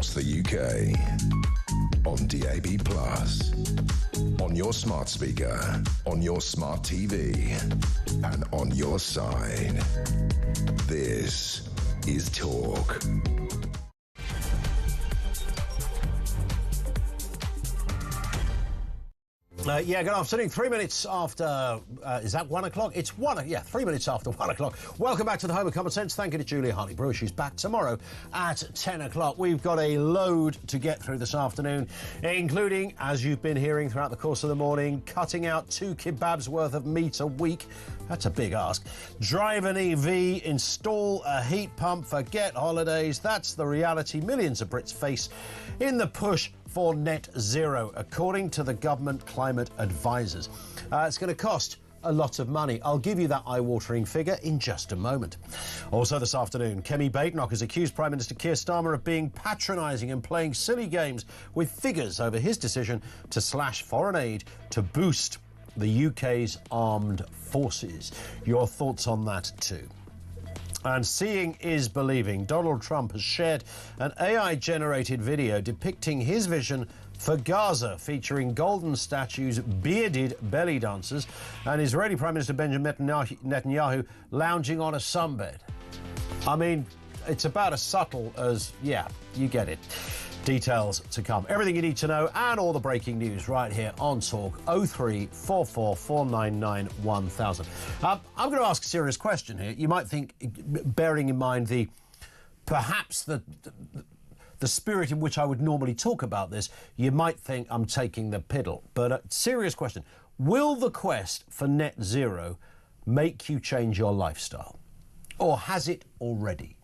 across the UK. On DAB+, on your smart speaker, on your smart TV, and on your side. This is Talk. Good afternoon. 3 minutes after, is that 1 o'clock? It's 3 minutes after 1 o'clock. Welcome back to the Home of Common Sense. Thank you to Julia Hartley-Brewer. She's back tomorrow at 10 o'clock. We've got a load to get through this afternoon, including, as you've been hearing throughout the course of the morning, cutting out 2 kebabs worth of meat a week. That's a big ask. Drive an EV, install a heat pump, forget holidays. That's the reality millions of Brits face in the push for net zero, according to the government climate advisors. It's going to cost a lot of money. I'll give you that eye-watering figure in just a moment. Also this afternoon, Kemi Badenoch has accused Prime Minister Keir Starmer of being patronising and playing silly games with figures over his decision to slash foreign aid to boost the UK's armed forces. Your thoughts on that too? And seeing is believing. Donald Trump has shared an AI-generated video depicting his vision for Gaza, featuring golden statues, bearded belly dancers, and Israeli Prime Minister Benjamin Netanyahu lounging on a sunbed. I mean, it's about as subtle as, yeah, you get it. Details to come. Everything you need to know and all the breaking news right here on Talk 0344 499 1000. I'm going to ask a serious question here. You might think, bearing in mind perhaps the spirit in which I would normally talk about this, you might think I'm taking the piddle. But a serious question. Will the quest for net zero make you change your lifestyle? Or has it already?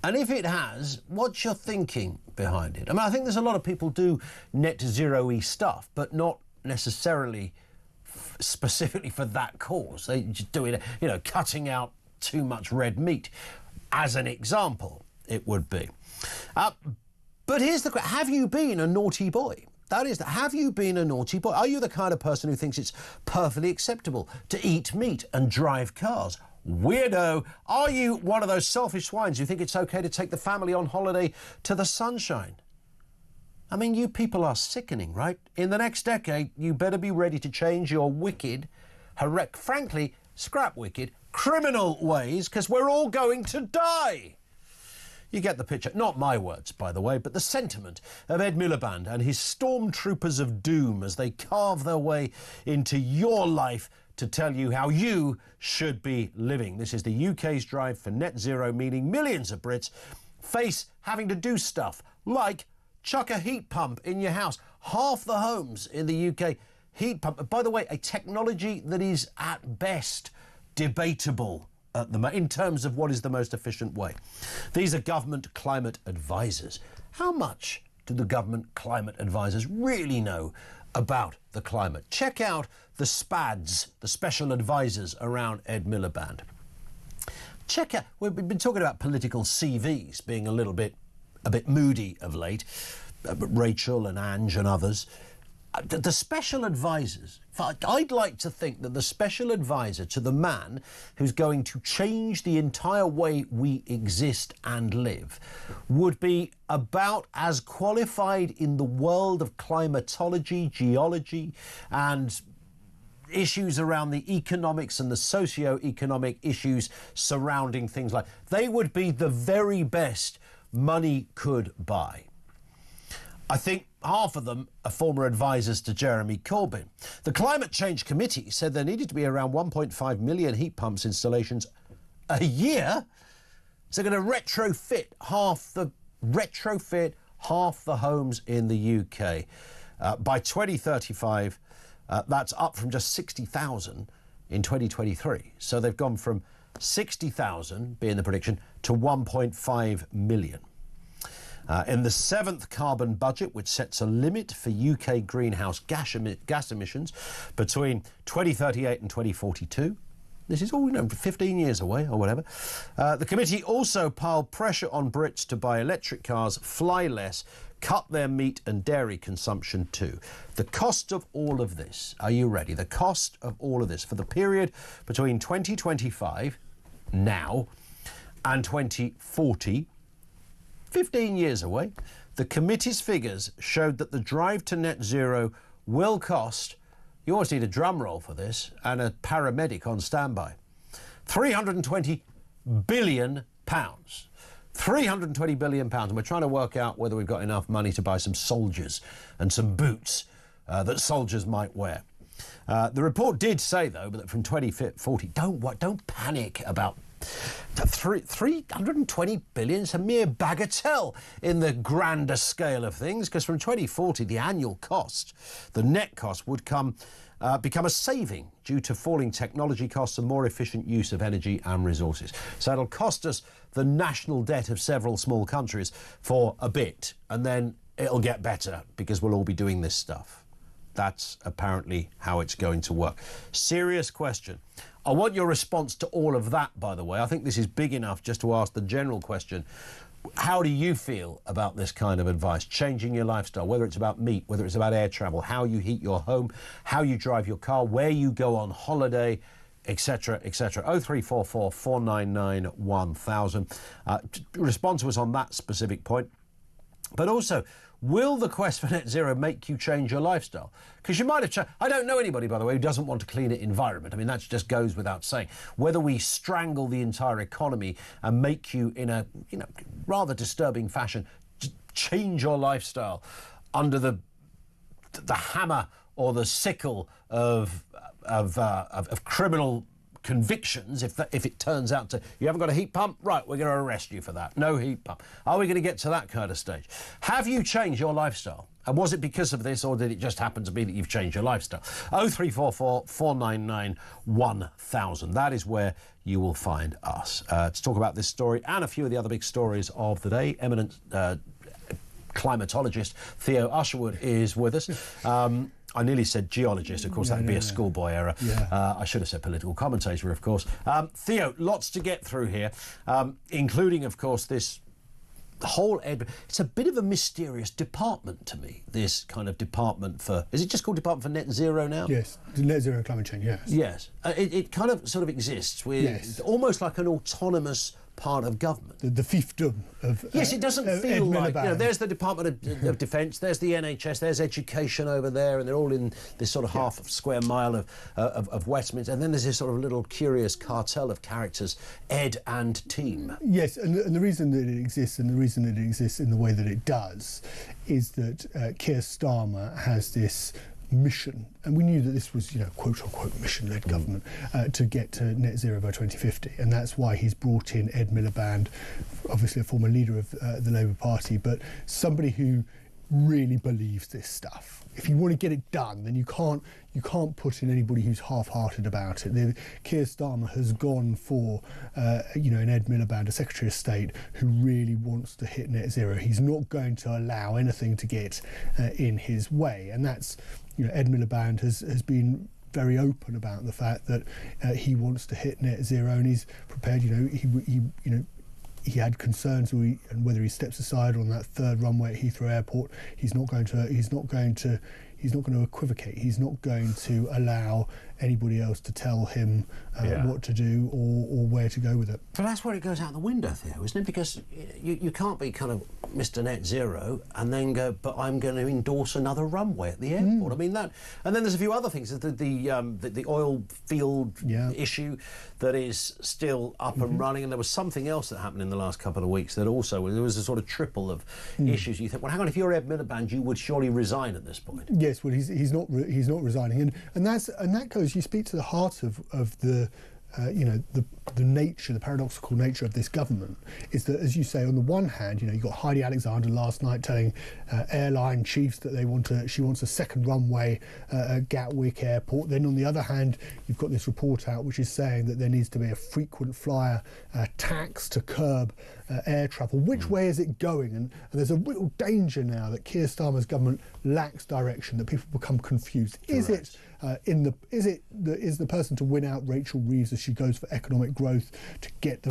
And if it has, what's your thinking behind it? I mean, I think there's a lot of people do net zero-y stuff, but not necessarily specifically for that cause. They just do it, cutting out too much red meat, as an example, it would be. But here's the question. Have you been a naughty boy? That is, have you been a naughty boy? Are you the kind of person who thinks it's perfectly acceptable to eat meat and drive cars? Weirdo. Are you one of those selfish swines who think it's okay to take the family on holiday to the sunshine? I mean, you people are sickening, right? In the next decade, you better be ready to change your wicked, frankly, scrap wicked, criminal ways, because we're all going to die. You get the picture. Not my words, by the way, but the sentiment of Ed Miliband and his stormtroopers of doom as they carve their way into your life to tell you how you should be living. This is the UK's drive for net zero, meaning millions of Brits face having to do stuff like chuck a heat pump in your house. Half the homes in the UK heat pump. By the way, a technology that is at best debatable in terms of what is the most efficient way. These are government climate advisors. How much do the government climate advisors really know about the climate? Check out the SPADs, the special advisors around Ed Miliband. Check out, we've been talking about political CVs being a bit moody of late, Rachel and Ange and others. The special advisors, I'd like to think that the special advisor to the man who's going to change the entire way we exist and live would be about as qualified in the world of climatology, geology, and issues around the economics and the socio-economic issues surrounding things like. They would be the very best money could buy. I think half of them are former advisors to Jeremy Corbyn. The Climate Change Committee said there needed to be around 1.5 million heat pumps installations a year. So they're going to retrofit half the homes in the UK. By 2035, that's up from just 60,000 in 2023. So they've gone from 60,000, being the prediction, to 1.5 million. In the 7th carbon budget, which sets a limit for UK greenhouse gas emissions between 2038 and 2042, this is all 15 years away or whatever, the committee also piled pressure on Brits to buy electric cars, fly less, cut their meat and dairy consumption too. The cost of all of this, are you ready? The cost of all of this for the period between 2025, now, and 2040, 15 years away, The committee's figures showed that the drive to net zero will cost, you always need a drum roll for this, and a paramedic on standby, £320 billion. £320 billion, and we're trying to work out whether we've got enough money to buy some soldiers and some boots that soldiers might wear. The report did say, though, that from 2040, don't panic about 320 billion is a mere bagatelle in the grander scale of things, because from 2040 the annual cost, the net cost, would become a saving due to falling technology costs and more efficient use of energy and resources. So it'll cost us the national debt of several small countries for a bit, and then it'll get better because we'll all be doing this stuff. That's apparently how it's going to work. Serious question. I want your response to all of that, by the way. I think this is big enough just to ask the general question. How do you feel about this kind of advice? Changing your lifestyle, whether it's about meat, whether it's about air travel, how you heat your home, how you drive your car, where you go on holiday, etc., etc. 0344 499 1000. Respond to us on that specific point. But also, will the quest for net zero make you change your lifestyle? Because you might have changed. I don't know anybody, by the way, who doesn't want a cleaner environment. I mean, that just goes without saying. Whether we strangle the entire economy and make you, in a rather disturbing fashion, change your lifestyle under the hammer or the sickle of criminal convictions, if it turns out to, you haven't got a heat pump, right, we're going to arrest you for that. No heat pump. Are we going to get to that kind of stage? Have you changed your lifestyle? And was it because of this, or did it just happen to be that you've changed your lifestyle? 0344 499 1000. That is where you will find us to talk about this story and a few of the other big stories of the day. Eminent climatologist Theo Usherwood is with us. I nearly said geologist. Of course, that would be a schoolboy error. Yeah. I should have said political commentator, of course. Theo, lots to get through here, including, of course, this whole... It's a bit of a mysterious department to me, this kind of department for... Is it just called Department for Net Zero now? Yes, Net Zero Climate Change, yes. Yes. It kind of sort of exists with almost like an autonomous part of government. The fiefdom of yes, it doesn't feel like, there's the Department of Defence, there's the NHS, there's education over there, and they're all in this sort of half square mile of Westminster, and then there's this sort of little curious cartel of characters, Ed and team. Yes, and the reason that it exists, and the reason that it exists in the way that it does, is that Keir Starmer has this mission, and we knew that this was, quote unquote mission-led government, to get to net zero by 2050, and that's why he's brought in Ed Miliband, obviously a former leader of the Labour Party, but somebody who really believes this stuff. If you want to get it done, then you can't put in anybody who's half-hearted about it. Keir Starmer has gone for an Ed Miliband, a Secretary of State, who really wants to hit net zero. He's not going to allow anything to get in his way, and that's Ed Miliband has been very open about the fact that he wants to hit net zero, and he's prepared. He had concerns and whether he steps aside on that third runway at Heathrow Airport. He's not going to equivocate. He's not going to allow anybody else to tell him what to do or where to go with it. But that's where it goes out the window, Theo, isn't it? Because you can't be kind of Mr. Net Zero and then go, but I'm going to endorse another runway at the airport. I mean, that... And then there's a few other things. The oil field issue that is still up and running, and there was something else that happened in the last couple of weeks that also... There was a sort of triple of issues. You think, well, hang on, if you're Ed Miliband, you would surely resign at this point. Yes, well, he's not resigning, and that goes. You speak to the heart of the nature, the paradoxical nature of this government, is that, as you say, on the one hand, you got Heidi Alexander last night telling airline chiefs that she wants a second runway at Gatwick Airport. Then on the other hand, you've got this report out which is saying that there needs to be a frequent flyer tax to curb air travel. Which way is it going? And there's a real danger now that Keir Starmer's government lacks direction, that people become confused. Is the person to win out Rachel Reeves as she goes for economic growth, to get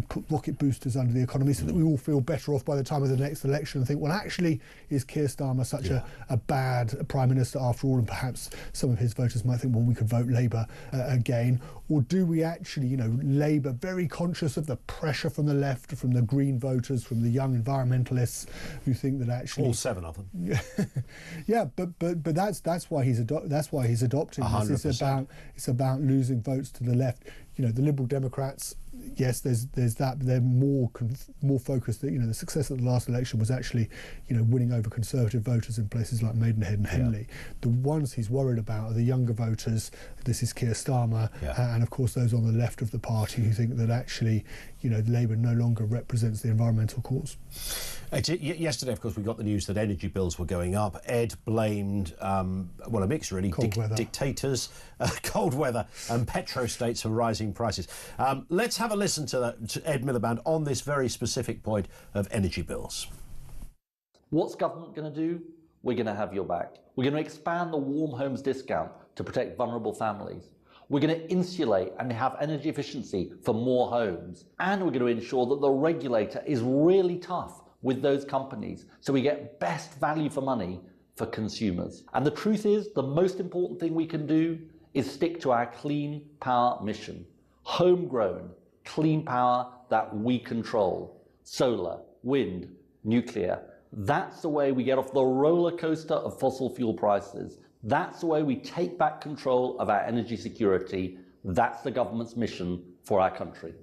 put rocket boosters under the economy so that we all feel better off by the time of the next election and think, well, actually, is Keir Starmer such a bad Prime Minister after all, and perhaps some of his voters might think, well, we could vote Labour again? Or do we actually, Labour, very conscious of the pressure from the left, from the green voters, from the young environmentalists who think that actually all 7 of them. Yeah, but that's why he's adopting this. 100%. It's about losing votes to the left. The Liberal Democrats, yes, there's that, but they're more focused. That the success of the last election was actually winning over Conservative voters in places like Maidenhead and Henley. Yeah. The ones he's worried about are the younger voters. This is Keir Starmer, and of course those on the left of the party who think that actually Labour no longer represents the environmental cause. Yesterday, of course, we got the news that energy bills were going up. Ed blamed, a mixture really, dictators, cold weather and petrostates for rising prices. Let's have a listen to Ed Miliband on this very specific point of energy bills. What's government going to do? We're going to have your back. We're going to expand the Warm Homes discount to protect vulnerable families. We're going to insulate and have energy efficiency for more homes. And we're going to ensure that the regulator is really tough with those companies so we get best value for money for consumers. And the truth is, the most important thing we can do is stick to our clean power mission. Homegrown, clean power that we control. Solar, wind, nuclear. That's the way we get off the roller coaster of fossil fuel prices. That's the way we take back control of our energy security. That's the government's mission for our country.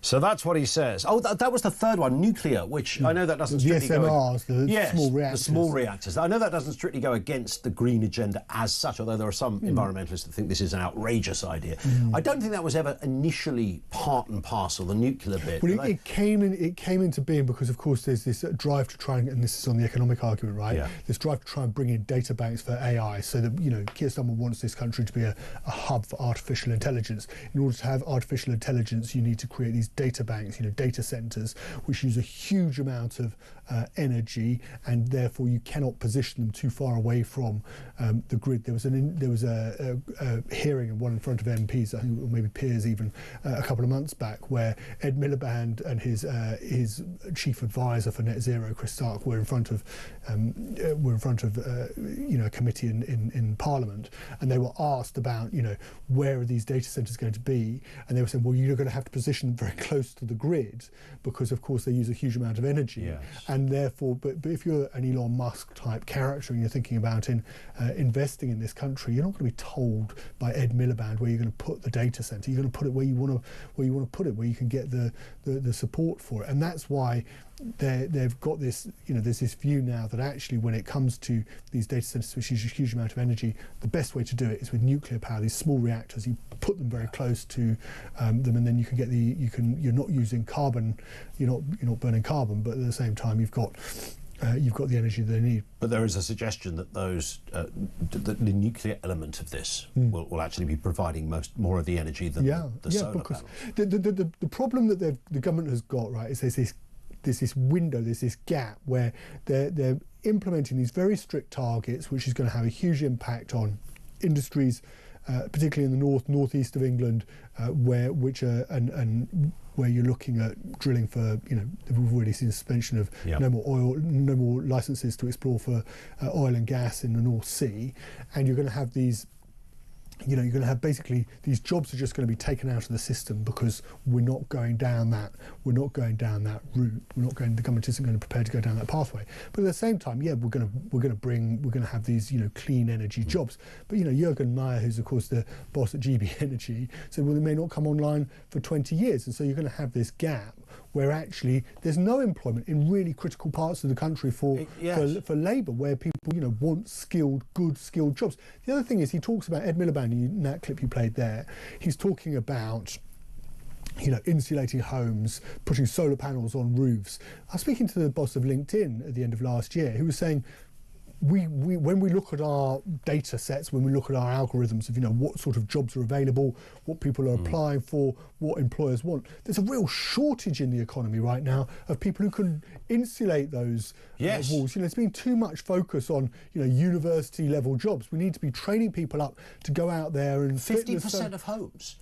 So that's what he says. Oh, that was the third one, nuclear, which I know that doesn't strictly go... small reactors. The small reactors. I know that doesn't strictly go against the green agenda as such, although there are some environmentalists that think this is an outrageous idea. I don't think that was ever initially part and parcel, the nuclear bit. Well, it came into being because, of course, there's this drive to try and this is on the economic argument, right? Yeah. This drive to try and bring in data banks for AI, so that, Keir Starmer wants this country to be a hub for artificial intelligence. In order to have artificial intelligence, you need to create these data banks, data centres, which use a huge amount of energy, and therefore you cannot position them too far away from the grid. There was a hearing, and one in front of MPs, I think, or maybe peers even, a couple of months back, where Ed Miliband and his chief advisor for net zero, Chris Stark, were in front of a committee in Parliament, and they were asked about where are these data centres going to be, and they were saying, well, you're going to have to position them very close to the grid because, of course, they use a huge amount of energy. Yes. And therefore, but if you're an Elon Musk type character and you're thinking about investing in this country, you're not going to be told by Ed Miliband where you're going to put the data centre. You're going to put it where you want to put it, where you can get the support for it. And that's why they've got this, there's this view now that actually when it comes to these data centres which use a huge amount of energy, the best way to do it is with nuclear power. These small reactors, you put them very close to them, and then you can get you're not using carbon, you're not burning carbon, but at the same time you've got the energy they need. But there is a suggestion that the nuclear element of this will actually be providing more of the energy than the solar because panels. The problem that the government has got, right, is there's this window, there's this gap where they're implementing these very strict targets, which is going to have a huge impact on industries, particularly in the northeast of England, where you're looking at drilling for, we've already seen a suspension of no more licenses to explore for oil and gas in the North Sea, and you're going to have these. You're going to have basically these jobs are just going to be taken out of the system because we're not going down that route. The government isn't going to prepare to go down that pathway. But at the same time, we're going to have these clean energy jobs. But Jürgen Meyer, who's of course the boss at GB Energy, said, well, they may not come online for 20 years, and so you're going to have this gap where actually there's no employment in really critical parts of the country for labour, where people want good skilled jobs. The other thing is, he talks about Ed Miliband in that clip you played there. He's talking about insulating homes, putting solar panels on roofs. I was speaking to the boss of LinkedIn at the end of last year, who was saying, when we look at our data sets, when we look at our algorithms of what sort of jobs are available, what people are applying for, what employers want, there's a real shortage in the economy right now of people who can insulate those walls. There's been too much focus on university level jobs. We need to be training people up to go out there and 50% of homes.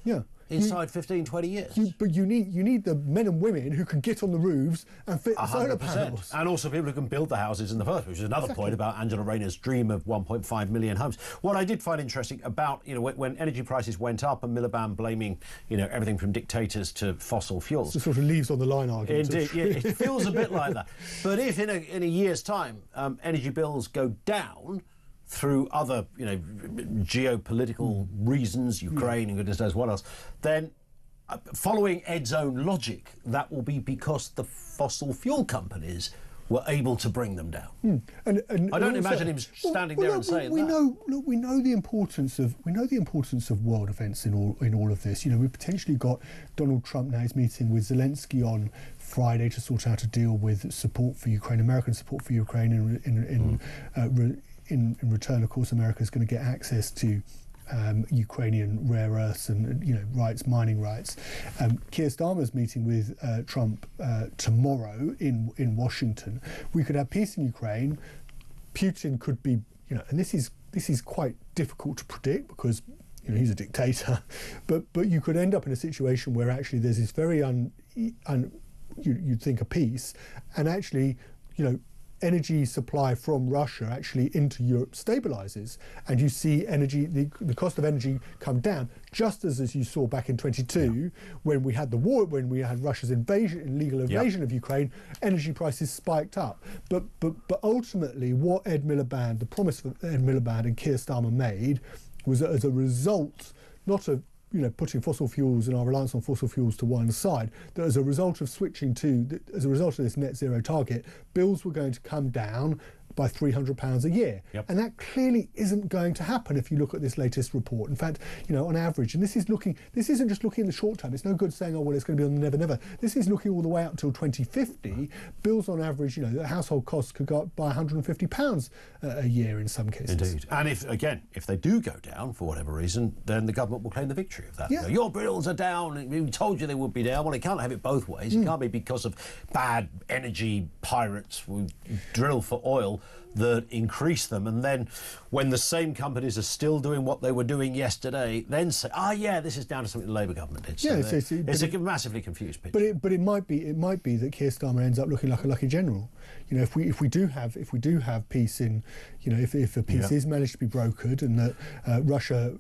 inside 15, 20 years. But you need the men and women who can get on the roofs and fit the solar panels. And also people who can build the houses in the first place, which is another point about Angela Rayner's dream of 1.5 million homes. What I did find interesting about, when energy prices went up and Miliband blaming, everything from dictators to fossil fuels. It's a sort of leaves on the line argument. Indeed, yeah, it feels a bit like that. But if in a year's time energy bills go down through other, geopolitical reasons, Ukraine and goodness knows what else, then following Ed's own logic, that will be because the fossil fuel companies were able to bring them down. And I don't imagine him standing there and saying that. We know the importance of world events in all of this. We've potentially got Donald Trump now is meeting with Zelensky on Friday to sort out a deal with support for Ukraine, American support for Ukraine. In return, of course, America is going to get access to Ukrainian rare earths and mining rights. Keir Starmer's meeting with Trump tomorrow in Washington. We could have peace in Ukraine. Putin could be, and this is quite difficult to predict because he's a dictator. But you could end up in a situation where actually there's this very you'd think a peace, and actually energy supply from Russia actually into Europe stabilises, and you see the cost of energy come down, just as you saw back in 22 when we had the war, when we had Russia's illegal invasion of Ukraine. Energy prices spiked up. But ultimately, what the promise for Ed Miliband and Keir Starmer made was that as a result, not of putting fossil fuels and our reliance on fossil fuels to one side, that as a result of as a result of this net zero target, bills were going to come down by £300 a year. And that clearly isn't going to happen if you look at this latest report. In fact, on average, and this isn't just looking in the short term. It's no good saying, it's going to be on the never, never. This is looking all the way up till 2050. Bills on average, the household costs could go up by £150 a year in some cases. Indeed. And if they do go down for whatever reason, then the government will claim the victory of that. Your bills are down. We told you they would be down. Well, it can't have it both ways. It can't be because of bad energy pirates who drill for oil that increase them, and then when the same companies are still doing what they were doing yesterday, then say, this is down to something the Labour government did. It's a massively confused picture. But it might be that Keir Starmer ends up looking like a lucky general. If we do have peace in, if a peace is managed to be brokered, and that Russia,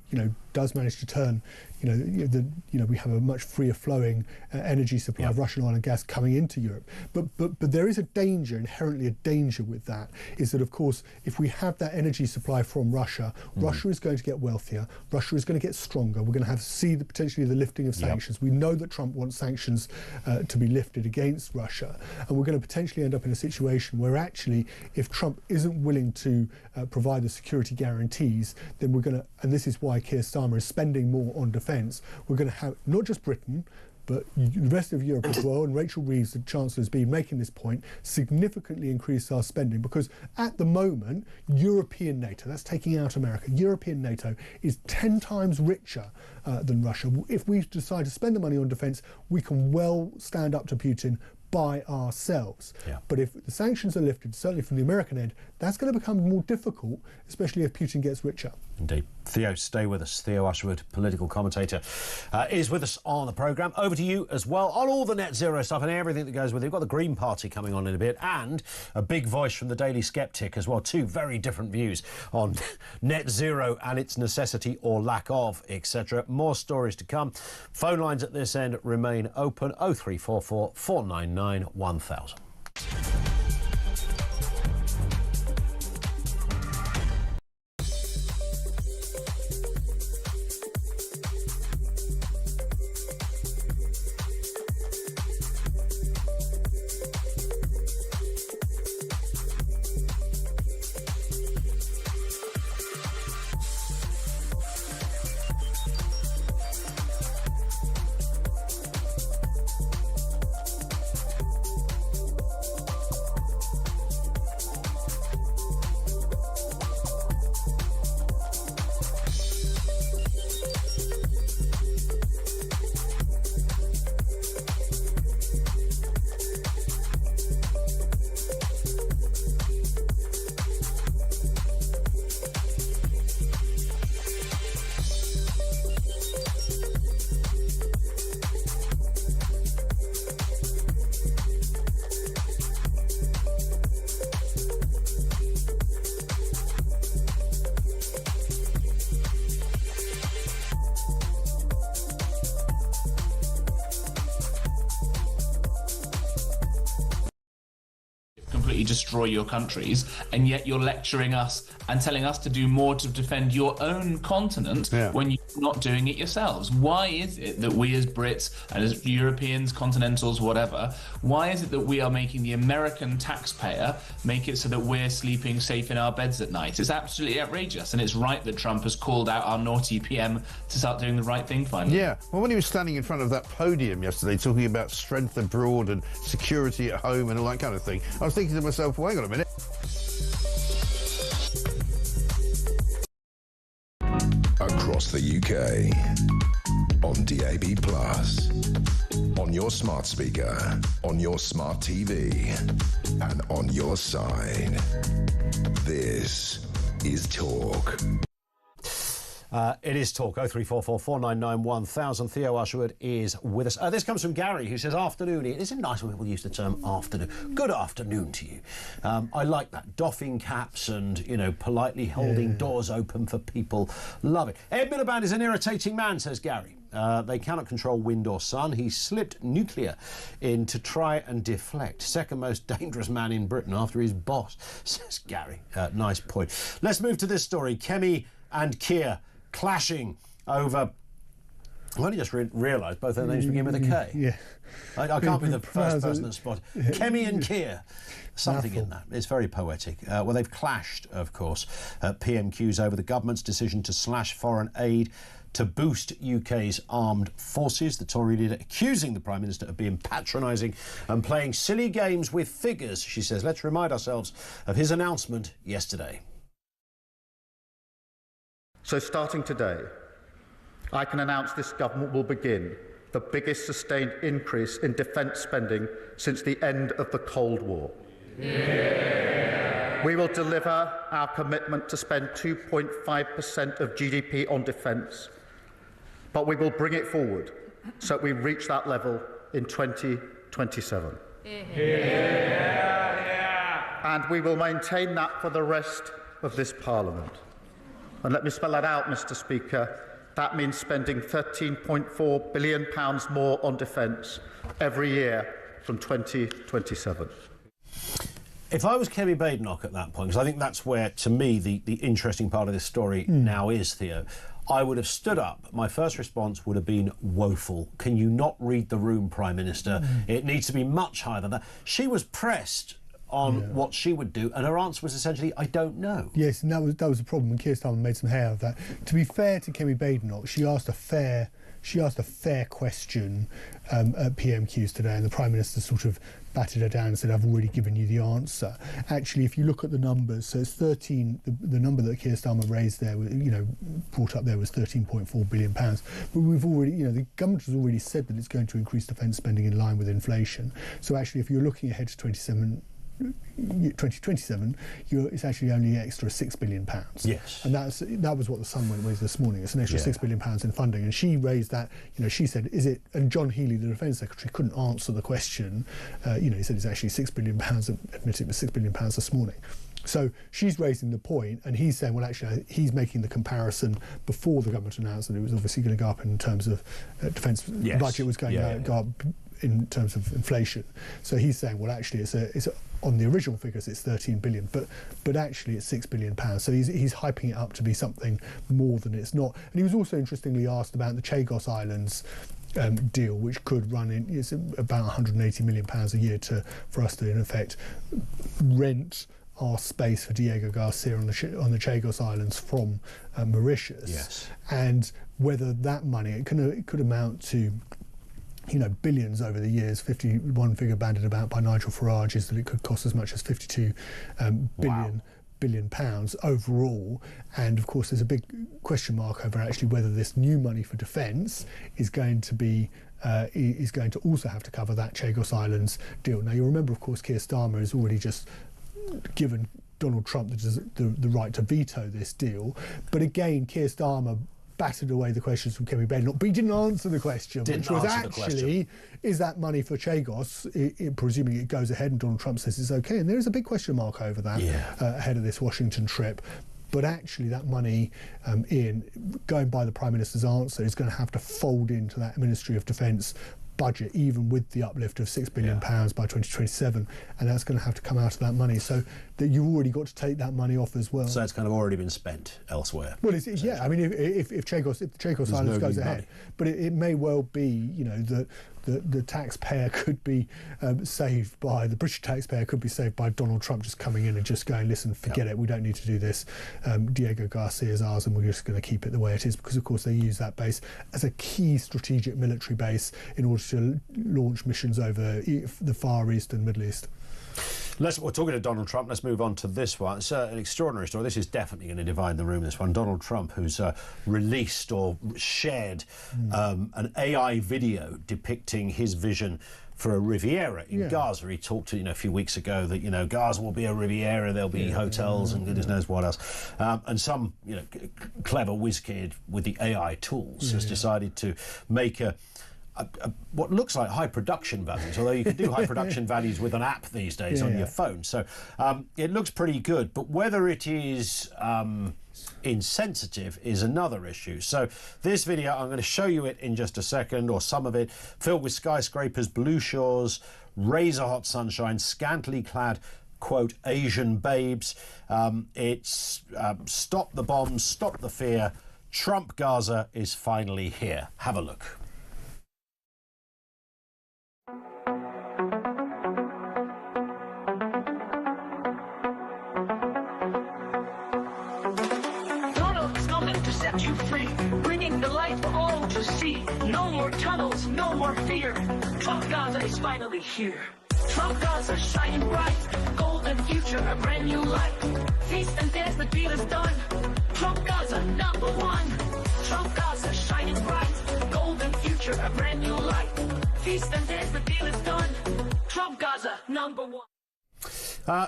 does manage to turn, we have a much freer flowing energy supply of Russian oil and gas coming into Europe. But there is inherently a danger with that, is that of course if we have that energy supply from Russia, Russia is going to get wealthier, Russia is going to get stronger. We're going to see potentially the lifting of sanctions. We know that Trump wants sanctions to be lifted against Russia, and we're going to potentially end up in a situation where actually if Trump isn't willing to provide the security guarantees, then we're going to, and this is why Keir Starmer is spending more on defence, we're going to have not just Britain, but the rest of Europe as well, and Rachel Reeves, the Chancellor, has been making this point, significantly increase our spending, because at the moment, European NATO, that's taking out America, European NATO is 10 times richer than Russia. If we decide to spend the money on defence, we can well stand up to Putin by ourselves. But if the sanctions are lifted, certainly from the American end, that's going to become more difficult, especially if Putin gets richer. Indeed. Theo, stay with us. Theo Usherwood, political commentator, is with us on the programme. Over to you as well on all the net zero stuff and everything that goes with it. We've got the Green Party coming on in a bit, and a big voice from the Daily Sceptic as well. Two very different views on net zero and its necessity or lack of, etc. More stories to come. Phone lines at this end remain open. 0344 499 1000. completely destroy your countries, and yet you're lecturing us and telling us to do more to defend your own continent when you're not doing it yourselves. Why is it that we as Brits and as Europeans, continentals, whatever, why is it that we are making the American taxpayer make it so that we're sleeping safe in our beds at night? It's absolutely outrageous, and it's right that Trump has called out our naughty PM to start doing the right thing finally. Yeah, well, when he was standing in front of that podium yesterday talking about strength abroad and security at home and all that kind of thing, I was thinking to myself, well, hang on a minute. Across the UK, on DAB+, on your smart speaker, on your smart TV, and on your side. This is Talk. It is Talk. 0344 499 1000. Theo Usherwood is with us. This comes from Gary, who says, afternoon. Isn't it nice when people use the term afternoon? Good afternoon to you. I like that. Doffing caps and, you know, politely holding doors open for people. Love it. Ed Miliband is an irritating man, says Gary. They cannot control wind or sun. He slipped nuclear in to try and deflect. Second most dangerous man in Britain after his boss, says Gary. Nice point. Let's move to this story. Kemi and Keir clashing over... I only just realised both their names begin with a K. Yeah. I can't be the first person to spot it. Kemi and Keir. Something in that. It's very poetic. Well, they've clashed, of course, at PMQs over the government's decision to slash foreign aid to boost UK's armed forces. The Tory leader accusing the Prime Minister of being patronising and playing silly games with figures, she says. Let's remind ourselves of his announcement yesterday. So starting today, I can announce this government will begin the biggest sustained increase in defence spending since the end of the Cold War. Yeah. We will deliver our commitment to spend 2.5% of GDP on defence, but we will bring it forward so that we reach that level in 2027. Yeah. And we will maintain that for the rest of this Parliament. And let me spell that out, Mr. Speaker. That means spending £13.4 billion more on defence every year from 2027. If I was Kemi Badenoch at that point, because I think that's where, to me, the interesting part of this story now is, Theo, I would have stood up. My first response would have been woeful. Can you not read the room, Prime Minister? It needs to be much higher than that. She was pressed on what she would do, and her answer was essentially, I don't know. Yes, and that was the problem, and Keir Starmer made some hay out of that. To be fair to Kemi Badenoch, she asked a fair question at PMQs today, and the Prime Minister sort of batted her down and said, I've already given you the answer. Actually, if you look at the numbers, so it's 13, the number that Keir Starmer raised there, brought up there was £13.4 billion. But we've already, the government has already said that it's going to increase defence spending in line with inflation. So actually, if you're looking ahead to 2027, it's actually only extra £6 billion. Yes. And that was what the Sun went with this morning. It's an extra £6 billion in funding. And she raised that, she said, is it, and John Healey, the Defence Secretary, couldn't answer the question. He said it's actually £6 billion, admitted it was £6 billion this morning. So she's raising the point, and he's saying, well, actually, he's making the comparison before the government announced that it was obviously going to go up in terms of defence budget was going to go up in terms of inflation. So he's saying, well, actually, it's on the original figures, it's 13 billion, but actually it's £6 billion. So he's hyping it up to be something more than it's not. And he was also interestingly asked about the Chagos Islands deal, which could run in, it's about £180 million a year for us to, in effect, rent our space for Diego Garcia on the Chagos Islands from Mauritius. Yes. And whether that money, it could amount to billions over the years. 51 figure banded about by Nigel Farage is that it could cost as much as 52 billion pounds overall. And of course, there's a big question mark over actually whether this new money for defence is going to also have to cover that Chagos Islands deal. Now, you'll remember, of course, Keir Starmer has already just given Donald Trump the right to veto this deal. But again, Keir Starmer battered away the questions from Kemi Badenoch, but he didn't answer the question, which was actually, is that money for Chagos, presuming it goes ahead and Donald Trump says it's okay? And there is a big question mark over that ahead of this Washington trip. But actually that money, Ian, going by the Prime Minister's answer, is going to have to fold into that Ministry of Defence budget, even with the uplift of £6 billion by 2027, and that's going to have to come out of that money. So that you've already got to take that money off as well. So it's kind of already been spent elsewhere. Well, I mean, if the Chagos silence goes ahead, but it may well be, you know, that the taxpayer could be saved by the British taxpayer could be saved by Donald Trump just coming in and just going, listen, forget it, we don't need to do this. Diego Garcia is ours, and we're just going to keep it the way it is, because of course they use that base as a key strategic military base in order to launch missions over the Far East and Middle East. We're talking to Donald Trump. Let's move on to this one. It's an extraordinary story. This is definitely going to divide the room, this one. Donald Trump, who's released or shared an AI video depicting his vision for a Riviera in Gaza. He talked a few weeks ago that, you know, Gaza will be a Riviera, there'll be hotels and goodness knows what else. And some, clever whiz kid with the AI tools has decided to make what looks like high production values, although you can do high production values with an app these days on your phone. So it looks pretty good, but whether it is insensitive is another issue. So this video, I'm going to show you it in just a second, or some of it, filled with skyscrapers, blue shores, razor hot sunshine, scantily clad, quote, Asian babes. It's stop the bombs, stop the fear. Trump Gaza is finally here. Have a look. You free, bringing the light for all to see. No more tunnels, no more fear. Trump Gaza is finally here. Trump Gaza shining bright, golden future, a brand new life. Feast and dance, the deal is done. Trump Gaza #1. Trump Gaza shining bright, golden future, a brand new life. Feast and dance, the deal is done. Trump Gaza #1.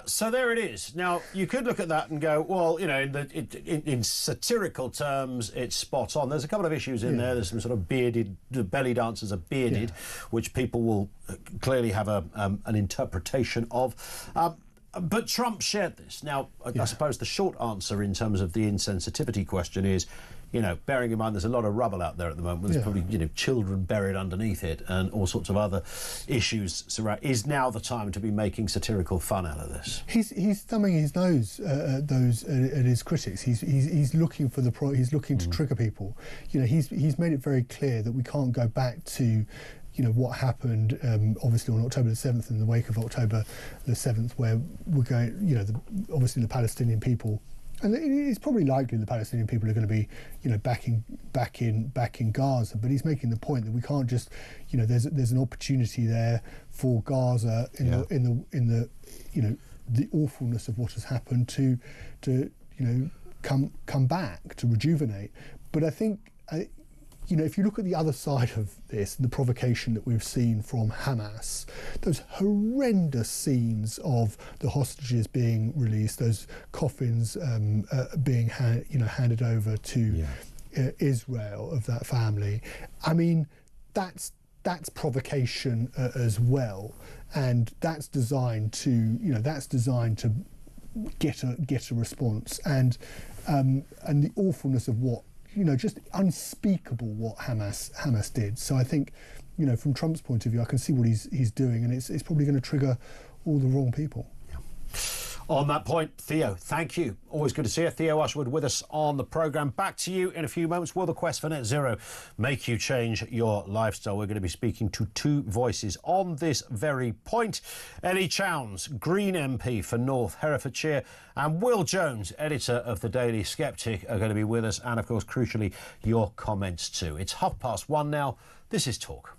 So there it is. Now, you could look at that and go, well, you know, in satirical terms, it's spot on. There's a couple of issues in there. There's some sort of bearded, the belly dancers are bearded, which people will clearly have an interpretation of. But Trump shared this. Now, I suppose the short answer in terms of the insensitivity question is, you know, bearing in mind there's a lot of rubble out there at the moment. There's probably, you know, children buried underneath it and all sorts of other issues. Is now the time to be making satirical fun out of this? He's thumbing his nose at his critics. He's looking for he's looking to trigger people. You know, he's made it very clear that we can't go back to, you know, what happened obviously on October the 7th, in the wake of October the 7th, where we're going, you know, obviously the Palestinian people, and it's probably likely the Palestinian people are going to be, you know, back in Gaza. But he's making the point that we can't just, you know, there's an opportunity there for Gaza in the you know, the awfulness of what has happened to you know, come back, to rejuvenate. But I think, you know, if you look at the other side of this, the provocation that we've seen from Hamas, those horrendous scenes of the hostages being released, those coffins being handed over to Israel, of that family. I mean, that's provocation as well, and that's designed to get a response, and the awfulness of what, you know, just unspeakable what Hamas did. So I think, you know, from Trump's point of view, I can see what he's doing, and it's probably going to trigger all the wrong people. On that point, Theo, thank you. Always good to see you. Theo Usherwood with us on the programme. Back to you in a few moments. Will the quest for net zero make you change your lifestyle? We're going to be speaking to two voices on this very point. Ellie Chowns, Green MP for North Herefordshire, and Will Jones, editor of the Daily Sceptic, are going to be with us. And, of course, crucially, your comments too. It's 1:30 now. This is Talk.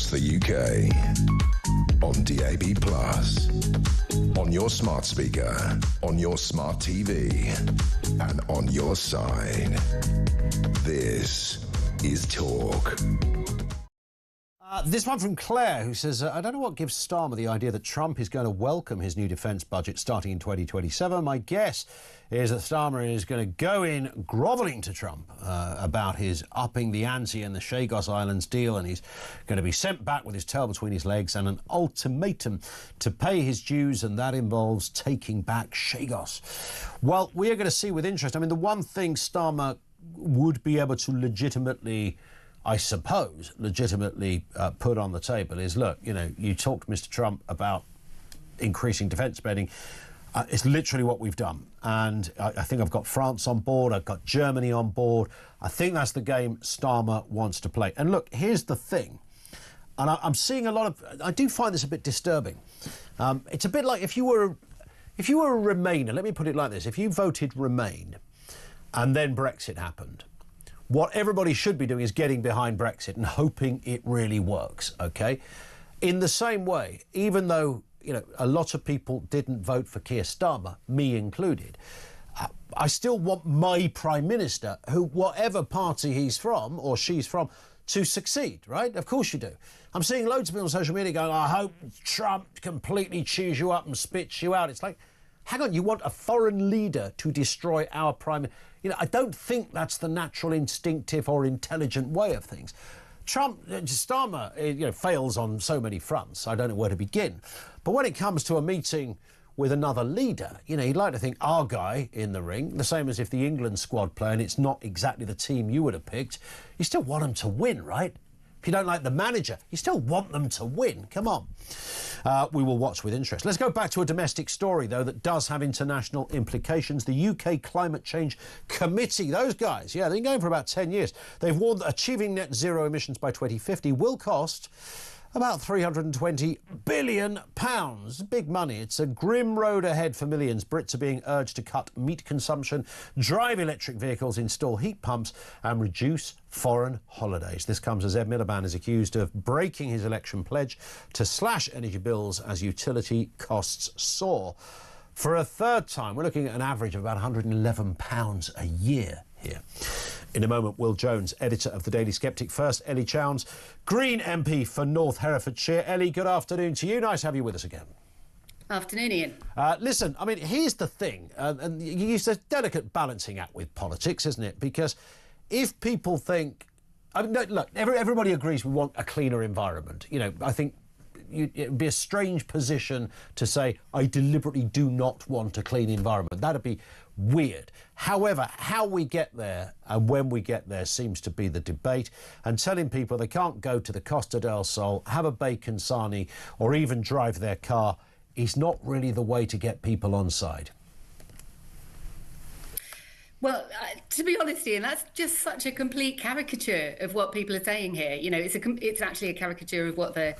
across the UK. On DAB+, on your smart speaker, on your smart TV, and on your side. This is Talk. This one from Claire, who says, I don't know what gives Starmer the idea that Trump is going to welcome his new defence budget starting in 2027. My guess is that Starmer is going to go in grovelling to Trump about his upping the ante in the Chagos Islands deal, and he's going to be sent back with his tail between his legs and an ultimatum to pay his dues, and that involves taking back Chagos. Well, we are going to see with interest. I mean, the one thing Starmer would be able to legitimately, I suppose, put on the table is, look, you know, you talked to Mr. Trump about increasing defence spending. It's literally what we've done. And I think I've got France on board. I've got Germany on board. I think that's the game Starmer wants to play. And look, here's the thing. And I'm seeing a lot of... I do find this a bit disturbing. It's a bit like if you were a Remainer, let me put it like this. If you voted Remain and then Brexit happened, what everybody should be doing is getting behind Brexit and hoping it really works, OK? In the same way, even though, you know, a lot of people didn't vote for Keir Starmer, me included, I still want my Prime Minister, who, whatever party he's from or she's from, to succeed, right? Of course you do. I'm seeing loads of people on social media going, I hope Trump completely chews you up and spits you out. It's like, hang on, you want a foreign leader to destroy our Prime Minister? You know, I don't think that's the natural, instinctive or intelligent way of things. Starmer, you know, fails on so many fronts. I don't know where to begin. But when it comes to a meeting with another leader, you know, you'd like to think our guy in the ring, the same as if the England squad play and it's not exactly the team you would have picked, you still want them to win, right? If you don't like the manager, you still want them to win. Come on. We will watch with interest. Let's go back to a domestic story, though, that does have international implications. The UK Climate Change Committee, those guys, yeah, they've been going for about 10 years. They've warned that achieving net zero emissions by 2050 will cost about £320 billion. Big money. It's a grim road ahead for millions. Brits are being urged to cut meat consumption, drive electric vehicles, install heat pumps and reduce foreign holidays. This comes as Ed Miliband is accused of breaking his election pledge to slash energy bills as utility costs soar. For a third time, we're looking at an average of about £111 a year here. In a moment, Will Jones, editor of The Daily Sceptic. First, Ellie Chowns, Green MP for North Herefordshire. Ellie, good afternoon to you. Nice to have you with us again. Afternoon, Ian. Listen, I mean, here's the thing, and it's a delicate balancing act with politics, isn't it? Because if people think... I mean, no, look, everybody agrees we want a cleaner environment. You know, I think it would be a strange position to say, I deliberately do not want a clean environment. That'd be weird. However, how we get there and when we get there seems to be the debate, and telling people they can't go to the Costa del Sol, have a bacon sarnie or even drive their car is not really the way to get people on side. Well, to be honest, Ian, that's just such a complete caricature of what people are saying here. You know, it's actually a caricature of what the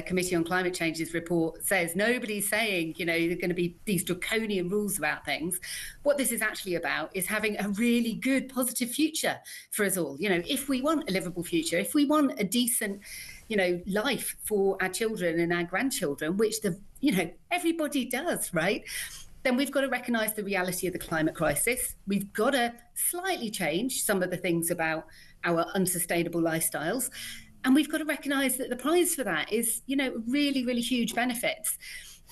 Committee on Climate Change's report says. Nobody's saying, you know, there are going to be these draconian rules about things. What this is actually about is having a really good, positive future for us all. You know, if we want a livable future, if we want a decent, you know, life for our children and our grandchildren, which everybody does, right? Then we've got to recognise the reality of the climate crisis. We've got to slightly change some of the things about our unsustainable lifestyles. And we've got to recognise that the prize for that is, you know, really, really huge benefits.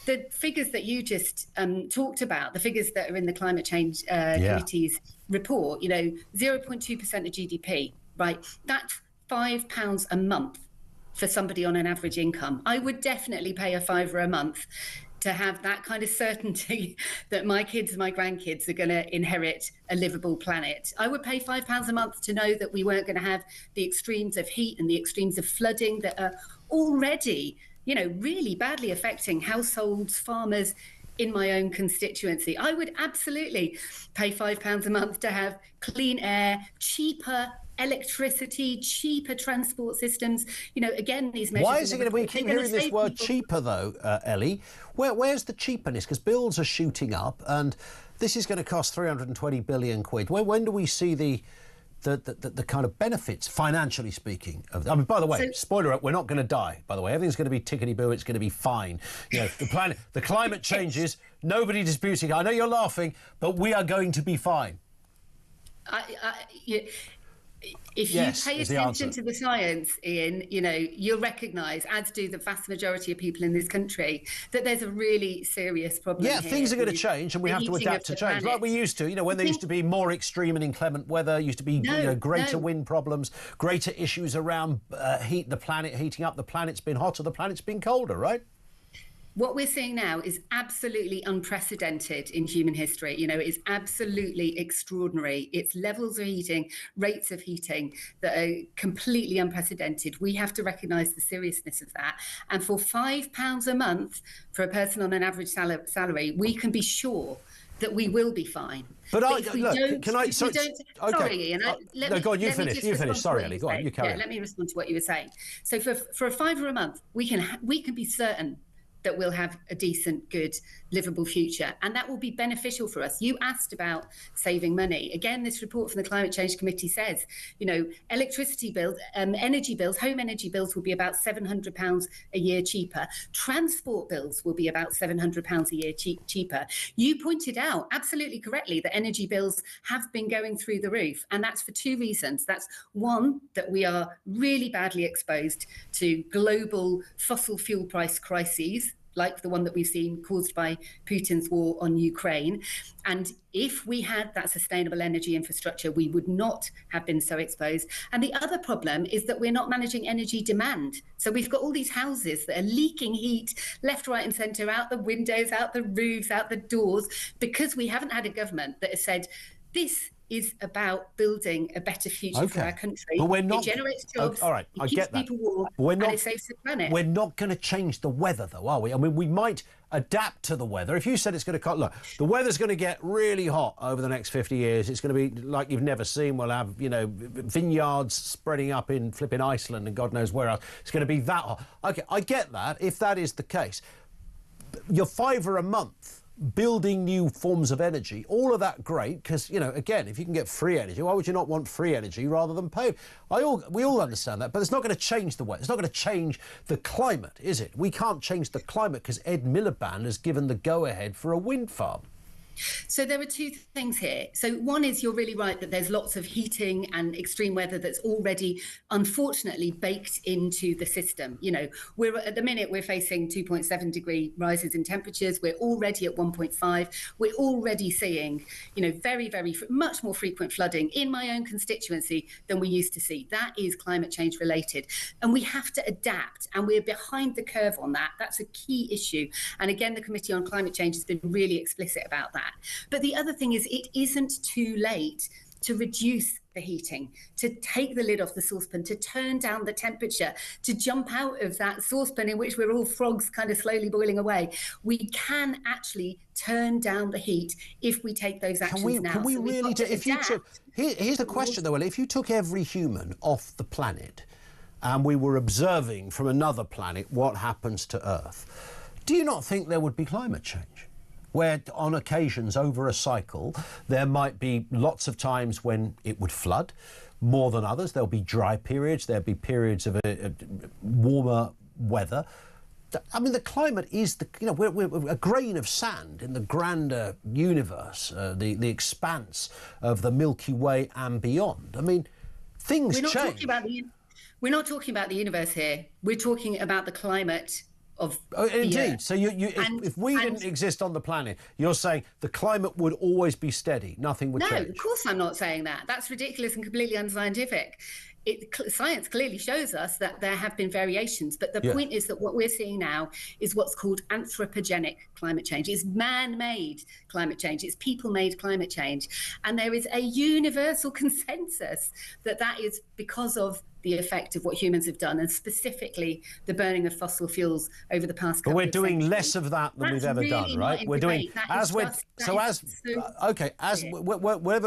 The figures that you just talked about, the figures that are in the Climate Change Committee's report, you know, 0.2% of GDP, right? That's £5 a month for somebody on an average income. I would definitely pay a £5 a month to have that kind of certainty that my kids and my grandkids are going to inherit a livable planet. I would pay £5 a month to know that we weren't going to have the extremes of heat and the extremes of flooding that are already, you know, really badly affecting households, farmers in my own constituency. I would absolutely pay £5 a month to have clean air, cheaper electricity, cheaper transport systems. You know, again, these measures... Why is it going to be... We keep hearing this word cheaper, though, Ellie. Where's the cheapness? Because bills are shooting up, and this is going to cost 320 billion quid. When do we see the the kind of benefits, financially speaking. I mean, by the way, spoiler up, we're not going to die, by the way. Everything's going to be tickety-boo, it's going to be fine. You know, the climate changes, nobody disputing. I know you're laughing, but we are going to be fine. If you pay attention to the science, Ian, you know, you'll recognise, as do the vast majority of people in this country, that there's a really serious problem. Yeah, things are going to change, and we have to adapt to change, like we used to. You know, when there used to be more extreme and inclement weather, used to be greater wind problems, greater issues around the planet heating up. The planet's been hotter, the planet's been colder, right? What we're seeing now is absolutely unprecedented in human history. You know, it's absolutely extraordinary. It's levels of heating, rates of heating that are completely unprecedented. We have to recognise the seriousness of that. And for £5 a month for a person on an average salary, we can be sure that we will be fine. But sorry, Ian. No, go on, you finish. Sorry, Ellie, go on, you carry on. Let me respond to what you were saying. So for a £5 a month, we can be certain that we'll have a decent, good, livable future. And that will be beneficial for us. You asked about saving money. Again, this report from the Climate Change Committee says, you know, electricity bills, energy bills, home energy bills will be about £700 a year cheaper. Transport bills will be about £700 a year cheaper. You pointed out absolutely correctly that energy bills have been going through the roof. And that's for two reasons. That's one, that we are really badly exposed to global fossil fuel price crises, like the one that we've seen caused by Putin's war on Ukraine. And if we had that sustainable energy infrastructure, we would not have been so exposed. And the other problem is that we're not managing energy demand. So we've got all these houses that are leaking heat left, right and centre, out the windows, out the roofs, out the doors, because we haven't had a government that has said, this is about building a better future for our country. But we're not. It generates jobs. All right, it I keeps get that. people warm, and it saves the planet. We're not going to change the weather, though, are we? I mean, we might adapt to the weather. If you said it's going to look, the weather's going to get really hot over the next 50 years. It's going to be like you've never seen. We'll have, you know, vineyards spreading up in flipping Iceland and God knows where else. It's going to be that hot. Okay, I get that. If that is the case, your £5 a month. Building new forms of energy, all of that great, because, you know, again, if you can get free energy, why would you not want free energy rather than pay? We all understand that, but it's not going to change the weather. It's not going to change the climate, is it? We can't change the climate because Ed Miliband has given the go-ahead for a wind farm. So there are two things here. So one is, you're really right that there's lots of heating and extreme weather that's already, unfortunately, baked into the system. You know, at the minute we're facing 2.7 degree rises in temperatures. We're already at 1.5. We're already seeing, you know, very, very much more frequent flooding in my own constituency than we used to see. That is climate change related, and we have to adapt. And we're behind the curve on that. That's a key issue. And again, the Committee on Climate Change has been really explicit about that. But the other thing is, it isn't too late to reduce the heating, to take the lid off the saucepan, to turn down the temperature, to jump out of that saucepan in which we're all frogs kind of slowly boiling away. We can actually turn down the heat if we take those actions now. Can we really do? Here's the question, though, if you took every human off the planet and we were observing from another planet what happens to Earth, do you not think there would be climate change? Where on occasions over a cycle, there might be lots of times when it would flood more than others. There'll be dry periods. There'll be periods of warmer weather. I mean, the climate is we're a grain of sand in the grander universe, the expanse of the Milky Way and beyond. I mean, things change. We're not talking about the universe here. We're talking about the climate. Indeed. So if we didn't exist on the planet, you're saying the climate would always be steady, nothing would change? No, of course I'm not saying that. That's ridiculous and completely unscientific. Science clearly shows us that there have been variations, but the point is that what we're seeing now is what's called anthropogenic climate change. It's man-made climate change. It's people-made climate change. And there is a universal consensus that is because of the effect of what humans have done, and specifically the burning of fossil fuels over the past couple of centuries. But we're doing less of that than we've ever done, right? We're doing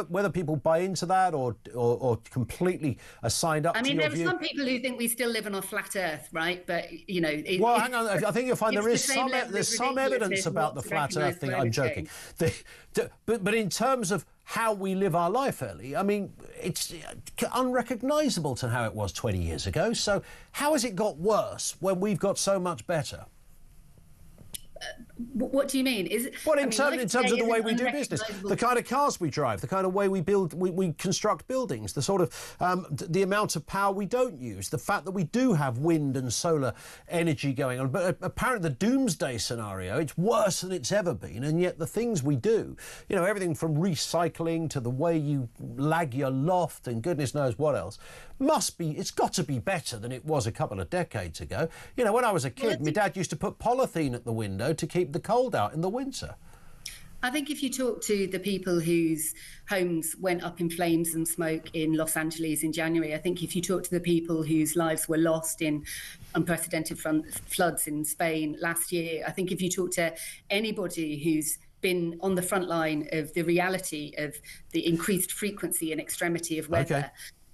whether people buy into that or completely are signed up to your view. I mean, there are some people who think we still live on a flat Earth, right? But you know, well, hang on. I think you'll find there's some evidence about the flat Earth thing. I'm joking. But in terms of how we live our life, Ellie. I mean, it's unrecognisable to how it was 20 years ago. So how has it got worse when we've got so much better? What do you mean? Is it, well, in terms of the way we do business, the kind of cars we drive, the kind of way we build, we construct buildings, the sort of the amount of power we don't use, the fact that we do have wind and solar energy going on. But apparently the doomsday scenario, it's worse than it's ever been. And yet the things we do, you know, everything from recycling to the way you lag your loft and goodness knows what else, it's got to be better than it was a couple of decades ago. You know, when I was a kid, my dad used to put polythene at the window to keep the cold out in the winter. I think if you talk to the people whose homes went up in flames and smoke in Los Angeles in January, I think if you talk to the people whose lives were lost in unprecedented floods in Spain last year, I think if you talk to anybody who's been on the front line of the reality of the increased frequency and extremity of weather,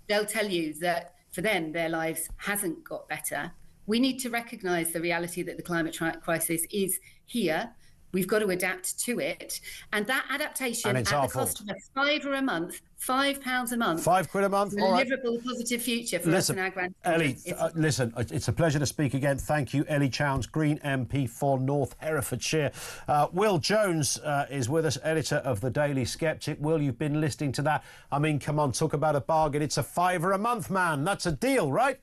they'll tell you that for them, their lives hasn't got better. We need to recognise the reality that the climate crisis is here. We've got to adapt to it. And that adaptation at the cost of £5 a month, £5 a month. £5 a month. A livable, positive future for us and our grandchildren. Ellie, listen, it's a pleasure to speak again. Thank you, Ellie Chowns, Green MP for North Herefordshire. Will Jones is with us, editor of the Daily Sceptic. Will, you've been listening to that. I mean, come on, talk about a bargain. It's a £5 a month, man. That's a deal, right?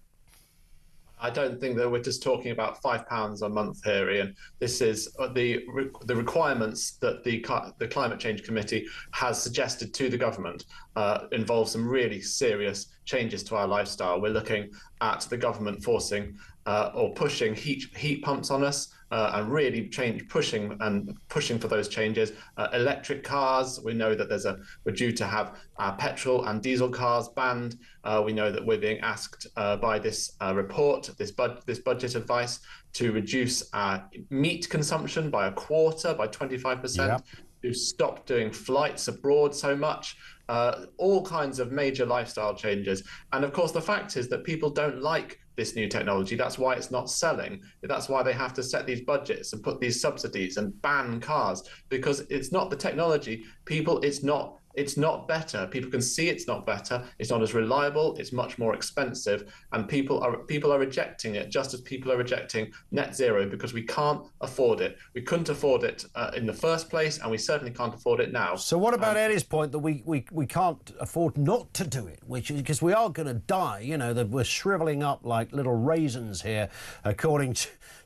I don't think that we're just talking about £5 a month here, Ian. This is the requirements that the Climate Change Committee has suggested to the government involve some really serious changes to our lifestyle. We're looking at the government forcing or pushing heat pumps on us and really pushing for those changes. Electric cars, we know that we're due to have petrol and diesel cars banned. We know that we're being asked by this report, this budget advice, to reduce meat consumption by a quarter, by 25%, to stop doing flights abroad so much. All kinds of major lifestyle changes. And of course, the fact is that people don't like this new technology. That's why it's not selling. That's why they have to set these budgets and put these subsidies and ban cars, because it's not the technology. It's not better. People can see it's not better. It's not as reliable. It's much more expensive, and people are rejecting it, just as people are rejecting net zero, because we can't afford it. We couldn't afford it in the first place, and we certainly can't afford it now. So what about Eddie's point that we can't afford not to do it, which is because we are going to die? You know, that we're shriveling up like little raisins here, according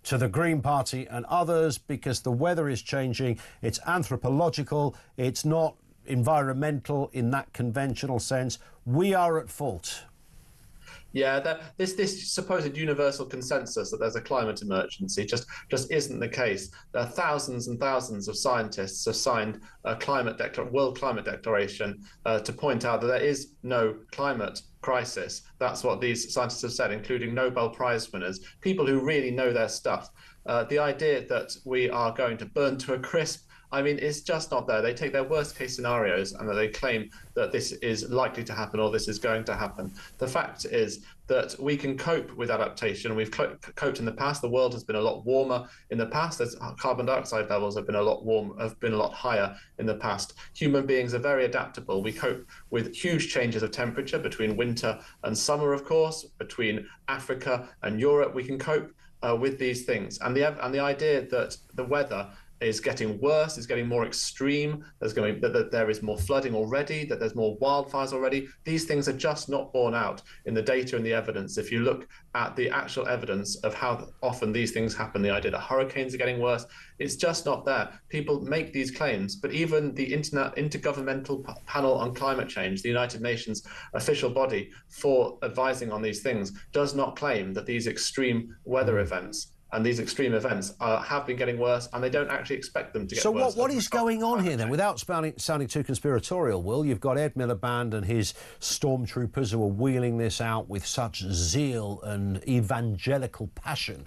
to the Green Party and others, because the weather is changing. It's anthropological. It's not environmental in that conventional sense. We are at fault. Yeah, this supposed universal consensus that there's a climate emergency just isn't the case. There are thousands and thousands of scientists have signed a World Climate Declaration to point out that there is no climate crisis. That's what these scientists have said, including Nobel Prize winners, people who really know their stuff. The idea that we are going to burn to a crisp, I mean, it's just not there. They take their worst case scenarios and they claim that this is likely to happen or this is going to happen. The fact is that we can cope with adaptation. We've coped in the past. The world has been a lot warmer in the past. As carbon dioxide levels have been a lot higher in the past. Human beings are very adaptable. We cope with huge changes of temperature between winter and summer, of course, between Africa and Europe. We can cope with these things. And the idea that the weather is getting worse, is getting more extreme, that there is more flooding already, that there's more wildfires already. These things are just not borne out in the data and the evidence. If you look at the actual evidence of how often these things happen, the idea that hurricanes are getting worse, it's just not there. People make these claims, but even the Intergovernmental Panel on Climate Change, the United Nations official body for advising on these things, does not claim that these extreme weather events and these extreme events have been getting worse, and they don't actually expect them to get worse. So what is going on here then? Without sounding too conspiratorial, Will, you've got Ed Miliband and his stormtroopers who are wheeling this out with such zeal and evangelical passion.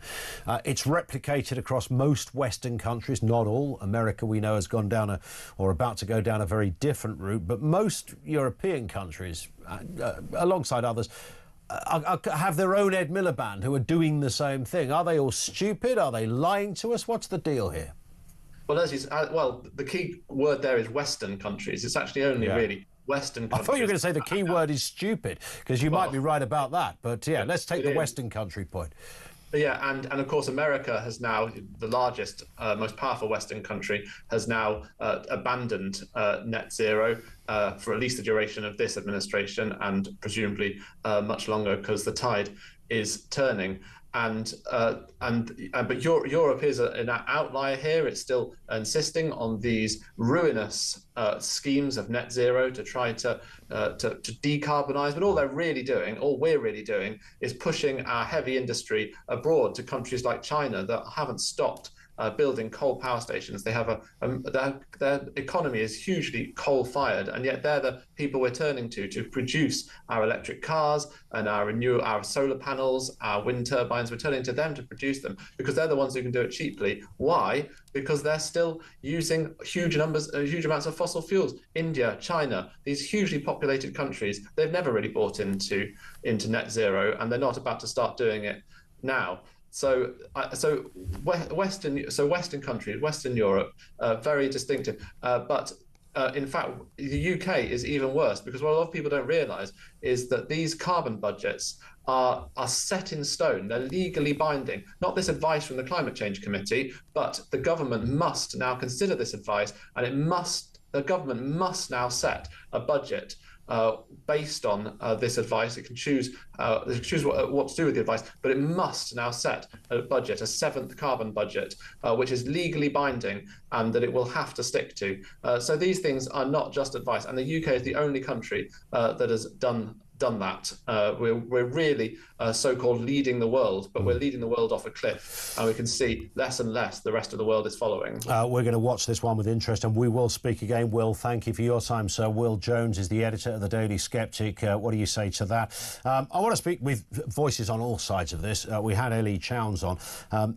It's replicated across most Western countries, not all. America, we know, has gone down about to go down a very different route, but most European countries, alongside others, have their own Ed Miliband who are doing the same thing. Are they all stupid? Are they lying to us? What's the deal here? Well, the key word there is Western countries. It's actually only really Western countries. I thought you were going to say the key word is stupid, because you might be right about that. But yeah, let's take the Western country point. Yeah, and of course, America has now, the largest, most powerful Western country, has now abandoned net zero for at least the duration of this administration, and presumably much longer, because the tide is turning. But Europe is an outlier here. It's still insisting on these ruinous schemes of net zero to try to decarbonize. But all we're really doing, is pushing our heavy industry abroad to countries like China that haven't stopped building coal power stations. They have their economy is hugely coal-fired, and yet they're the people we're turning to produce our electric cars and our solar panels, our wind turbines. We're turning to them to produce them because they're the ones who can do it cheaply. Why? Because they're still using huge amounts of fossil fuels. India, China, these hugely populated countries, they've never really bought into net zero, and they're not about to start doing it now. So Western countries, Western Europe, very distinctive. But in fact, the UK is even worse, because what a lot of people don't realise is that these carbon budgets are set in stone. They're legally binding. Not this advice from the Climate Change Committee, but the government must now consider this advice, and the government must now set a budget based on this advice. It can choose what to do with the advice, but it must now set a budget, a seventh carbon budget, which is legally binding and that it will have to stick to. So these things are not just advice, and the UK is the only country that has done that. We're really so-called leading the world, but we're leading the world off a cliff, and we can see less and less the rest of the world is following. We're going to watch this one with interest, and we will speak again. Will, thank you for your time, sir. Will Jones is the editor of the Daily Sceptic. What do you say to that? I want to speak with voices on all sides of this. We had Ellie Chowns on.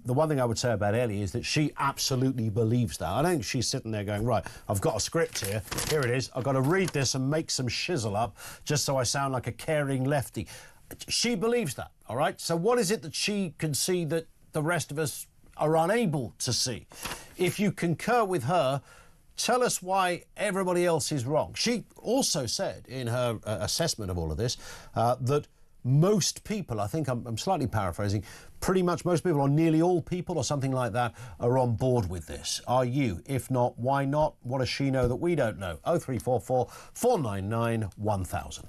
The one thing I would say about Ellie is that she absolutely believes that. I don't think she's sitting there going, right, I've got a script here it is, I've got to read this and make some shizzle up just so I sound like a caring lefty. She believes that, all right? So what is it that she can see that the rest of us are unable to see? If you concur with her, tell us why everybody else is wrong. She also said in her assessment of all of this that most people, I think I'm slightly paraphrasing, pretty much most people, or nearly all people, or something like that, are on board with this. Are you? If not, why not? What does she know that we don't know? 0344 499 1000.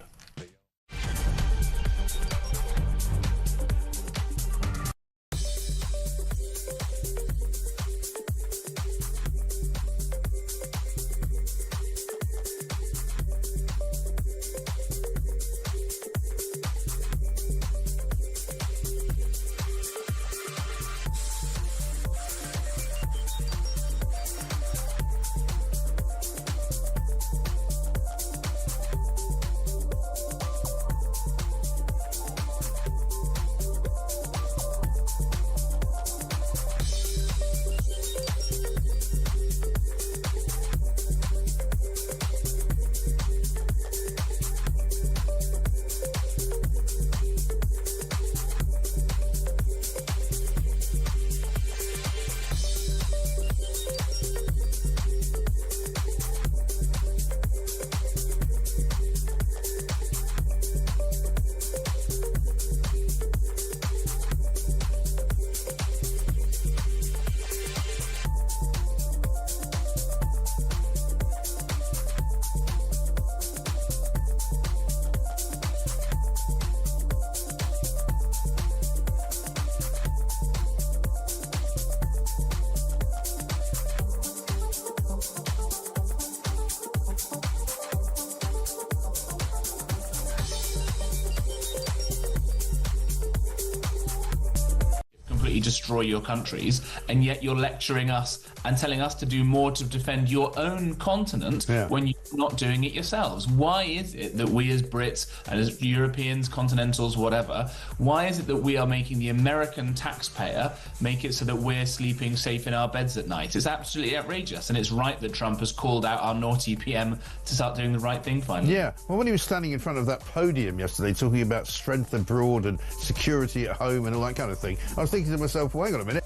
Destroy your countries, and yet you're lecturing us and telling us to do more to defend your own continent when you're not doing it yourselves. Why is it that we as Brits and as Europeans, continentals, whatever, why is it that we are making the American taxpayer make it so that we're sleeping safe in our beds at night? It's absolutely outrageous, and it's right that Trump has called out our naughty PM to start doing the right thing finally. Yeah, well, when he was standing in front of that podium yesterday talking about strength abroad and security at home and all that kind of thing, I was thinking to myself, well, hang on a minute.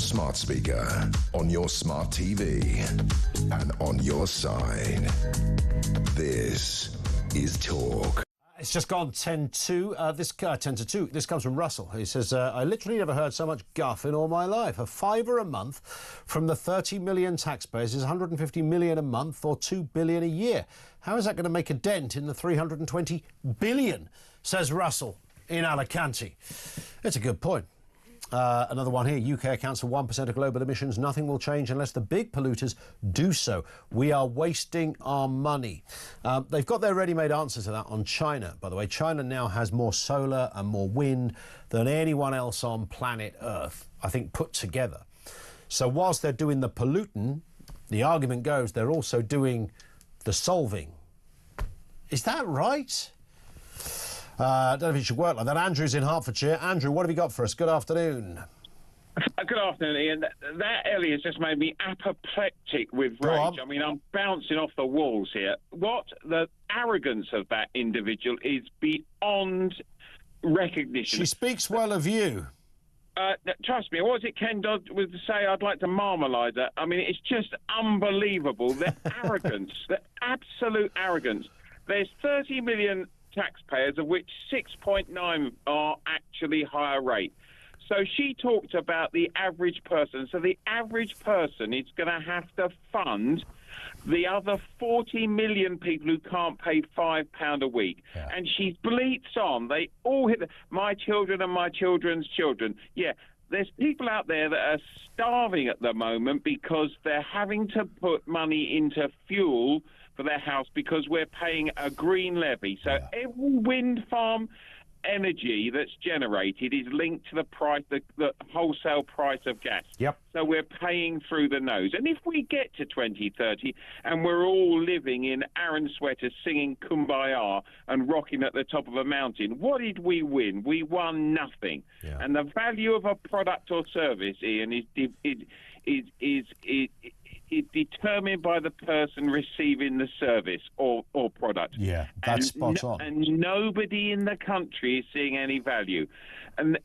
smart speaker, on your smart TV, and on your side. This is Talk. It's just gone 10 to 2. This comes from Russell. He says, I literally never heard so much guff in all my life. A £5 a month from the 30 million taxpayers is 150 million a month or 2 billion a year. How is that going to make a dent in the 320 billion, says Russell in Alicante. It's a good point. Another one here. UK accounts for 1% of global emissions. Nothing will change unless the big polluters do so. We are wasting our money. They've got their ready-made answer to that on China. By the way, China now has more solar and more wind than anyone else on planet Earth, I think, put together. So whilst they're doing the polluting, the argument goes they're also doing the solving. Is that right? I don't know if it should work like that. Andrew's in Hertfordshire. Andrew, what have you got for us? Good afternoon. Good afternoon, Ian. That Ellie has just made me apoplectic with rage. I mean, I'm bouncing off the walls here. What the arrogance of that individual is beyond recognition. She speaks well of you. Trust me, what was it Ken Dodd was to say? I'd like to marmalise that. I mean, it's just unbelievable. The arrogance, the absolute arrogance. There's 30 million taxpayers, of which 6.9 are actually higher rate. So she talked about the average person. So the average person is going to have to fund the other 40 million people who can't pay £5 a week. Yeah. And she bleats on. They all hit my children and my children's children. Yeah, there's people out there that are starving at the moment because they're having to put money into fuel for their house because we're paying a green levy. So every wind farm energy that's generated is linked to the price, the wholesale price of gas. Yep. So we're paying through the nose. And if we get to 2030 and we're all living in Aaron sweaters singing Kumbaya and rocking at the top of a mountain, what did we win? We won nothing. Yeah. And the value of a product or service, Ian, is determined by the person receiving the service or product. Yeah, that's spot on. And nobody in the country is seeing any value. And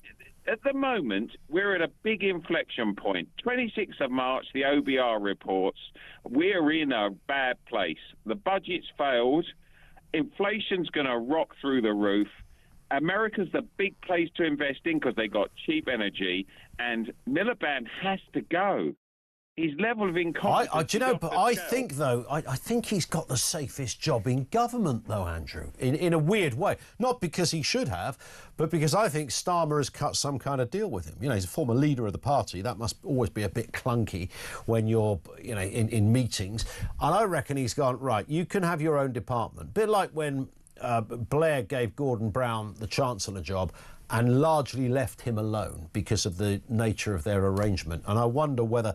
at the moment, we're at a big inflection point. 26th of March, the OBR reports, we're in a bad place. The budget's failed. Inflation's going to rock through the roof. America's the big place to invest in because they got cheap energy. And Miliband has to go. His level of incompetence. Do you know? But I think, though, I think he's got the safest job in government, though, Andrew. In a weird way, not because he should have, but because I think Starmer has cut some kind of deal with him. You know, he's a former leader of the party. That must always be a bit clunky when you're, you know, in meetings. And I reckon he's gone right. You can have your own department, bit like when Blair gave Gordon Brown the Chancellor job and largely left him alone because of the nature of their arrangement. And I wonder whether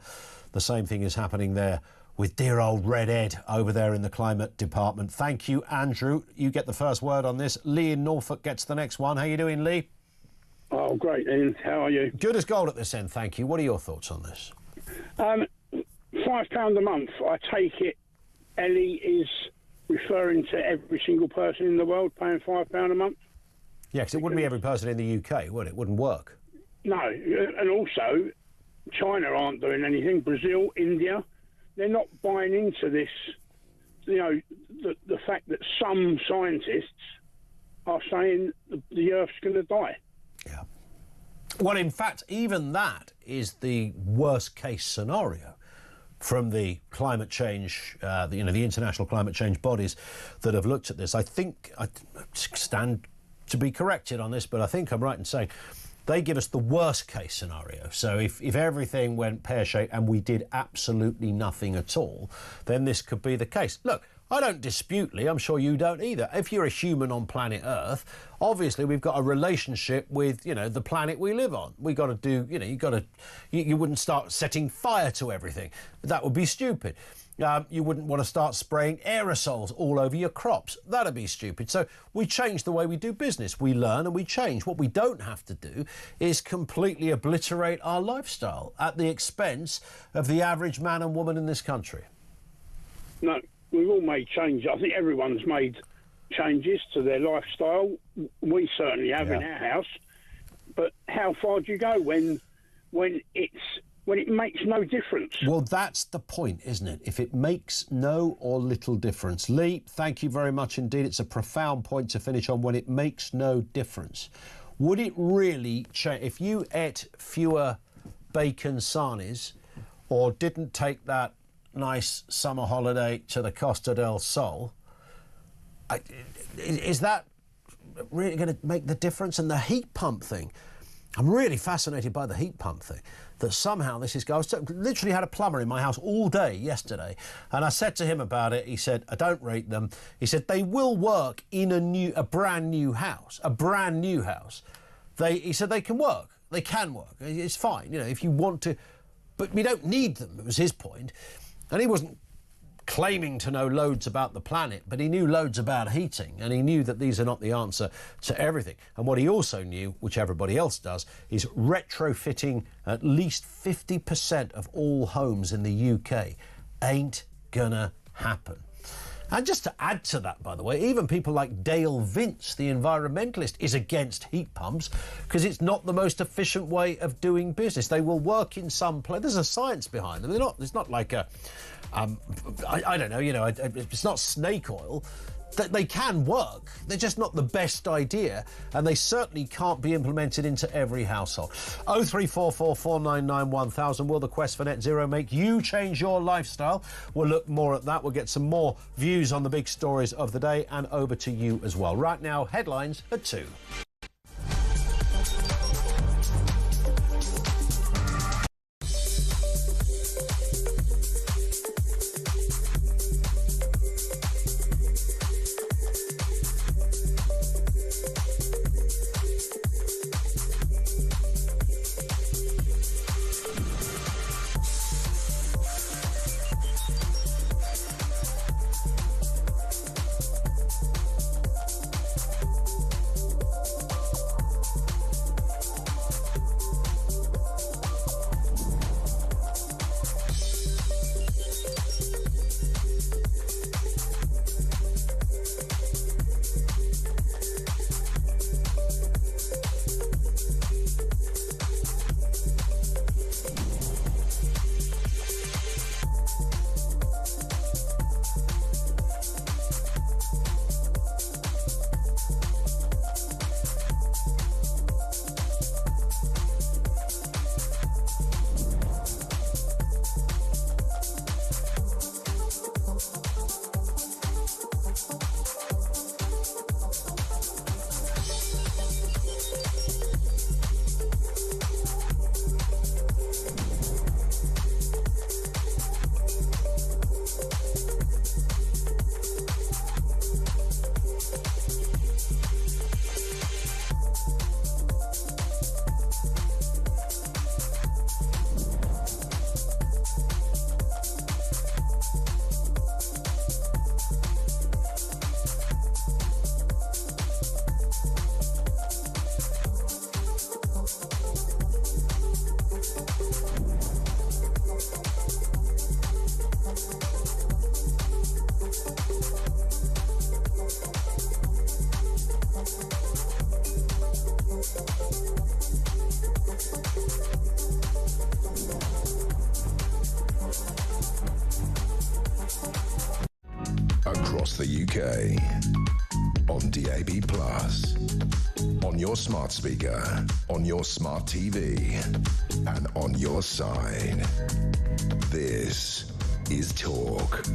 the same thing is happening there with dear old Red Ed over there in the climate department. Thank you, Andrew. You get the first word on this. Lee in Norfolk gets the next one. How you doing, Lee? Oh, great, Ian. How are you? Good as gold at this end, thank you. What are your thoughts on this? £5 a month, I take it Ellie is referring to every single person in the world paying £5 a month? Yeah, because it wouldn't be every person in the UK, would it? It wouldn't work. No, and also China aren't doing anything. Brazil, India, they're not buying into this. You know, the fact that some scientists are saying the Earth's going to die. Yeah. Well, in fact, even that is the worst case scenario from the climate change, the international climate change bodies that have looked at this. I think I stand to be corrected on this, but I think I'm right in saying they give us the worst case scenario. So if everything went pear-shaped and we did absolutely nothing at all, then this could be the case. Look, I don't dispute, Lee, I'm sure you don't either. If you're a human on planet Earth, obviously we've got a relationship with, the planet we live on. We got to do, you wouldn't start setting fire to everything. That would be stupid. You wouldn't want to start spraying aerosols all over your crops. That'd be stupid. So we change the way we do business. We learn and we change. What we don't have to do is completely obliterate our lifestyle at the expense of the average man and woman in this country. No, we've all made changes. I think everyone's made changes to their lifestyle. We certainly have in our house. But how far do you go when it's when it makes no difference. Well, that's the point, isn't it? If it makes no or little difference. Lee, thank you very much indeed. It's a profound point to finish on. When it makes no difference, would it really change if you ate fewer bacon sarnies or didn't take that nice summer holiday to the Costa del Sol? Is that really going to make the difference? And the heat pump thing, I'm really fascinated by the heat pump thing, that somehow this is... I literally had a plumber in my house all day yesterday, and I said to him about it. He said, I don't rate them. He said, they will work in a brand new house. He said they can work. They can work. It's fine, you know, if you want to, but we don't need them, it was his point. And he wasn't claiming to know loads about the planet, but he knew loads about heating, and he knew that these are not the answer to everything. And what he also knew, which everybody else does, is retrofitting at least 50% of all homes in the UK ain't gonna happen. And just to add to that, by the way, even people like Dale Vince, the environmentalist, is against heat pumps because it's not the most efficient way of doing business. They will work in some place. There's a science behind them. It's not like a... I don't know, you know, it's not snake oil. They can work, they're just not the best idea, and they certainly can't be implemented into every household. 0344 499 1000. Will the quest for net zero make you change your lifestyle? We'll look more at that. We'll get some more views on the big stories of the day, and over to you as well. Right now, headlines at 2. Across the UK, on DAB+, on your smart speaker, on your smart TV, and on your side. This is Talk.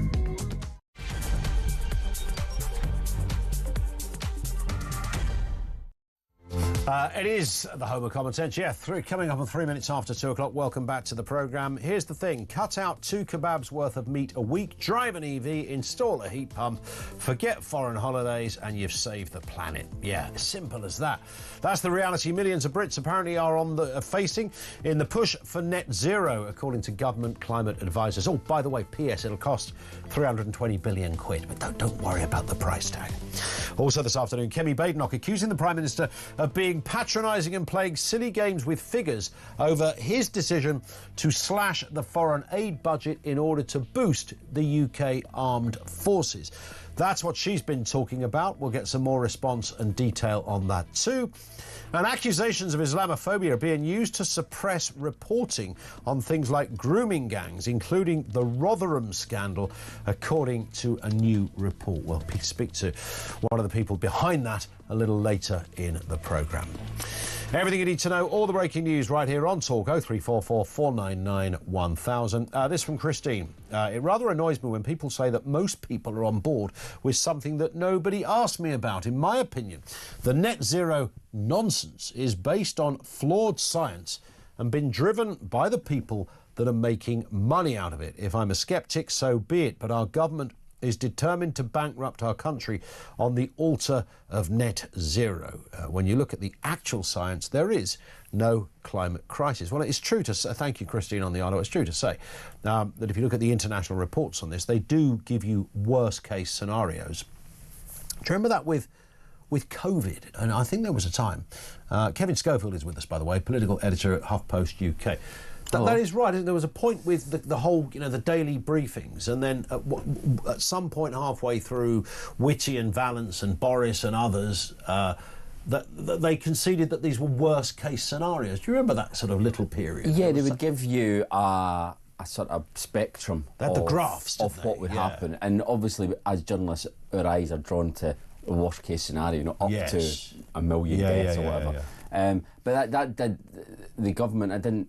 It is the home of common sense. Yeah, coming up on 3 minutes after 2 o'clock. Welcome back to the programme. Here's the thing. Cut out 2 kebabs worth of meat a week, drive an EV, install a heat pump, forget foreign holidays, and you've saved the planet. Yeah, simple as that. That's the reality millions of Brits apparently are facing in the push for net zero, according to government climate advisors. Oh, by the way, P.S. it'll cost 320 billion quid, but don't worry about the price tag. Also this afternoon, Kemi Badenoch accusing the Prime Minister of being patronising and playing silly games with figures over his decision to slash the foreign aid budget in order to boost the UK armed forces. That's what she's been talking about. We'll get some more response and detail on that too. And accusations of Islamophobia are being used to suppress reporting on things like grooming gangs, including the Rotherham scandal, according to a new report. We'll speak to one of the people behind that a little later in the programme. Everything you need to know, all the breaking news right here on Talk 0344 499 1000. This from Christine. It rather annoys me when people say that most people are on board with something that nobody asked me about. In my opinion, the net zero nonsense is based on flawed science and been driven by the people that are making money out of it. If I'm a sceptic, so be it, but our government is determined to bankrupt our country on the altar of net zero. When you look at the actual science, there is no climate crisis. Well, it's true to say, thank you, Christine, on the article, it's true to say that if you look at the international reports on this, they do give you worst case scenarios. Do you remember that with COVID? And I think there was a time, Kevin Schofield is with us, by the way, political editor at HuffPost UK. That is right. There was a point with the whole, the daily briefings, and then at some point halfway through, Whitty and Vallance and Boris and others, that they conceded that these were worst case scenarios. Do you remember that sort of little period? Yeah, they would give you a sort of spectrum of the graphs of what would happen, and obviously as journalists, our eyes are drawn to the worst case scenario, up to 1 million deaths or whatever. But that did the government.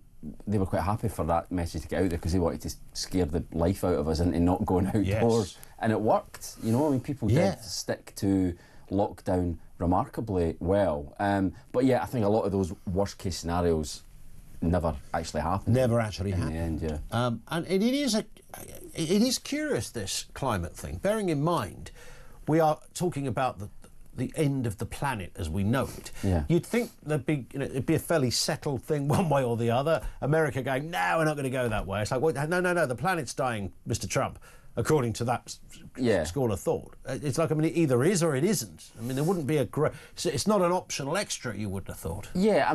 They were quite happy for that message to get out there because they wanted to scare the life out of us into not going outdoors, and it worked. People did stick to lockdown remarkably well. But I think a lot of those worst case scenarios never actually happened. Never actually happened. In the end, and it is curious, this climate thing. Bearing in mind, we are talking about the end of the planet as we know it. You'd think it'd be a fairly settled thing one way or the other. America going, no, we're not going to go that way. It's like, no, the planet's dying, Mr. Trump, according to that school of thought. It's like, it either is or it isn't. There wouldn't be it's not an optional extra, you wouldn't have thought. Yeah,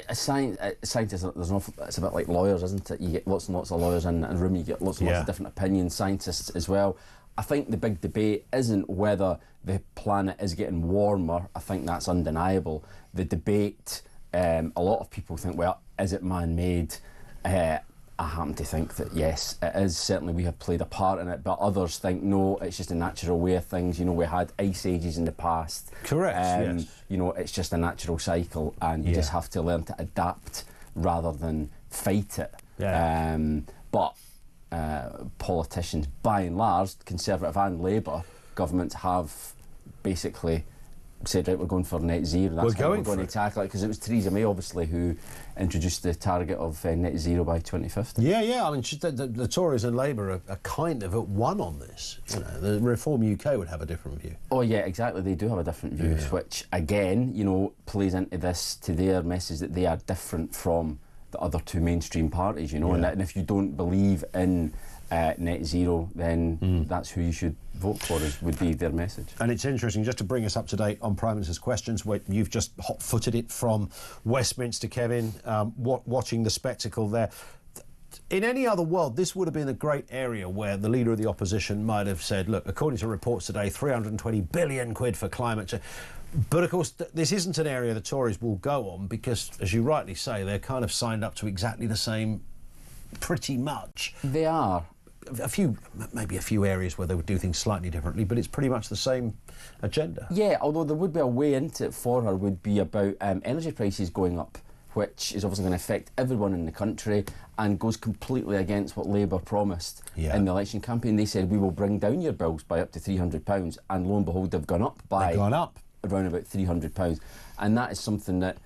a scientist, it's a bit like lawyers, isn't it? You get lots and lots of lawyers in a room, you get lots and lots of different opinions, scientists as well. I think the big debate isn't whether the planet is getting warmer. I think that's undeniable. The debate, a lot of people think, well, is it man-made? I happen to think that yes, it is. Certainly we have played a part in it, but others think no, it's just a natural way of things. We had ice ages in the past. Correct, yes. It's just a natural cycle, and you just have to learn to adapt rather than fight it. But politicians, by and large, Conservative and Labour governments, have basically said, right, we're going for net zero. That's how we're going to tackle it, because it was Theresa May, obviously, who introduced the target of net zero by 2050. The Tories and Labour are kind of at one on this. The Reform UK would have a different view. Oh yeah, exactly. They do have a different view, which again, plays into this, to their message that they are different from the other two mainstream parties, and if you don't believe in net zero, then that's who you should vote for, would be their message. And it's interesting, just to bring us up to date on Prime Minister's questions, where you've just hot-footed it from Westminster, Kevin, watching the spectacle there. In any other world, this would have been a great area where the Leader of the Opposition might have said, look, according to reports today, 320 billion quid for climate change. But of course, this isn't an area the Tories will go on because, as you rightly say, they're kind of signed up to exactly the same, pretty much. They are. Maybe a few areas where they would do things slightly differently, but it's pretty much the same agenda. Yeah, although there would be a way into it for her, would be about energy prices going up, which is obviously going to affect everyone in the country and goes completely against what Labour promised in the election campaign. They said, we will bring down your bills by up to £300, and lo and behold, they've gone up by around about £300. And that is something that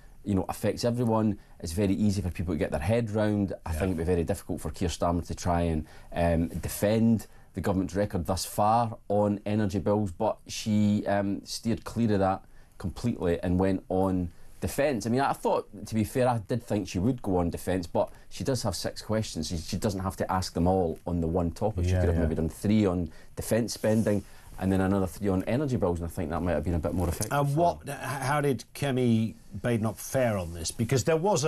affects everyone. It's very easy for people to get their head round. I think it would be very difficult for Keir Starmer to try and defend the government's record thus far on energy bills, but she steered clear of that completely and went on defence. I thought, to be fair, I did think she would go on defence, but she does have 6 questions. She doesn't have to ask them all on the one topic. She could have maybe done 3 on defence spending and then another 3 on energy bills, and I think that might have been a bit more effective. How did Kemi Badenoch fare on this? Because there was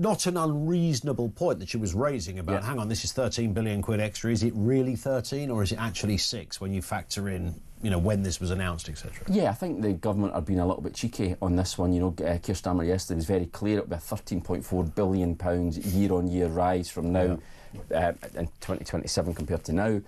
not an unreasonable point that she was raising about, hang on, this is 13 billion quid extra. Is it really 13 or is it actually 6 when you factor in, you know, when this was announced, etc.? Yeah, I think the government are being a little bit cheeky on this one. You know, Keir Starmer yesterday was very clear it'll be a £13.4 billion year-on-year rise from now in 2027 compared to now.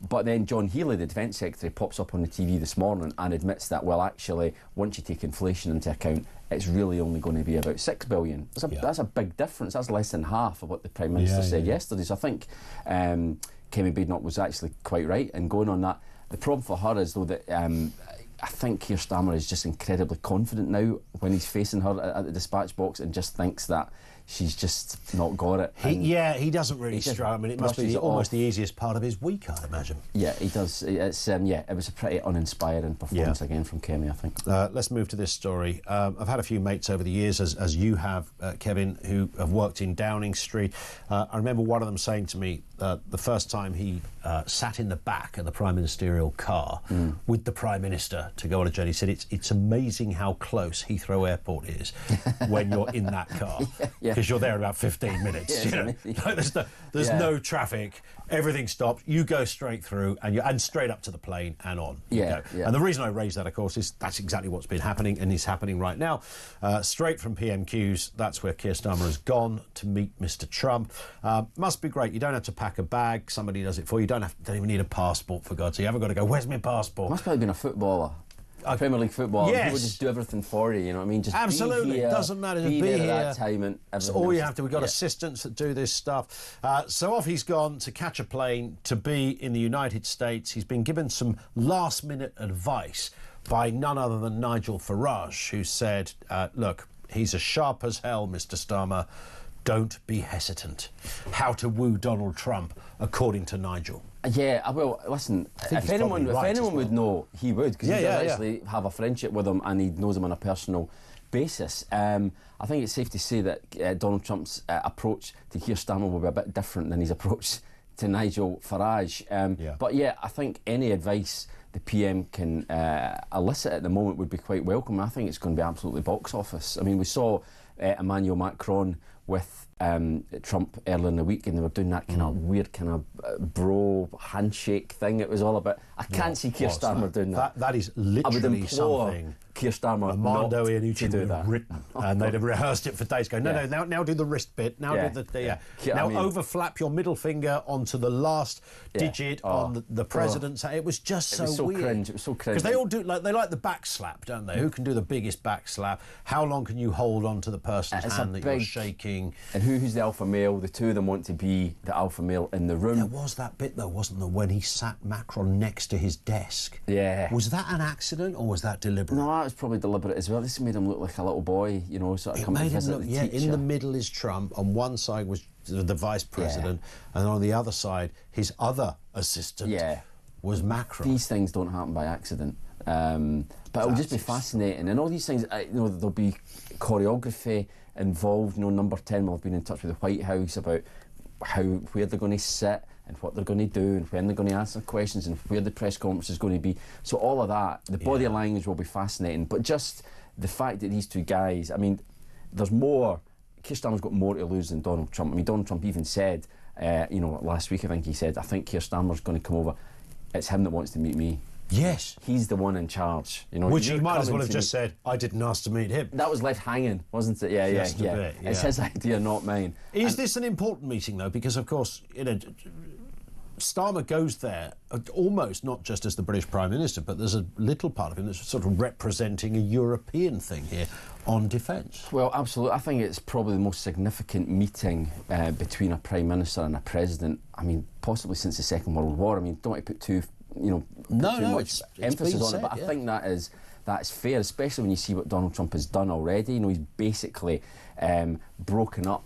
But then John Healey, the Defence Secretary, pops up on the TV this morning and admits that, well, actually, once you take inflation into account, it's really only going to be about £6 billion. That's a big difference. That's less than half of what the Prime Minister said yesterday. So I think Kemi Badenoch was actually quite right in going on that. The problem for her is, though, that I think Keir Starmer is just incredibly confident now when he's facing her at the dispatch box and just thinks that she's just not got it. He doesn't really struggle. I mean, it must be almost the easiest part of his week, I'd imagine. Yeah, he does. It's it was a pretty uninspiring performance again from Kemi, I think. Let's move to this story. I've had a few mates over the years, as you have, Kevin, who have worked in Downing Street. I remember one of them saying to me the first time he sat in the back of the Prime Ministerial car with the Prime Minister to go on a journey, he said it's amazing how close Heathrow Airport is when you're in that car. Because you're there in about 15 minutes. There's no traffic, everything stops, you go straight through and straight up to the plane and on. And the reason I raised that, of course, is that's exactly what's been happening and is happening right now. Straight from PMQs, that's where Keir Starmer has gone to meet Mr. Trump. Must be great. You don't have to pack a bag, somebody does it for you. You don't even need a passport, for God's sake. You haven't got to go, where's my passport? Must have been a footballer. Premier League football, people just do everything for you, you know what I mean? Just absolutely, be here, it doesn't matter to be be there here. At that time and that's all you have to. We've got assistants that do this stuff. So off he's gone to catch a plane to be in the United States. He's been given some last-minute advice by none other than Nigel Farage, who said, look, he's as sharp as hell, Mr. Starmer. Don't be hesitant. How to woo Donald Trump, according to Nigel. Yeah, well, listen, if anyone would know, he would, because he does actually have a friendship with him and he knows him on a personal basis. I think it's safe to say that Donald Trump's approach to Keir Starmer will be a bit different than his approach to Nigel Farage. But yeah, I think any advice the PM can elicit at the moment would be quite welcome. I think it's going to be absolutely box office. I mean, we saw Emmanuel Macron with Trump earlier in the week, and they were doing that kind of weird kind of bro handshake thing. It was all about. I can't see Keir Starmer doing that. That is literally something Keir Starmer Armando Iannucci do would have written, and they'd have rehearsed it for days. Go, now do the wrist bit. Now do the now overflap your middle finger onto the last digit on the president's. It was just so weird. Cringe. It was so cringe. Because they all do they like the back slap, don't they? Who can do the biggest back slap? How long can you hold on to the person's hand that you're shaking? And who's the alpha male? The two of them want to be the alpha male in the room. There was that bit though, wasn't there, when he sat Macron next to his desk? Yeah. Was that an accident or was that deliberate? No, that was probably deliberate as well. This made him look like a little boy, you know, sort of coming to visit the teacher. In the middle is Trump, on one side was the vice president, and on the other side, his other assistant was Macron. These things don't happen by accident. But it will just be fascinating. And all these things, you know, there'll be choreography involved. You know, Number 10 will have been in touch with the White House about where they're going to sit and what they're going to do and when they're going to answer questions and where the press conference is going to be. So all of that, the body language will be fascinating. But just the fact that these two guys, I mean, there's more. Keir Starmer's got more to lose than Donald Trump. I mean, Donald Trump even said, you know, last week I think he said, I think Keir Starmer's going to come over. It's him that wants to meet me. Yes. He's the one in charge. You know, which he might as well have just said, I didn't ask to meet him. That was left hanging, wasn't it? Yeah. It's his idea, not mine. Is this an important meeting, though? Because, of course, you know, Starmer goes there almost not just as the British Prime Minister, but there's a little part of him that's sort of representing a European thing here on defence. Well, absolutely. I think it's probably the most significant meeting between a Prime Minister and a President, I mean, possibly since the Second World War. I mean, don't want to put too much emphasis on it, but I think that's fair, especially when you see what Donald Trump has done already. You know, he's basically broken up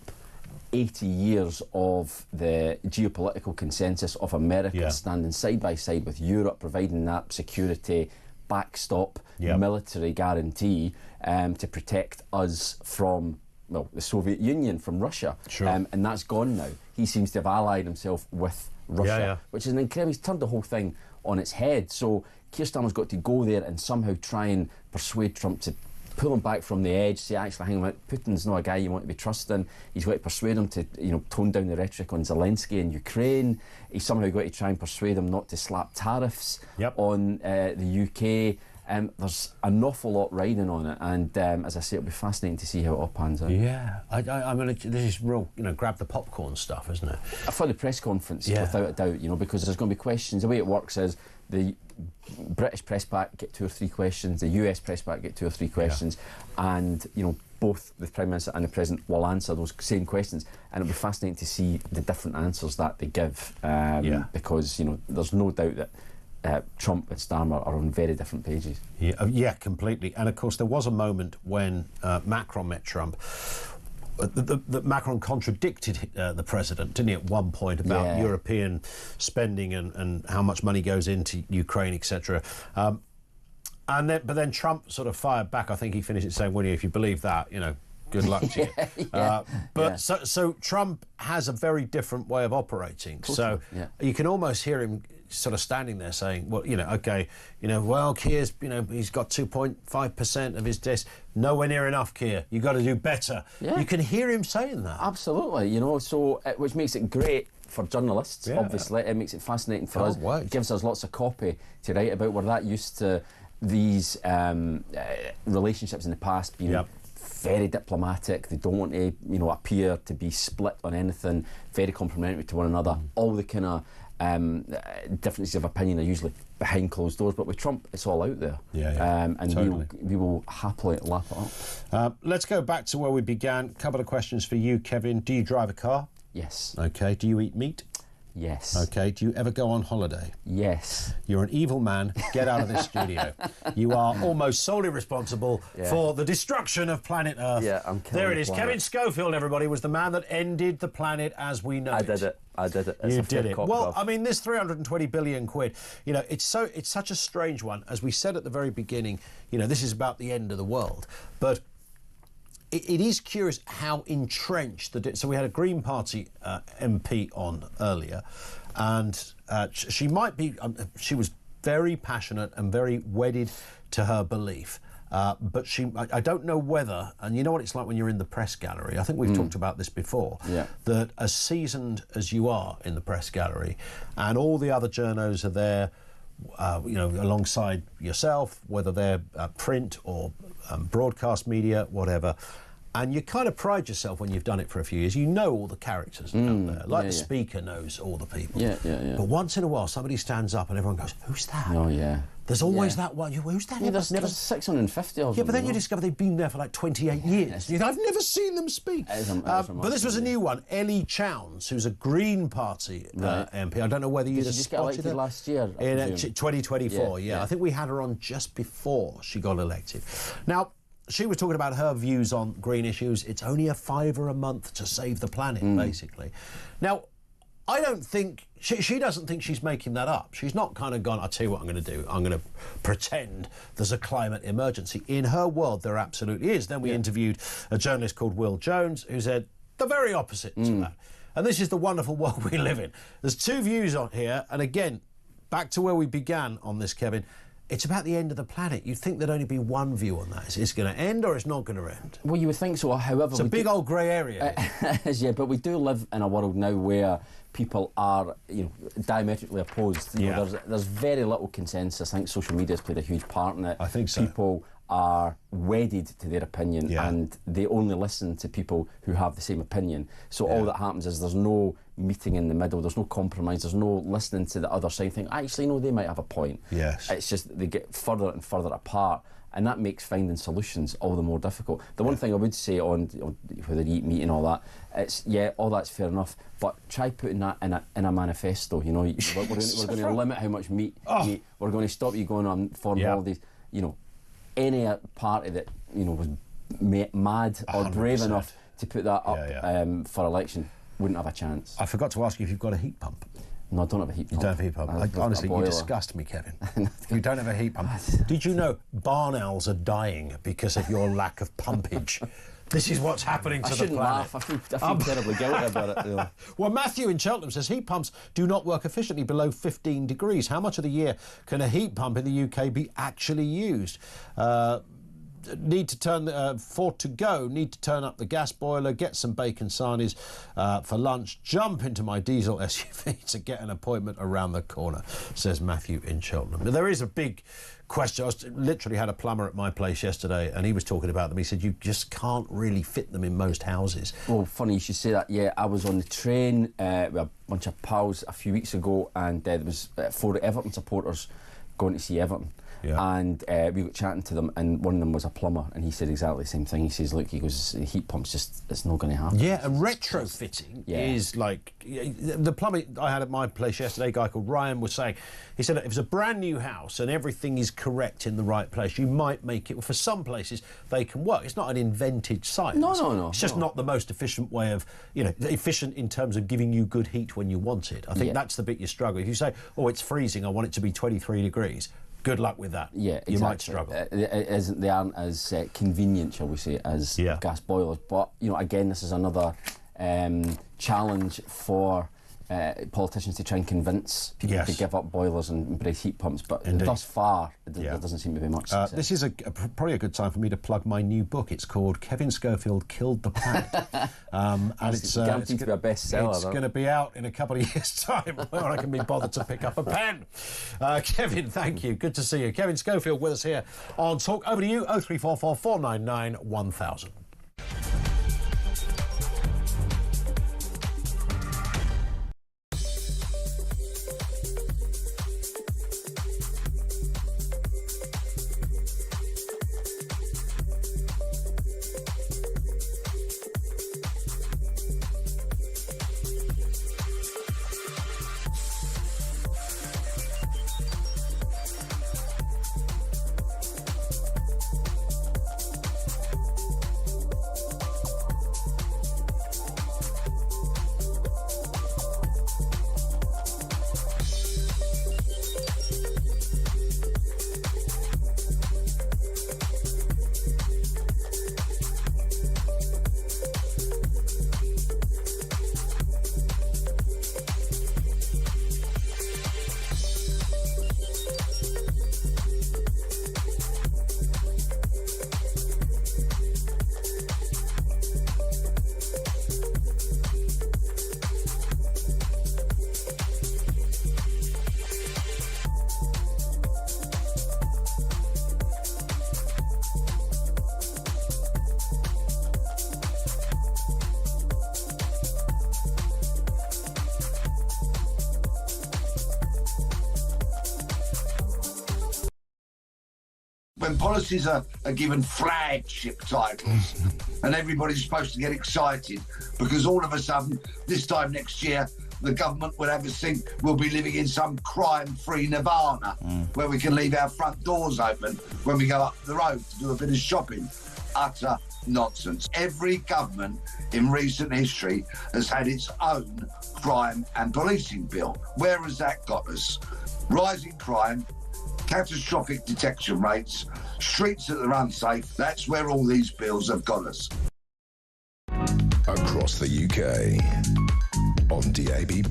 80 years of the geopolitical consensus of America standing side by side with Europe, providing that security backstop, military guarantee to protect us from, well, the Soviet Union, from Russia. And that's gone now. He seems to have allied himself with Russia, which is an incredible. He's turned the whole thing on its head. So Keir Starmer's got to go there and somehow try and persuade Trump to pull him back from the edge, say, actually, hang on, Putin's not a guy you want to be trusting. He's got to persuade him to, tone down the rhetoric on Zelensky in Ukraine. He's somehow got to try and persuade him not to slap tariffs on the UK. There's an awful lot riding on it, and as I say, it'll be fascinating to see how it all pans out. Yeah, I mean, this is real, grab the popcorn stuff, isn't it? For the press conference, without a doubt, because there's going to be questions. The way it works is the British press pack get 2 or 3 questions, the US press pack get 2 or 3 questions, and both the Prime Minister and the President will answer those same questions, and it'll be fascinating to see the different answers that they give, because there's no doubt that Trump and Starmer are on very different pages. Yeah, completely. And of course, there was a moment when Macron met Trump. Macron contradicted the president, didn't he, at one point about European spending and how much money goes into Ukraine, etc. But then Trump sort of fired back. I think he finished it saying, "Well, if you believe that, good luck to you." So Trump has a very different way of operating. So you can almost hear him sort of standing there saying, well, well, Keir's, he's got 2.5% of his desk. Nowhere near enough, Keir. You've got to do better. Yeah. You can hear him saying that. Absolutely, so which makes it great for journalists, obviously. It makes it fascinating for us. It gives us lots of copy to write about. We're that used to these relationships in the past being very diplomatic. They don't want to, appear to be split on anything, very complimentary to one another. All the kind of differences of opinion are usually behind closed doors, but with Trump it's all out there, and totally. we will happily lap it up. Let's go back to where we began. A couple of questions for you, Kevin. Do you drive a car? Yes. Okay. Do you eat meat? Yes. Okay. Do you ever go on holiday? Yes. You're an evil man. Get out of this studio. You are almost solely responsible for the destruction of planet Earth. Yeah, I'm killing There it is. the planet. Kevin Schofield, everybody, was the man that ended the planet as we know it. I did it. You did it. Well, I mean, this 320 billion quid, it's such a strange one. As we said at the very beginning, this is about the end of the world. But it is curious how entrenched so we had a Green Party MP on earlier, and she might be. She was very passionate and very wedded to her belief. But I don't know whether, and you know what it's like when you're in the press gallery. I think we've talked about this before. That as seasoned as you are in the press gallery, and all the other journos are there, alongside yourself, whether they're print or broadcast media, whatever. And you kind of pride yourself when you've done it for a few years. You know all the characters out there. Like the speaker knows all the people. But once in a while, somebody stands up and everyone goes, "Who's that?" Oh, yeah. There's always that one. Who's that? Yeah, there's 650 of them. Yeah, but then you discover they've been there for like 28 years. I've never seen them speak. But this was a new one. Ellie Chowns, who's a Green Party MP. I don't know whether you'd have just spotted get elected her. last year. In 2024, I think we had her on just before she got elected. Now, she was talking about her views on green issues. It's only a £5 a month to save the planet, basically. Now, I don't think... She doesn't think she's making that up. She's not kind of gone, I'll tell you what I'm going to do. I'm going to pretend there's a climate emergency. In her world, there absolutely is. Then we interviewed a journalist called Will Jones who said the very opposite to that. And this is the wonderful world we live in. There's 2 views on here. And again, back to where we began on this, Kevin. It's about the end of the planet. You'd think there'd only be one view on that. Is it going to end or it's not going to end? Well, you would think so. However, it's a big old grey area. Yeah, but we do live in a world now where people are, diametrically opposed. There's very little consensus. I think social media has played a huge part in it. I think so. People are wedded to their opinion and they only listen to people who have the same opinion. So all that happens is there's no meeting in the middle, there's no compromise, there's no listening to the other side think, actually, no, they might have a point. Yes. It's just they get further and further apart, and that makes finding solutions all the more difficult. The one thing I would say on whether you eat meat and all that, it's, all that's fair enough, but try putting that in a manifesto, we're going to limit how much meat you eat, we're going to stop you going on foreign holidays, any party that, was mad or 100%. Brave enough to put that up for election wouldn't have a chance. I forgot to ask you if you've got a heat pump. No, I don't have a heat pump. You don't have a heat pump? Honestly, you disgust me, Kevin. You don't have a heat pump. Did you know barn owls are dying because of your lack of pumpage? This is what's happening to the planet. I shouldn't laugh. I feel terribly guilty about it. Well, Matthew in Cheltenham says heat pumps do not work efficiently below 15 degrees. How much of the year can a heat pump in the UK be actually used? need to turn need to turn up the gas boiler, get some bacon sarnies for lunch, jump into my diesel SUV to get an appointment around the corner, says Matthew in Cheltenham. There is a big question. I literally had a plumber at my place yesterday and he was talking about them. He said you just can't really fit them in most houses. Well, funny you should say that. Yeah, I was on the train with a bunch of pals a few weeks ago, and there was 4 Everton supporters going to see Everton. Yeah. And we got chatting to them, and one of them was a plumber, and he said exactly the same thing. He says, look, he goes, the heat pump's just, it's not going to happen. Yeah, and retrofitting is like, the plumber I had at my place yesterday, a guy called Ryan, was saying, he said, if it's a brand new house and everything is correct in the right place, you might make it, for some places, they can work. It's not an invented science. No. It's just not the most efficient way of, efficient in terms of giving you good heat when you want it. I think that's the bit you struggle. If you say, oh, it's freezing, I want it to be 23 degrees, good luck with that. Yeah, exactly. You might struggle. They aren't as convenient, shall we say, as gas boilers. But, again, this is another challenge for politicians to try and convince people to give up boilers and embrace heat pumps. But thus far, there doesn't seem to be much success. This is probably a good time for me to plug my new book. It's called Kevin Schofield Killed the Planet. And it's guaranteed to be a bestseller. It's going to be out in a couple of years' time where I can be bothered to pick up a pen. Kevin, thank you. Good to see you. Kevin Schofield with us here on Talk. Over to you, 0344 499 1000. When policies are given flagship titles and everybody's supposed to get excited because all of a sudden, this time next year, the government will have us think we'll be living in some crime-free nirvana where we can leave our front doors open when we go up the road to do a bit of shopping. Utter nonsense. Every government in recent history has had its own crime and policing bill. Where has that got us? Rising crime, catastrophic detection rates, streets that are unsafe. That's where all these bills have got us. Across the UK, on DAB+,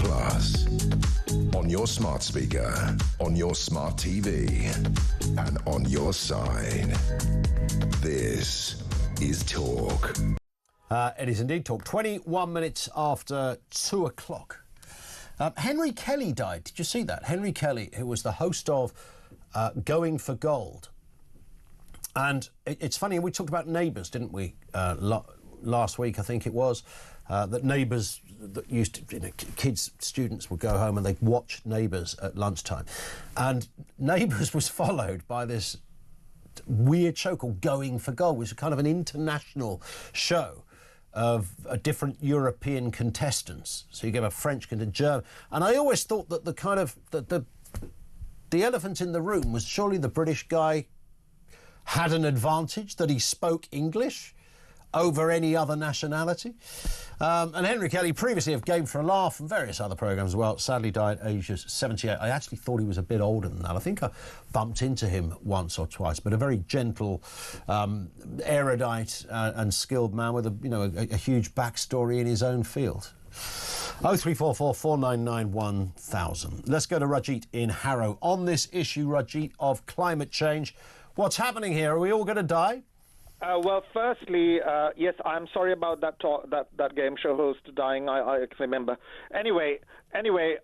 on your smart speaker, on your smart TV, and on your side. This is Talk. It is indeed Talk. 21 minutes after 2 o'clock. Henry Kelly died. Did you see that? Henry Kelly, who was the host of Going for Gold. And it's funny, we talked about Neighbours, didn't we, last week, I think it was, that Neighbours that used to, kids, students would go home and they'd watch Neighbours at lunchtime. And Neighbours was followed by this weird show called Going for Gold, which is kind of an international show of different European contestants. So you get a French contestant, German. And I always thought that the kind of, the elephant in the room was surely the British guy had an advantage, that he spoke English over any other nationality. And Henry Kelly, previously of Game for a Laugh and various other programmes as well, sadly died at age 78. I actually thought he was a bit older than that. I think I bumped into him once or twice, but a very gentle, erudite and skilled man with a huge backstory in his own field. 0344 499 1000. Let's go to Rajit in Harrow. On this issue, Rajit, of climate change, what's happening here? Are we all going to die? Well, firstly, yes, I'm sorry about that game show host dying. I remember. Anyway,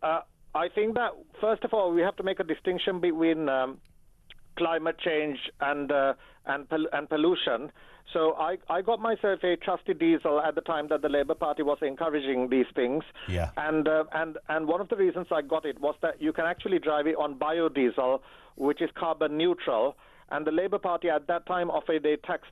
I think that first of all we have to make a distinction between climate change and pollution. So I got myself a trusty diesel at the time that the Labour Party was encouraging these things. Yeah. And one of the reasons I got it was that you can actually drive it on biodiesel, which is carbon neutral. And the Labour Party at that time offered a tax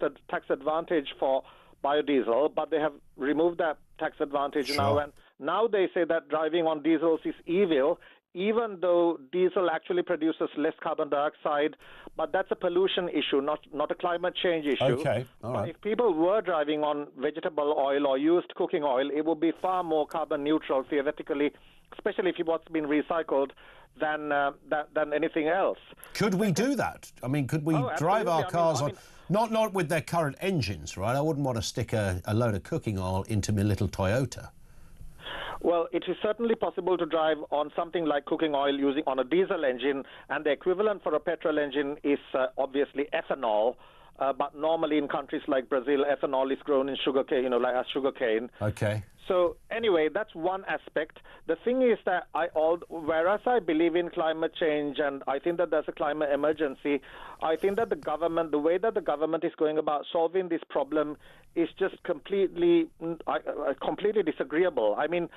advantage for biodiesel, but they have removed that tax advantage now. And now they say that driving on diesels is evil, even though diesel actually produces less carbon dioxide. But that's a pollution issue, not a climate change issue. Okay, all right. But if people were driving on vegetable oil or used cooking oil, it would be far more carbon neutral, theoretically, especially if it was being recycled, than anything else. Could we do that? I mean, could we drive our cars on... Not with their current engines, right? I wouldn't want to stick a load of cooking oil into my little Toyota. Well, it is certainly possible to drive on something like cooking oil using on a diesel engine, and the equivalent for a petrol engine is obviously ethanol. But normally in countries like Brazil, ethanol is grown in sugarcane, like as sugarcane. Okay. So anyway, that's one aspect. The thing is that whereas I believe in climate change and I think that there's a climate emergency, I think that the way that the government is going about solving this problem is just completely disagreeable. I mean,